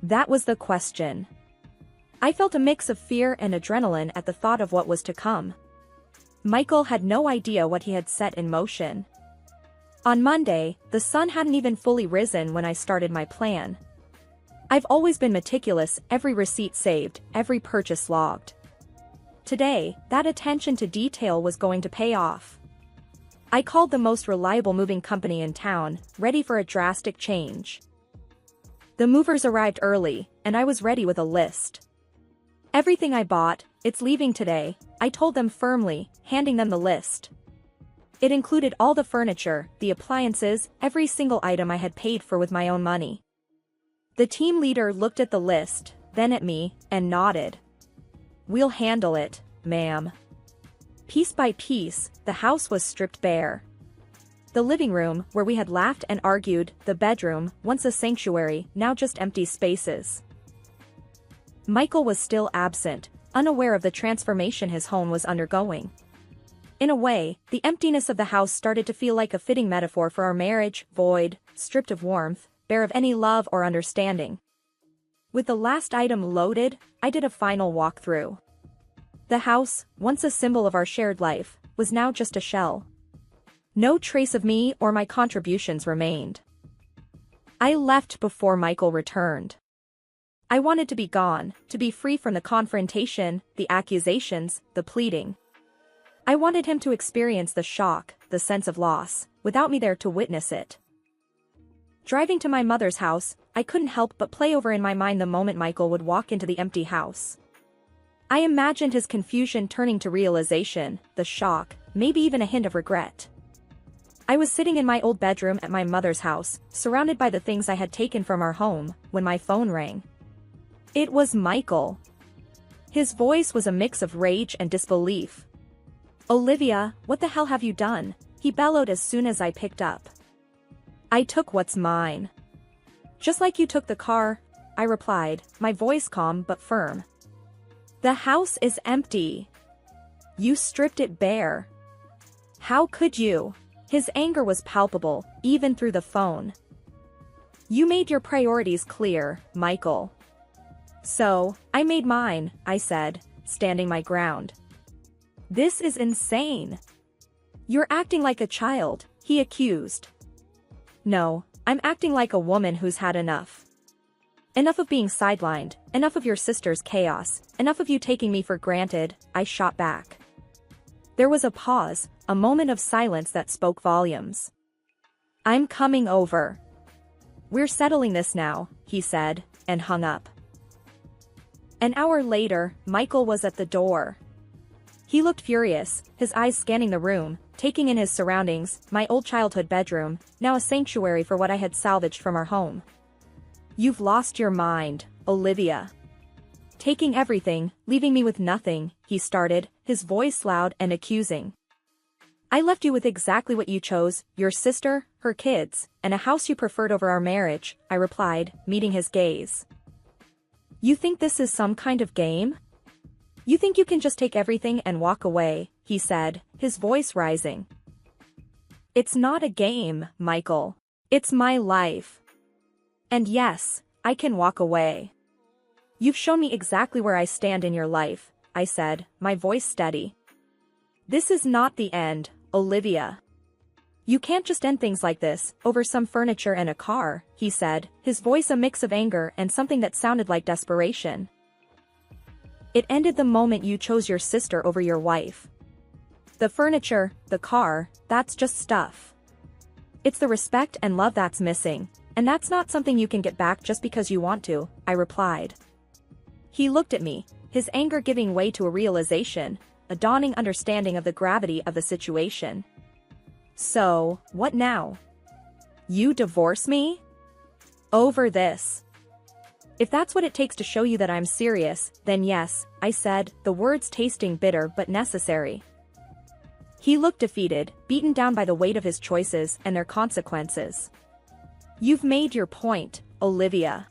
That was the question. I felt a mix of fear and adrenaline at the thought of what was to come. Michael had no idea what he had set in motion. On Monday, the sun hadn't even fully risen when I started my plan. I've always been meticulous, every receipt saved, every purchase logged. Today, that attention to detail was going to pay off. I called the most reliable moving company in town, ready for a drastic change. The movers arrived early, and I was ready with a list. Everything I bought, it's leaving today, I told them firmly, handing them the list. It included all the furniture, the appliances, every single item I had paid for with my own money. The team leader looked at the list, then at me, and nodded. We'll handle it, ma'am. Piece by piece, the house was stripped bare. The living room, where we had laughed and argued, the bedroom, once a sanctuary, now just empty spaces. Michael was still absent, unaware of the transformation his home was undergoing. In a way, the emptiness of the house started to feel like a fitting metaphor for our marriage, void, stripped of warmth, bare of any love or understanding. With the last item loaded, I did a final walkthrough. The house, once a symbol of our shared life, was now just a shell. No trace of me or my contributions remained. I left before Michael returned. I wanted to be gone, to be free from the confrontation, the accusations, the pleading. I wanted him to experience the shock, the sense of loss, without me there to witness it. Driving to my mother's house, I couldn't help but play over in my mind the moment Michael would walk into the empty house. I imagined his confusion turning to realization, the shock, maybe even a hint of regret. I was sitting in my old bedroom at my mother's house, surrounded by the things I had taken from our home, when my phone rang. It was Michael. His voice was a mix of rage and disbelief. Olivia, what the hell have you done? He bellowed as soon as I picked up. I took what's mine. Just like you took the car, I replied, my voice calm but firm. The house is empty. You stripped it bare. How could you? His anger was palpable, even through the phone. You made your priorities clear, Michael. So, I made mine, I said, standing my ground. This is insane. You're acting like a child, he accused. No, I'm acting like a woman who's had enough. Enough of being sidelined, enough of your sister's chaos, enough of you taking me for granted, I shot back. There was a pause, a moment of silence that spoke volumes. I'm coming over. We're settling this now, he said, and hung up. An hour later, Michael was at the door. He looked furious, his eyes scanning the room, taking in his surroundings, my old childhood bedroom, now a sanctuary for what I had salvaged from our home. "You've lost your mind, Olivia. Taking everything, leaving me with nothing," he started, his voice loud and accusing. "I left you with exactly what you chose, your sister, her kids, and a house you preferred over our marriage," I replied, meeting his gaze. "You think this is some kind of game? You think you can just take everything and walk away," he said, his voice rising. "It's not a game, Michael. It's my life. And yes, I can walk away. You've shown me exactly where I stand in your life," I said, my voice steady. "This is not the end, Olivia. You can't just end things like this, over some furniture and a car," he said, his voice a mix of anger and something that sounded like desperation. "It ended the moment you chose your sister over your wife. The furniture, the car, that's just stuff. It's the respect and love that's missing, and that's not something you can get back just because you want to," I replied. He looked at me, his anger giving way to a realization, a dawning understanding of the gravity of the situation. "So, what now? You divorce me? Over this? If that's what it takes to show you that I'm serious, then yes," I said, the words tasting bitter but necessary. He looked defeated, beaten down by the weight of his choices and their consequences. "You've made your point, Olivia.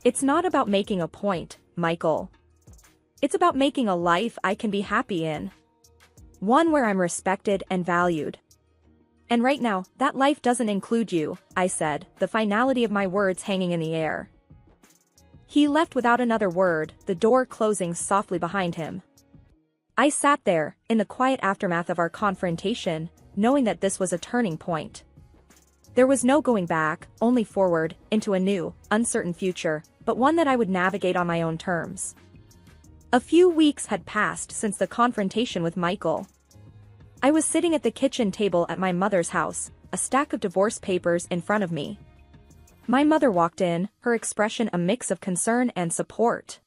It's not about making a point, Michael. It's about making a life I can be happy in. One where I'm respected and valued. And right now, that life doesn't include you," I said, the finality of my words hanging in the air. He left without another word, the door closing softly behind him. I sat there, in the quiet aftermath of our confrontation, knowing that this was a turning point. There was no going back, only forward, into a new, uncertain future, but one that I would navigate on my own terms. A few weeks had passed since the confrontation with Michael. I was sitting at the kitchen table at my mother's house, a stack of divorce papers in front of me. My mother walked in, her expression a mix of concern and support.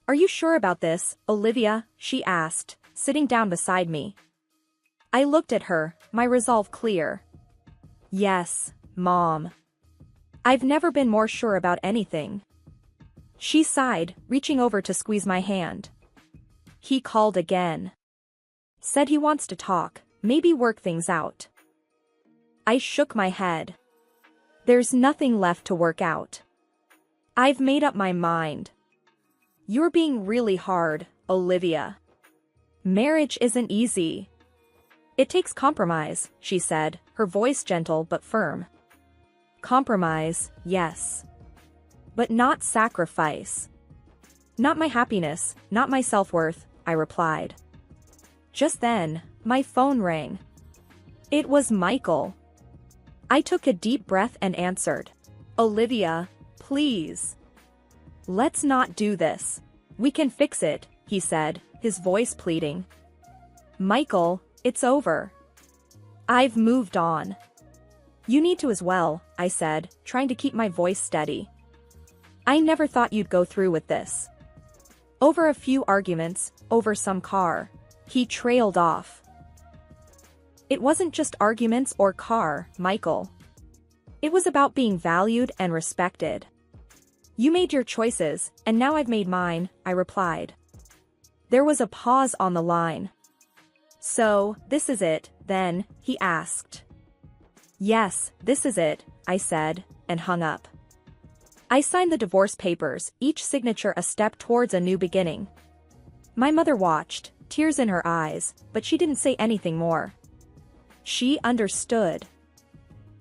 "Are you sure about this, Olivia?" she asked, sitting down beside me. I looked at her, my resolve clear. "Yes, Mom. I've never been more sure about anything." She sighed, reaching over to squeeze my hand. "He called again. Said he wants to talk, maybe work things out." I shook my head. "There's nothing left to work out. I've made up my mind. You're being really hard, Olivia. Marriage isn't easy. It takes compromise," she said, her voice gentle but firm. "Compromise, yes. But not sacrifice. Not my happiness, not my self-worth," I replied. Just then, my phone rang. It was Michael. I took a deep breath and answered. "Olivia, please. Let's not do this. We can fix it," he said, his voice pleading. "Michael, it's over. I've moved on. You need to as well," I said, trying to keep my voice steady. "I never thought you'd go through with this. Over a few arguments, over some car." He trailed off. "It wasn't just arguments or car, Michael. It was about being valued and respected. You made your choices, and now I've made mine," I replied. There was a pause on the line. "So, this is it, then?" he asked. "Yes, this is it," I said, and hung up. I signed the divorce papers, each signature a step towards a new beginning. My mother watched, tears in her eyes, but she didn't say anything more. She understood.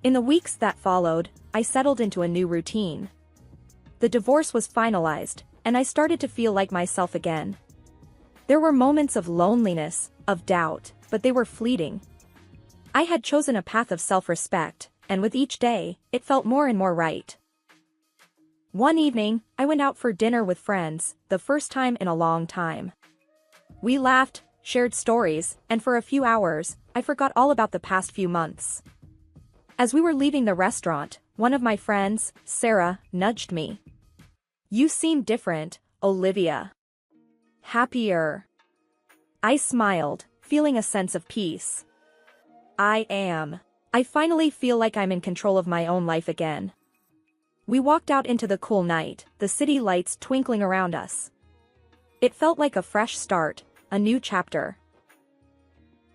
In the weeks that followed, I settled into a new routine. The divorce was finalized, and I started to feel like myself again. There were moments of loneliness, of doubt, but they were fleeting. I had chosen a path of self-respect, and with each day, it felt more and more right. One evening, I went out for dinner with friends, the first time in a long time. We laughed, shared stories, and for a few hours, I forgot all about the past few months. As we were leaving the restaurant, one of my friends, Sarah, nudged me. "You seem different, Olivia. Happier. I smiled, feeling a sense of peace. I am. I finally feel like I'm in control of my own life again. We walked out into the cool night, the city lights twinkling around us. It felt like a fresh start, a new chapter.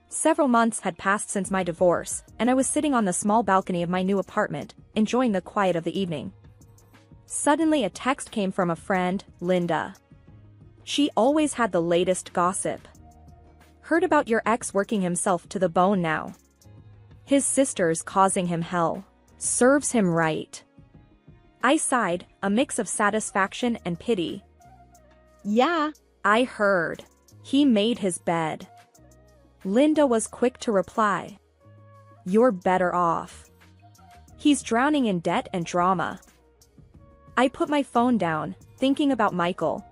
Several months had passed since my divorce, and I was sitting on the small balcony of my new apartment, enjoying the quiet of the evening. Suddenly a text came from a friend, Linda. She always had the latest gossip. Heard about your ex working himself to the bone now. His sister's causing him hell. Serves him right. I sighed, a mix of satisfaction and pity. Yeah, I heard. He made his bed. Linda was quick to reply. You're better off. He's drowning in debt and drama. I put my phone down, thinking about Michael.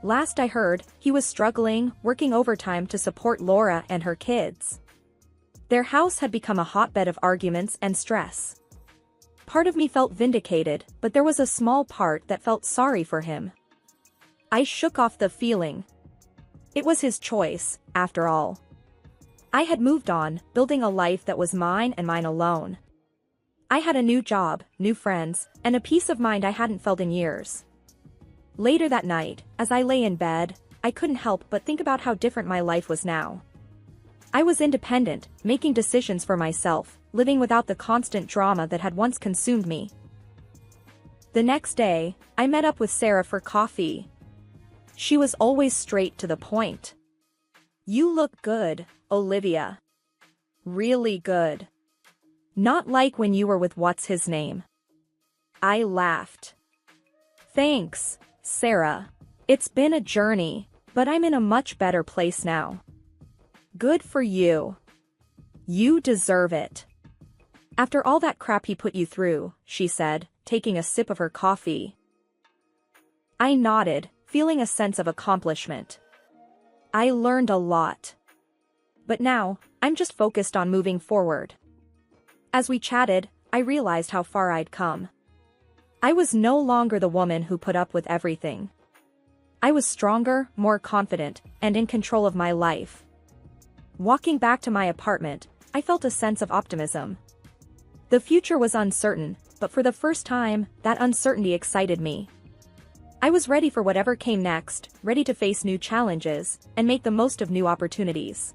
Last I heard, he was struggling, working overtime to support Laura and her kids. Their house had become a hotbed of arguments and stress. Part of me felt vindicated, but there was a small part that felt sorry for him. I shook off the feeling. It was his choice, after all. I had moved on, building a life that was mine and mine alone. I had a new job, new friends, and a peace of mind I hadn't felt in years. Later that night, as I lay in bed, I couldn't help but think about how different my life was now. I was independent, making decisions for myself, living without the constant drama that had once consumed me. The next day, I met up with Sarah for coffee. She was always straight to the point. You look good, Olivia. Really good. Not like when you were with what's-his-name. I laughed. Thanks, Sarah. It's been a journey, but I'm in a much better place now. Good for you. You deserve it. After all that crap he put you through, she said, taking a sip of her coffee. I nodded, feeling a sense of accomplishment. I learned a lot. But now, I'm just focused on moving forward. As we chatted, I realized how far I'd come. I was no longer the woman who put up with everything. I was stronger, more confident, and in control of my life. Walking back to my apartment, I felt a sense of optimism. The future was uncertain, but for the first time, that uncertainty excited me. I was ready for whatever came next, ready to face new challenges, and make the most of new opportunities.